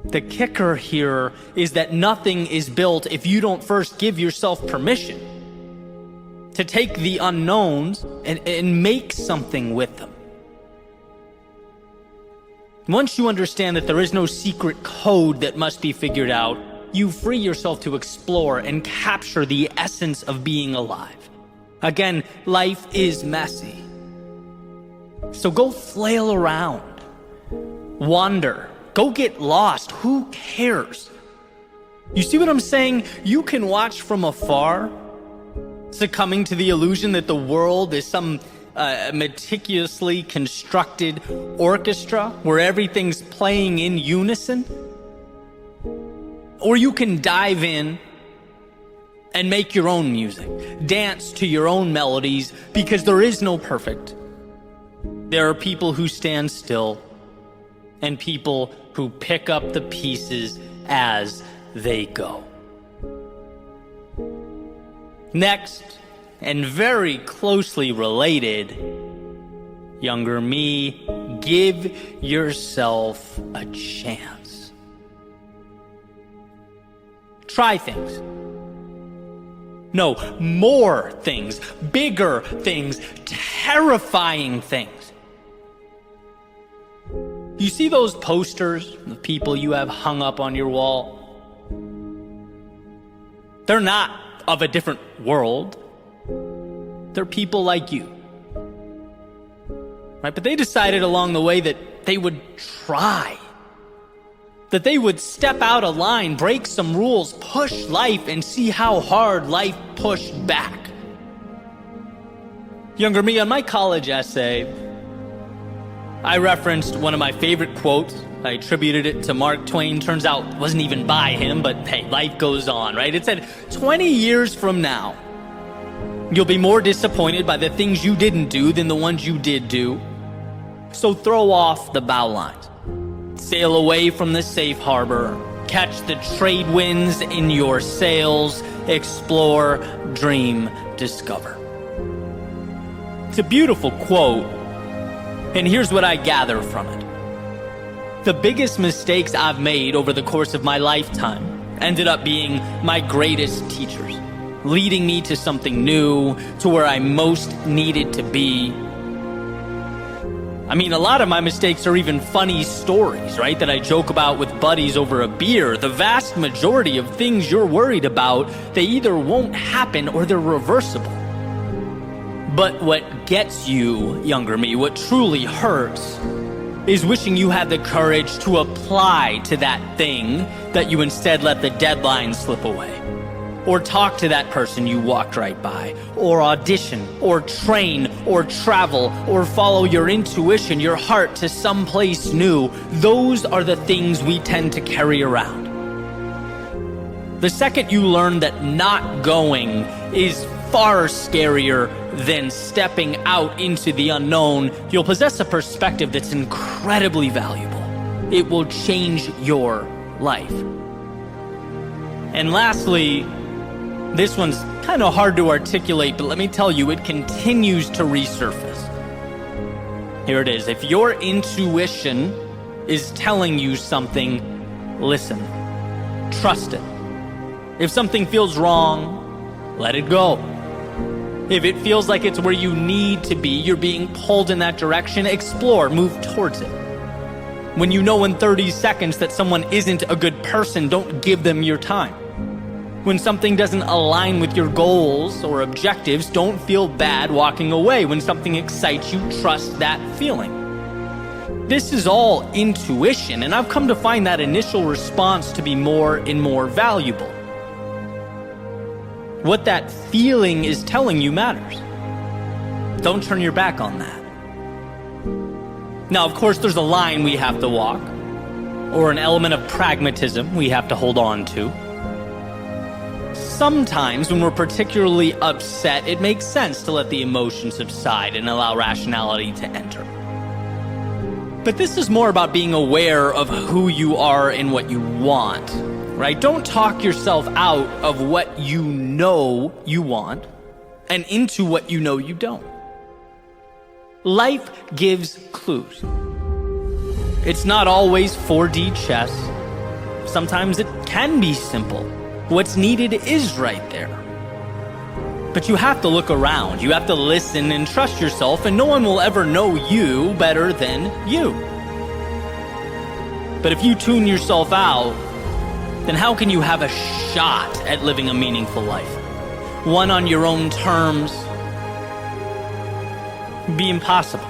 The kicker here is that nothing is built if you don't first give yourself permission to take the unknowns and make something with them. Once you understand that there is no secret code that must be figured out, you free yourself to explore and capture the essence of being alive. Again, life is messy. So go flail around. Wander. Go get lost. Who cares? You see what I'm saying? You can watch from afar, succumbing to the illusion that the world is some meticulously constructed orchestra where everything's playing in unison. Or you can dive in and make your own music, dance to your own melodies, because there is no perfect. There are people who stand still and people who pick up the pieces as they go. Next, and very closely related, younger me, give yourself a chance. Try things. No, more things, bigger things, terrifying things. You see those posters of people you have hung up on your wall? They're not of a different world. They're people like you. Right? But they decided along the way that they would try. That they would step out of line, break some rules, push life, and see how hard life pushed back. Younger me, on my college essay, I referenced one of my favorite quotes. I attributed it to Mark Twain. Turns out it wasn't even by him, but hey, life goes on, right? It said, 20 years from now, you'll be more disappointed by the things you didn't do than the ones you did do. So throw off the bow lines. Sail away from the safe harbor. Catch the trade winds in your sails. Explore, dream, discover. It's a beautiful quote, and here's what I gather from it. The biggest mistakes I've made over the course of my lifetime ended up being my greatest teachers, leading me to something new, to where I most needed to be. I mean, a lot of my mistakes are even funny stories, right? That I joke about with buddies over a beer. The vast majority of things you're worried about, they either won't happen or they're reversible. But what gets you, younger me, what truly hurts, is wishing you had the courage to apply to that thing that you instead let the deadline slip away. Or talk to that person you walked right by, or audition, or train, or travel, or follow your intuition, your heart to someplace new. Those are the things we tend to carry around. The second you learn that not going is far scarier than stepping out into the unknown, you'll possess a perspective that's incredibly valuable. It will change your life. And lastly, this one's kind of hard to articulate, but let me tell you, it continues to resurface. Here it is. If your intuition is telling you something, listen. Trust it. If something feels wrong, let it go. If it feels like it's where you need to be, you're being pulled in that direction, explore, move towards it. When you know in 30 seconds that someone isn't a good person, don't give them your time. When something doesn't align with your goals or objectives, don't feel bad walking away. When something excites you, trust that feeling. This is all intuition, and I've come to find that initial response to be more and more valuable. What that feeling is telling you matters. Don't turn your back on that. Now, of course, there's a line we have to walk, or an element of pragmatism we have to hold on to. Sometimes, when we're particularly upset, it makes sense to let the emotions subside and allow rationality to enter. But this is more about being aware of who you are and what you want, right? Don't talk yourself out of what you know you want and into what you know you don't. Life gives clues. It's not always 4D chess. Sometimes it can be simple. What's needed is right there. But you have to look around. You have to listen and trust yourself, and no one will ever know you better than you. But if you tune yourself out, then how can you have a shot at living a meaningful life? One on your own terms? It'd be impossible.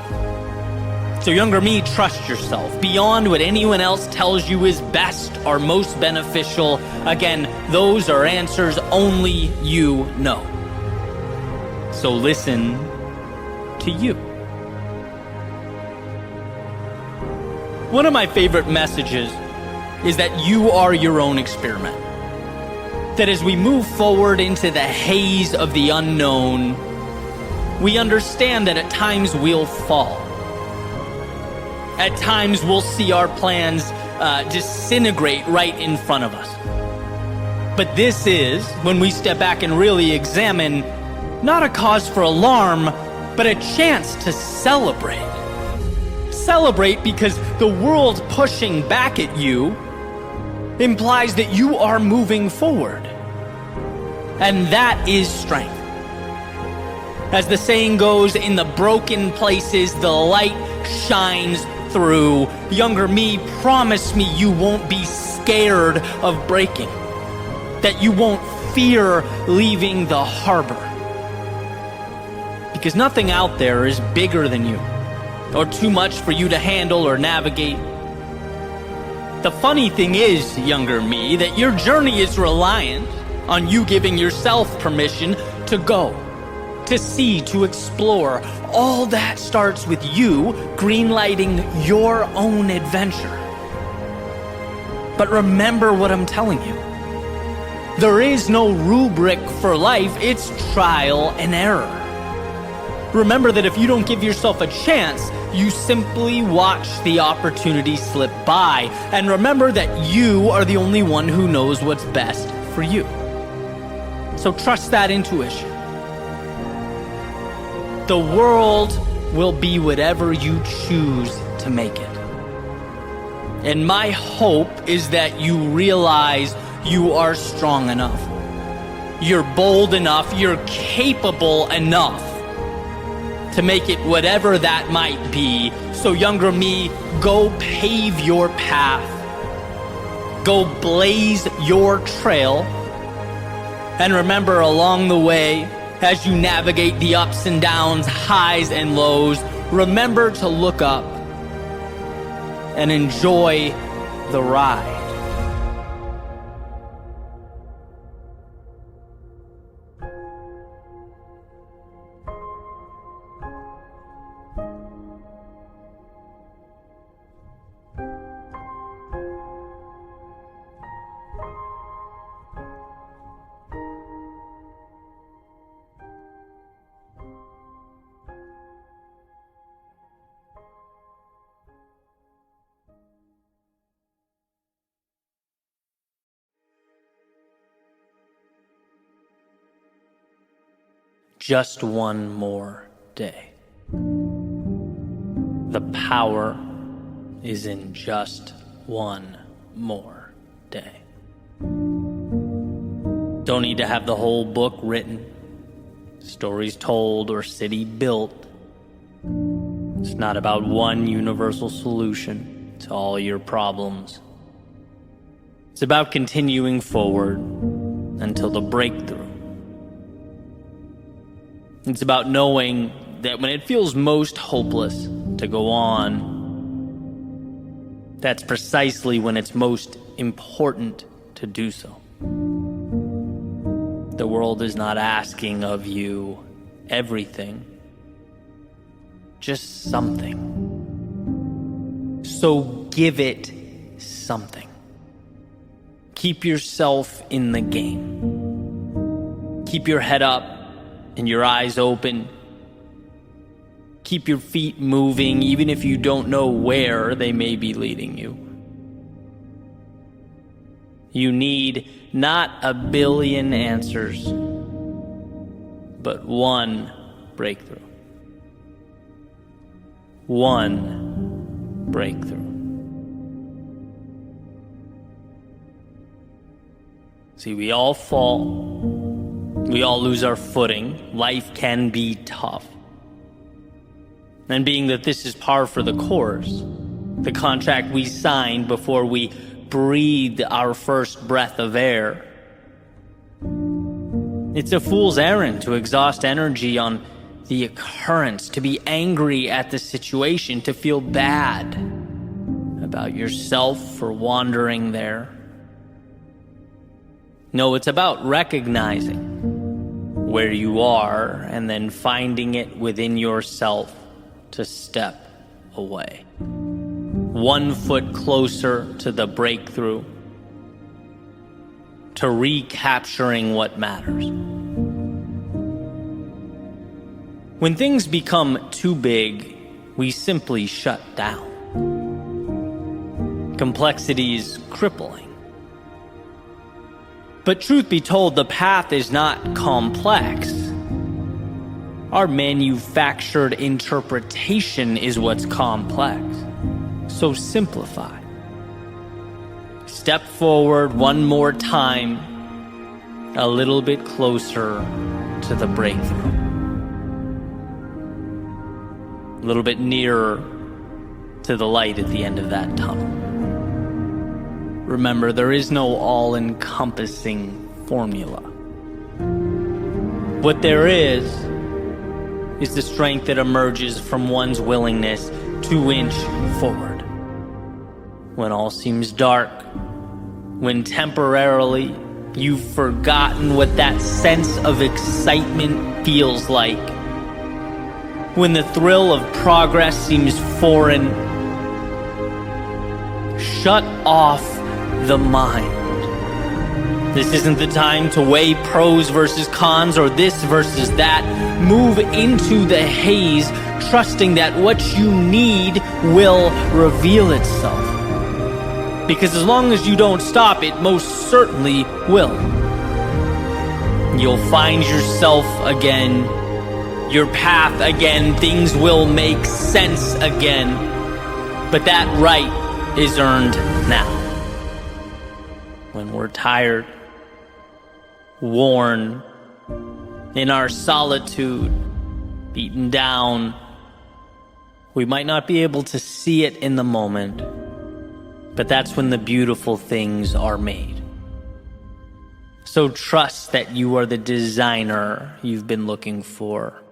So younger me, trust yourself. Beyond what anyone else tells you is best or most beneficial, again, those are answers only you know. So listen to you. One of my favorite messages is that you are your own experiment. That as we move forward into the haze of the unknown, we understand that at times we'll fall. At times we'll see our plans disintegrate right in front of us. But this is, when we step back and really examine, not a cause for alarm, but a chance to celebrate. Celebrate because the world pushing back at you implies that you are moving forward. And that is strength. As the saying goes, in the broken places, the light shines through. Younger me, promise me you won't be scared of breaking, that you won't fear leaving the harbor. Because nothing out there is bigger than you, or too much for you to handle or navigate. The funny thing is, younger me, that your journey is reliant on you giving yourself permission to go, to see, to explore. All that starts with you greenlighting your own adventure. But remember what I'm telling you. There is no rubric for life, it's trial and error. Remember that if you don't give yourself a chance, you simply watch the opportunity slip by. And remember that you are the only one who knows what's best for you. So trust that intuition. The world will be whatever you choose to make it. And my hope is that you realize you are strong enough. You're bold enough. You're capable enough to make it whatever that might be. So younger me, go pave your path. Go blaze your trail. And remember, along the way, as you navigate the ups and downs, highs and lows, remember to look up and enjoy the ride. Just one more day. The power is in just one more day. Don't need to have the whole book written, stories told, or city built. It's not about one universal solution to all your problems. It's about continuing forward until the breakthrough. It's about knowing that when it feels most hopeless to go on, that's precisely when it's most important to do so. The world is not asking of you everything, just something. So give it something. Keep yourself in the game. Keep your head up and your eyes open. Keep your feet moving, even if you don't know where they may be leading you. You need not a billion answers, but one breakthrough. One breakthrough. See, we all fall. We all lose our footing. Life can be tough. And being that this is par for the course, the contract we signed before we breathed our first breath of air, it's a fool's errand to exhaust energy on the occurrence, to be angry at the situation, to feel bad about yourself for wandering there. No, it's about recognizing where you are and then finding it within yourself to step away. 1 foot closer to the breakthrough, to recapturing what matters. When things become too big, we simply shut down. Complexity is crippling. But truth be told, the path is not complex. Our manufactured interpretation is what's complex. So simplify. Step forward one more time, a little bit closer to the breakthrough. A little bit nearer to the light at the end of that tunnel. Remember, there is no all-encompassing formula. What there is the strength that emerges from one's willingness to inch forward. When all seems dark, when temporarily you've forgotten what that sense of excitement feels like, when the thrill of progress seems foreign, shut off the mind. This isn't the time to weigh pros versus cons or this versus that. Move into the haze, trusting that what you need will reveal itself. Because as long as you don't stop, it most certainly will. You'll find yourself again, your path again, things will make sense again. But that right is earned now. When we're tired, worn, in our solitude, beaten down, we might not be able to see it in the moment, but that's when the beautiful things are made. So trust that you are the designer you've been looking for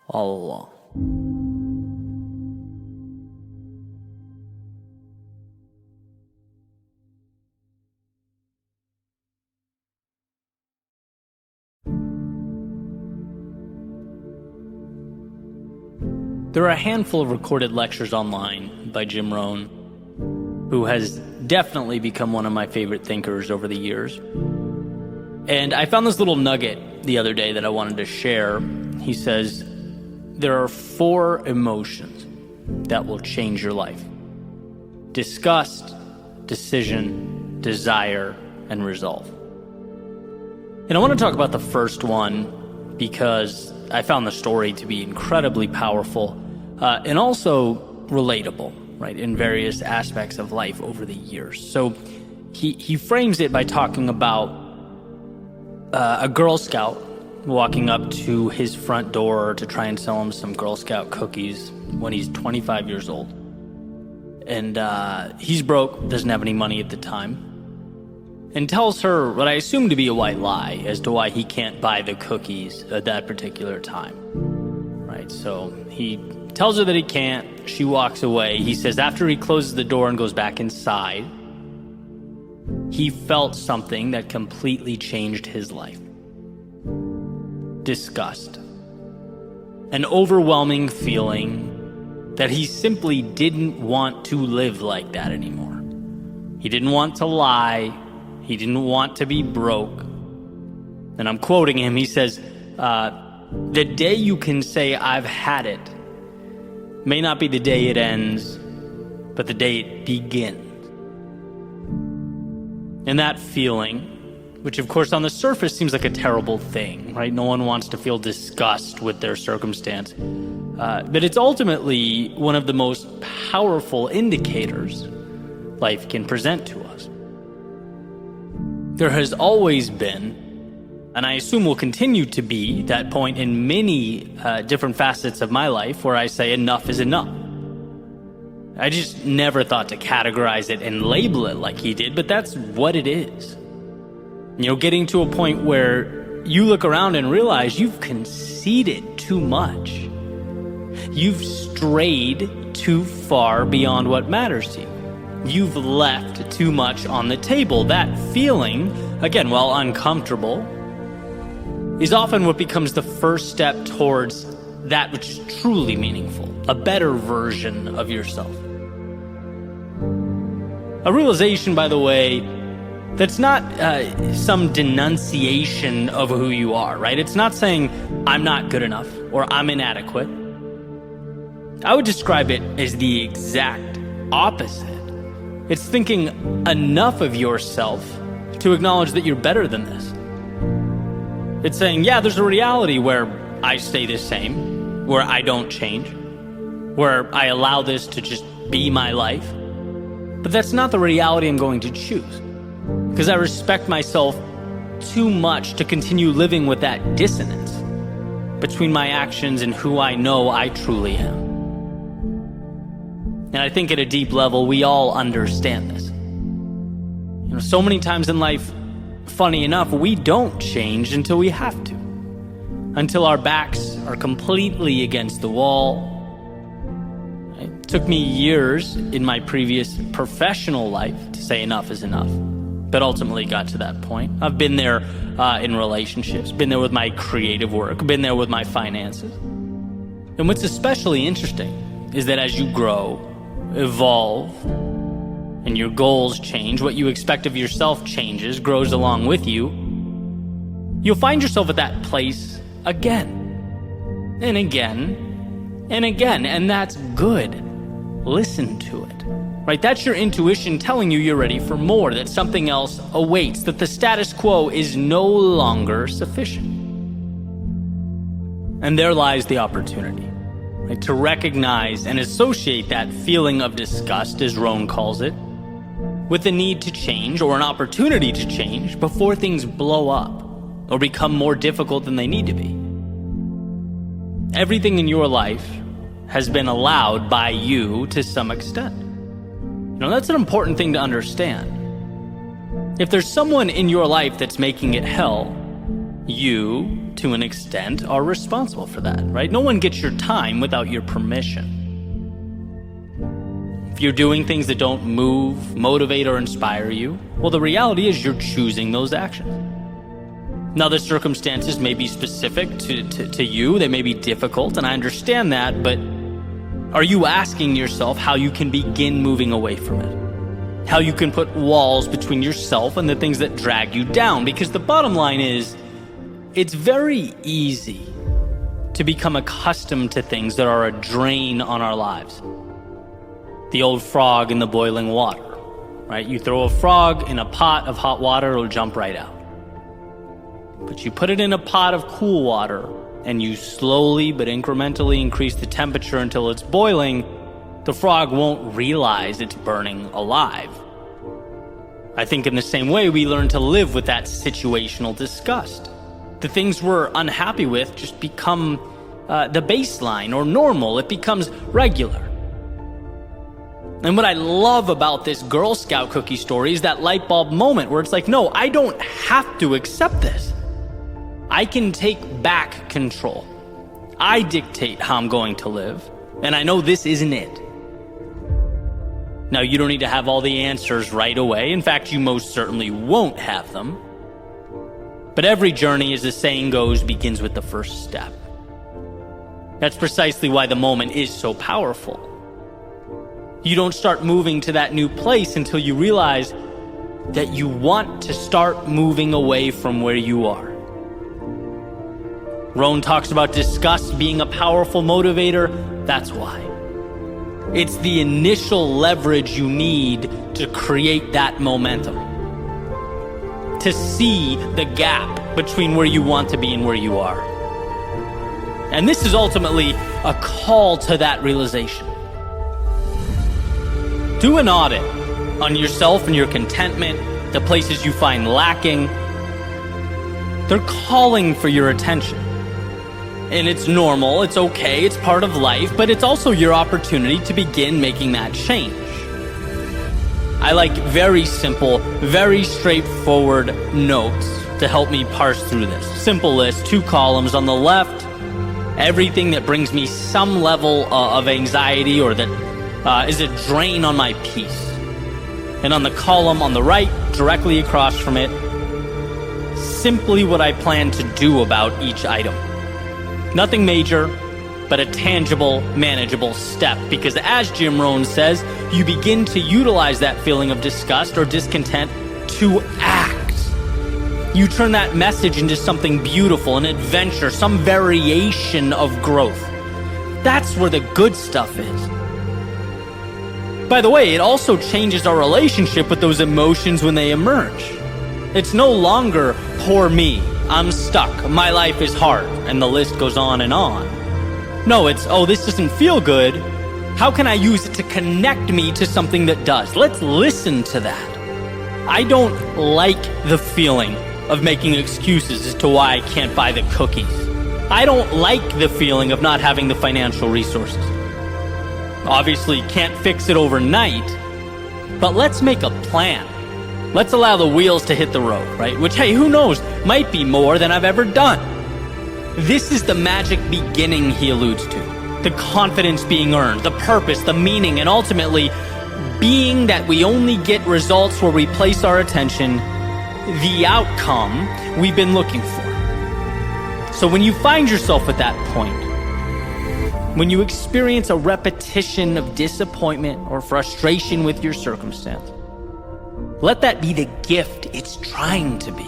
all along. There are a handful of recorded lectures online by Jim Rohn, who has definitely become one of my favorite thinkers over the years. And I found this little nugget the other day that I wanted to share. He says, there are 4 emotions that will change your life: disgust, decision, desire, and resolve. And I want to talk about the first one because I found the story to be incredibly powerful and also relatable, right, in various aspects of life over the years. So he frames it by talking about a Girl Scout walking up to his front door to try and sell him some Girl Scout cookies when he's 25 years old. And he's broke, doesn't have any money at the time, and tells her what I assume to be a white lie as to why he can't buy the cookies at that particular time. Right, so he tells her that he can't. She walks away. He says after he closes the door and goes back inside, he felt something that completely changed his life. Disgust. An overwhelming feeling that he simply didn't want to live like that anymore. He didn't want to lie. He didn't want to be broke. And I'm quoting him. He says, the day you can say I've had it may not be the day it ends, but the day it begins. And that feeling, which of course on the surface seems like a terrible thing, right? No one wants to feel disgust with their circumstance. But it's ultimately one of the most powerful indicators life can present to us. There has always been, and I assume will continue to be, that point in many different facets of my life where I say enough is enough. I just never thought to categorize it and label it like he did, but that's what it is. You know, getting to a point where you look around and realize you've conceded too much. You've strayed too far beyond what matters to you. You've left too much on the table. That feeling, again, while uncomfortable, is often what becomes the first step towards that which is truly meaningful, a better version of yourself. A realization, by the way, that's not some denunciation of who you are, right? It's not saying, I'm not good enough or I'm inadequate. I would describe it as the exact opposite. It's thinking enough of yourself to acknowledge that you're better than this. It's saying, yeah, there's a reality where I stay the same, where I don't change, where I allow this to just be my life. But that's not the reality I'm going to choose, because I respect myself too much to continue living with that dissonance between my actions and who I know I truly am. And I think at a deep level, we all understand this. So many times in life, funny enough, we don't change until we have to. Until our backs are completely against the wall. It took me years in my previous professional life to say enough is enough, but ultimately got to that point. I've been there in relationships, been there with my creative work, been there with my finances. And what's especially interesting is that as you grow, evolve, and your goals change, what you expect of yourself changes, grows along with you, you'll find yourself at that place again, and again, and again, and that's good. Listen to it, right? That's your intuition telling you you're ready for more, that something else awaits, that the status quo is no longer sufficient. And there lies the opportunity, right? To recognize and associate that feeling of disgust, as Rohn calls it, with the need to change or an opportunity to change before things blow up or become more difficult than they need to be. Everything in your life has been allowed by you to some extent. That's an important thing to understand. If there's someone in your life that's making it hell, you, to an extent, are responsible for that, right? No one gets your time without your permission. If you're doing things that don't move, motivate, or inspire you, well, the reality is you're choosing those actions. Now, the circumstances may be specific to you, they may be difficult, and I understand that, but are you asking yourself how you can begin moving away from it? How you can put walls between yourself and the things that drag you down? Because the bottom line is, it's very easy to become accustomed to things that are a drain on our lives. The old frog in the boiling water, right? You throw a frog in a pot of hot water, it'll jump right out. But you put it in a pot of cool water, and you slowly but incrementally increase the temperature until it's boiling, the frog won't realize it's burning alive. I think in the same way, we learn to live with that situational disgust. The things we're unhappy with just become the baseline or normal. It becomes regular. And what I love about this Girl Scout cookie story is that light bulb moment where it's like, no, I don't have to accept this. I can take back control. I dictate how I'm going to live, and I know this isn't it. Now, you don't need to have all the answers right away. In fact, you most certainly won't have them. But every journey, as the saying goes, begins with the first step. That's precisely why the moment is so powerful. You don't start moving to that new place until you realize that you want to start moving away from where you are. Rohn talks about disgust being a powerful motivator. That's why. It's the initial leverage you need to create that momentum. To see the gap between where you want to be and where you are. And this is ultimately a call to that realization. Do an audit on yourself and your contentment, the places you find lacking. They're calling for your attention. And it's normal, it's okay, it's part of life, but it's also your opportunity to begin making that change. I like very simple, very straightforward notes to help me parse through this. Simple list, 2 columns. On the left, everything that brings me some level of anxiety or that is a drain on my peace. And on the column on the right, directly across from it, simply what I plan to do about each item. Nothing major, but a tangible, manageable step. Because as Jim Rohn says, you begin to utilize that feeling of disgust or discontent to act. You turn that message into something beautiful, an adventure, some variation of growth. That's where the good stuff is. By the way, it also changes our relationship with those emotions when they emerge. It's no longer, poor me, I'm stuck, my life is hard, and the list goes on and on. No, it's, oh, this doesn't feel good. How can I use it to connect me to something that does? Let's listen to that. I don't like the feeling of making excuses as to why I can't buy the cookies. I don't like the feeling of not having the financial resources. Obviously, can't fix it overnight, but let's make a plan. Let's allow the wheels to hit the road, right? Which, hey, who knows, might be more than I've ever done. This is the magic beginning he alludes to. The confidence being earned, the purpose, the meaning, and ultimately being that we only get results where we place our attention, the outcome we've been looking for. So when you find yourself at that point, when you experience a repetition of disappointment or frustration with your circumstance, let that be the gift it's trying to be.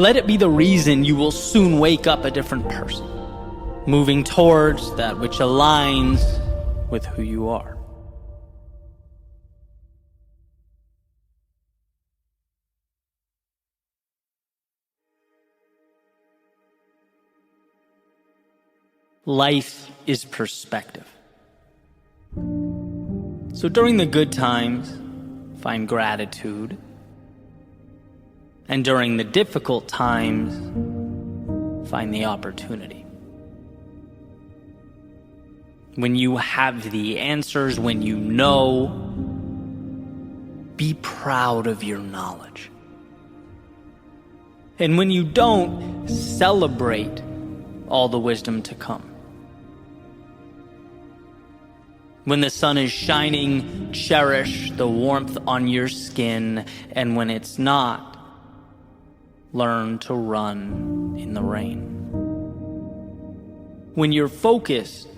Let it be the reason you will soon wake up a different person, moving towards that which aligns with who you are. Life is perspective. So during the good times, find gratitude. And during the difficult times, find the opportunity. When you have the answers, when you know, be proud of your knowledge. And when you don't, celebrate all the wisdom to come. When the sun is shining, cherish the warmth on your skin, and when it's not, learn to run in the rain. When you're focused,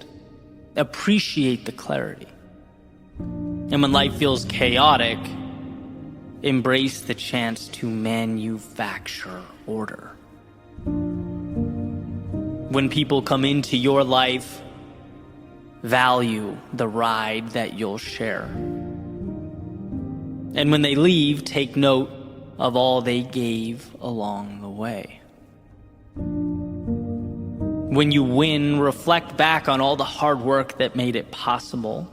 appreciate the clarity. And when life feels chaotic, embrace the chance to manufacture order. When people come into your life, value the ride that you'll share. And when they leave, take note of all they gave along the way. When you win, reflect back on all the hard work that made it possible.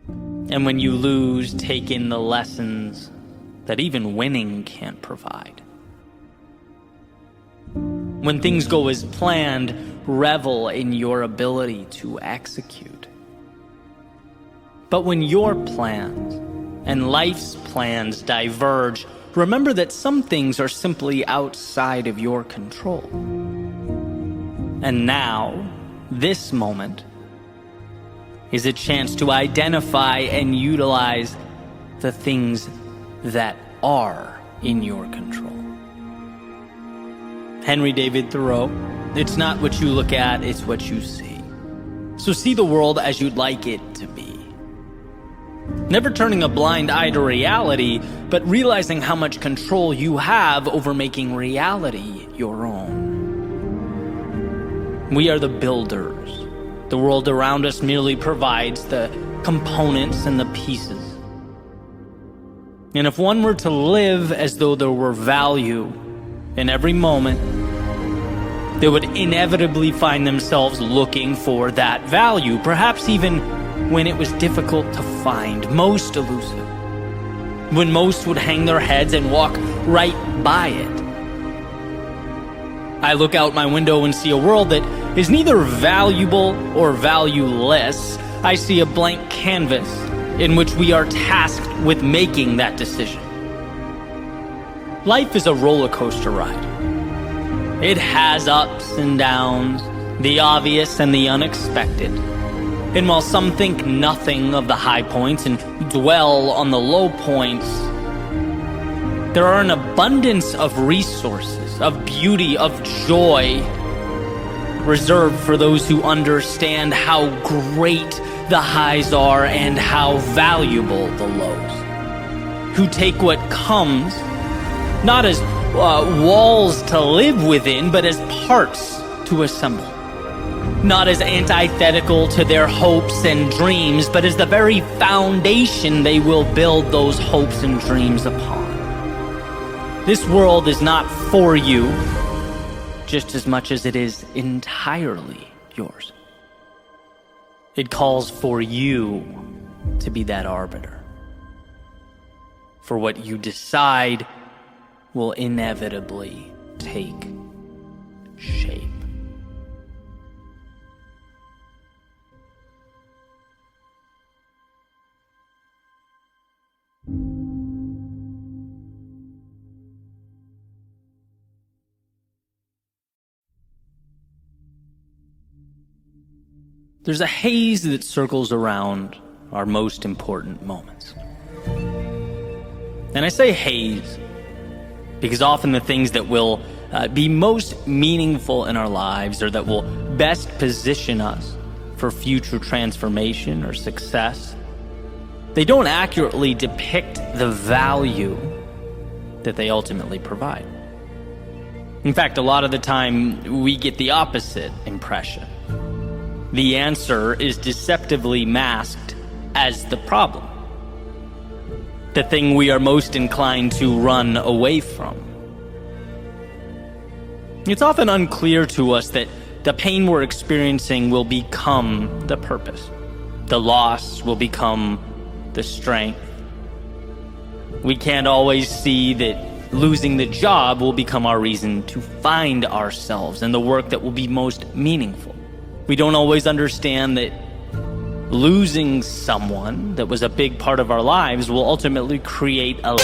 And when you lose, take in the lessons that even winning can't provide. When things go as planned, revel in your ability to execute. But when your plans and life's plans diverge, remember that some things are simply outside of your control. And now, this moment, is a chance to identify and utilize the things that are in your control. Henry David Thoreau, it's not what you look at, it's what you see. So see the world as you'd like it to be. Never turning a blind eye to reality, but realizing how much control you have over making reality your own. We are the builders. The world around us merely provides the components and the pieces. And if one were to live as though there were value in every moment, they would inevitably find themselves looking for that value, perhaps even when it was difficult to find, most elusive, when most would hang their heads and walk right by it. I look out my window and see a world that is neither valuable or valueless. I see a blank canvas in which we are tasked with making that decision. Life is a roller coaster ride. It has ups and downs, the obvious and the unexpected. And while some think nothing of the high points and dwell on the low points, there are an abundance of resources, of beauty, of joy, reserved for those who understand how great the highs are and how valuable the lows. Who take what comes, not as walls to live within, but as parts to assemble. Not as antithetical to their hopes and dreams, but as the very foundation they will build those hopes and dreams upon. This world is not for you, just as much as it is entirely yours. It calls for you to be that arbiter. For what you decide will inevitably take shape. there's a haze that circles around our most important moments. And I say haze because often the things that will be most meaningful in our lives, or that will best position us for future transformation or success, they don't accurately depict the value that they ultimately provide. In fact, a lot of the time we get the opposite impression. The answer is deceptively masked as the problem, the thing we are most inclined to run away from. It's often unclear to us that the pain we're experiencing will become the purpose. The loss will become the strength. We can't always see that losing the job will become our reason to find ourselves and the work that will be most meaningful. We don't always understand that losing someone that was a big part of our lives will ultimately create a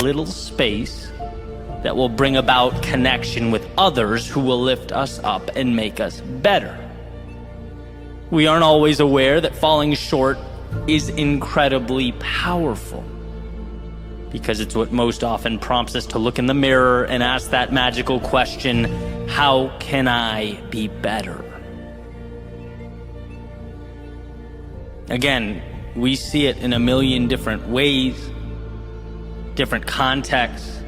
little space that will bring about connection with others who will lift us up and make us better. We aren't always aware that falling short is incredibly powerful, because it's what most often prompts us to look in the mirror and ask that magical question, how can I be better? Again, we see it in a million different ways, different contexts.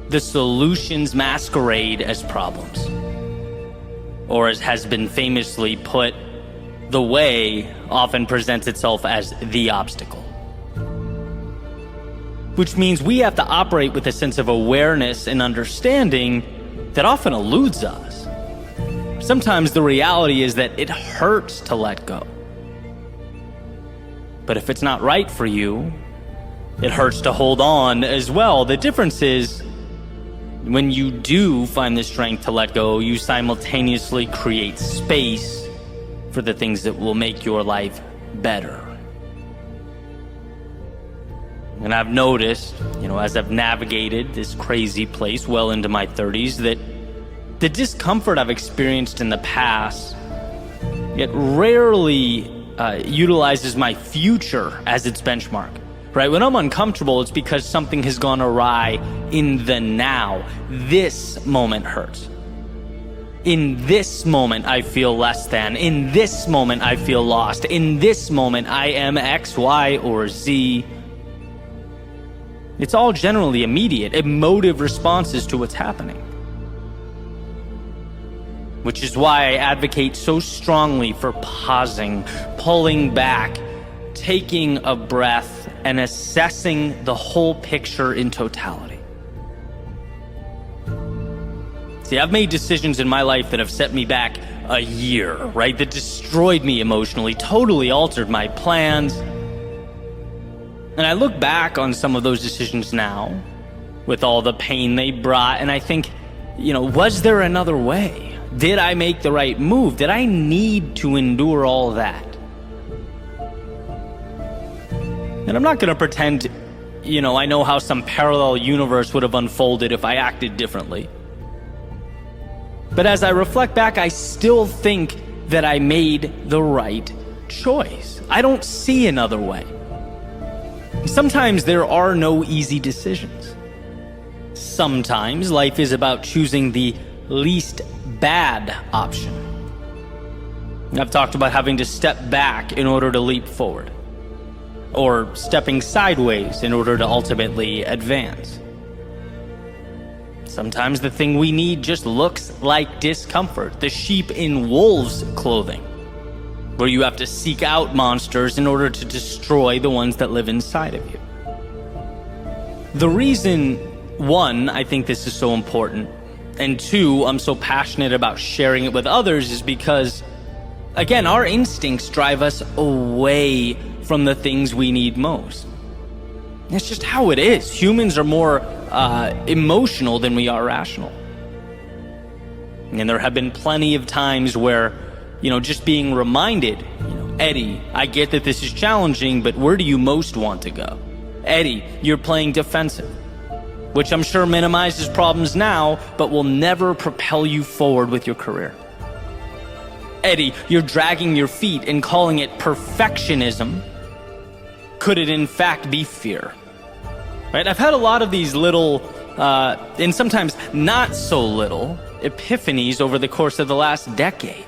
The solutions masquerade as problems. Or, as has been famously put, the way often presents itself as the obstacle. Which means we have to operate with a sense of awareness and understanding that often eludes us. Sometimes the reality is that it hurts to let go. But if it's not right for you, it hurts to hold on as well. The difference is, when you do find the strength to let go, you simultaneously create space for the things that will make your life better. And I've noticed, as I've navigated this crazy place well into my 30s, that the discomfort I've experienced in the past, it rarely utilizes my future as its benchmark. Right? When I'm uncomfortable, it's because something has gone awry in the now. This moment hurts. In this moment, I feel less than. In this moment, I feel lost. In this moment, I am X, Y, or Z. It's all generally immediate, emotive responses to what's happening. Which is why I advocate so strongly for pausing, pulling back, taking a breath, and assessing the whole picture in totality. See, I've made decisions in my life that have set me back a year, right? That destroyed me emotionally, totally altered my plans. And I look back on some of those decisions now, with all the pain they brought, and I think, was there another way? Did I make the right move? Did I need to endure all that? And I'm not going to pretend, I know how some parallel universe would have unfolded if I acted differently. But as I reflect back, I still think that I made the right choice. I don't see another way. Sometimes there are no easy decisions. Sometimes life is about choosing the least bad option. I've talked about having to step back in order to leap forward, or stepping sideways in order to ultimately advance. Sometimes the thing we need just looks like discomfort, the sheep in wolves' clothing, where you have to seek out monsters in order to destroy the ones that live inside of you. The reason, one, I think this is so important, and two, I'm so passionate about sharing it with others is because, again, our instincts drive us away from the things we need most. It's just how it is. Humans are more emotional than we are rational. And there have been plenty of times where, just being reminded, Eddie, I get that this is challenging, but where do you most want to go? Eddie, you're playing defensive, which I'm sure minimizes problems now, but will never propel you forward with your career. Eddie, you're dragging your feet and calling it perfectionism. Could it in fact be fear? Right? I've had a lot of these little, and sometimes not so little, epiphanies over the course of the last decade.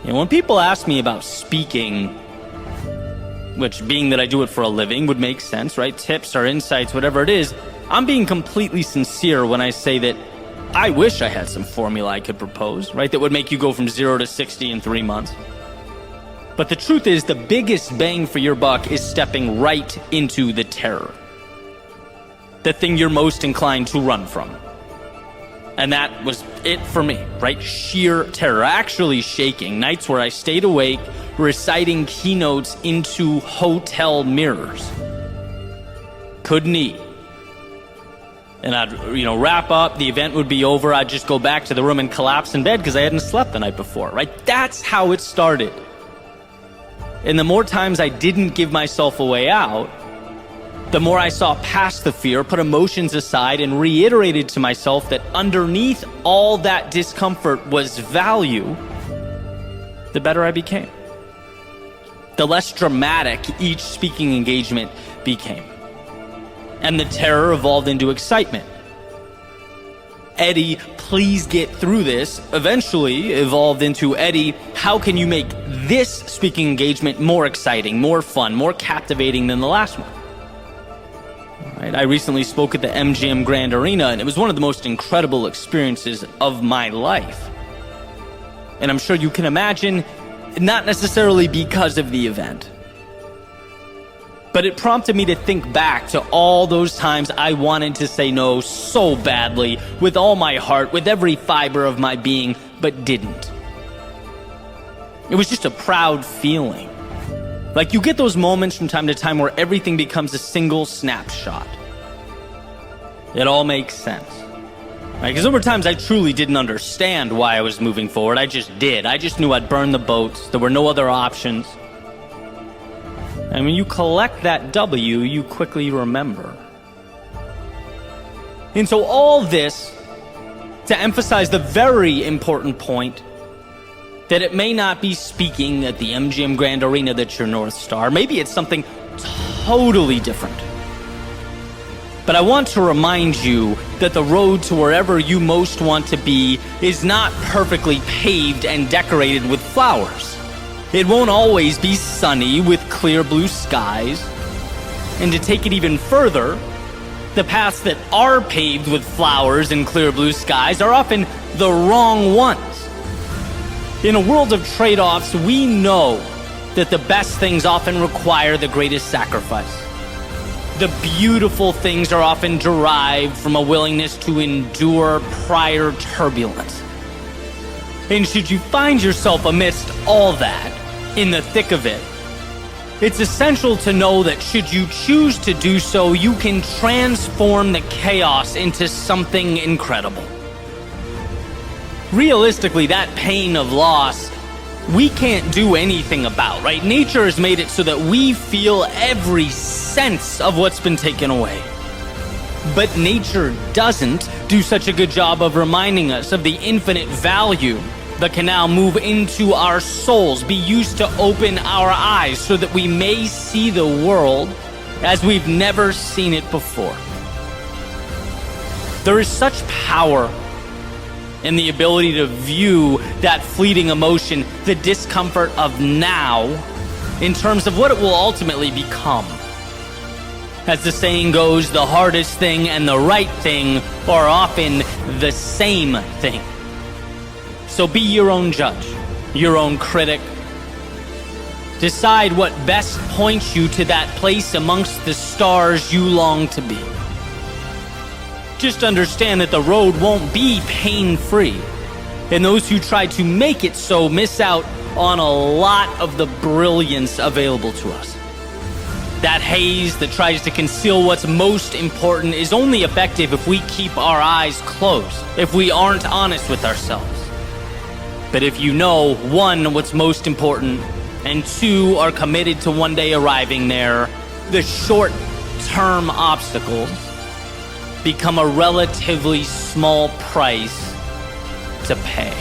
When people ask me about speaking, which being that I do it for a living would make sense, right? Tips or insights, whatever it is, I'm being completely sincere when I say that I wish I had some formula I could propose, right? That would make you go from 0 to 60 in 3 months. But the truth is, the biggest bang for your buck is stepping right into the terror. The thing you're most inclined to run from. And that was it for me, right? Sheer terror, actually shaking. Nights where I stayed awake, reciting keynotes into hotel mirrors. Couldn't eat. And I'd, wrap up, the event would be over, I'd just go back to the room and collapse in bed because I hadn't slept the night before, right? That's how it started. And the more times I didn't give myself a way out, the more I saw past the fear, put emotions aside, and reiterated to myself that underneath all that discomfort was value, the better I became. The less dramatic each speaking engagement became. And the terror evolved into excitement. Eddie, please get through this, eventually evolved into, Eddie, how can you make this speaking engagement more exciting, more fun, more captivating than the last one? Right? I recently spoke at the MGM Grand Arena, and it was one of the most incredible experiences of my life. And I'm sure you can imagine, not necessarily because of the event, but it prompted me to think back to all those times I wanted to say no so badly, with all my heart, with every fiber of my being, but didn't. It was just a proud feeling. Like you get those moments from time to time where everything becomes a single snapshot. It all makes sense. Because there were times I truly didn't understand why I was moving forward. I just did. I just knew I'd burn the boats. There were no other options. And when you collect that W, you quickly remember. And so all this to emphasize the very important point that it may not be speaking at the MGM Grand Arena that's your North Star. Maybe it's something totally different. But I want to remind you that the road to wherever you most want to be is not perfectly paved and decorated with flowers. It won't always be sunny with clear blue skies. And to take it even further, the paths that are paved with flowers and clear blue skies are often the wrong ones. In a world of trade-offs, we know that the best things often require the greatest sacrifice. The beautiful things are often derived from a willingness to endure prior turbulence. And should you find yourself amidst all that, in the thick of it, it's essential to know that should you choose to do so, you can transform the chaos into something incredible. Realistically, that pain of loss, we can't do anything about, right? Nature has made it so that we feel every sense of what's been taken away. But nature doesn't do such a good job of reminding us of the infinite value that can now move into our souls, be used to open our eyes so that we may see the world as we've never seen it before. There is such power in the ability to view that fleeting emotion, the discomfort of now, in terms of what it will ultimately become. As the saying goes, the hardest thing and the right thing are often the same thing. So be your own judge, your own critic. Decide what best points you to that place amongst the stars you long to be. Just understand that the road won't be pain-free, and those who try to make it so miss out on a lot of the brilliance available to us. That haze that tries to conceal what's most important is only effective if we keep our eyes closed, if we aren't honest with ourselves. But if you know, one, what's most important, and two, are committed to one day arriving there, the short-term obstacles become a relatively small price to pay.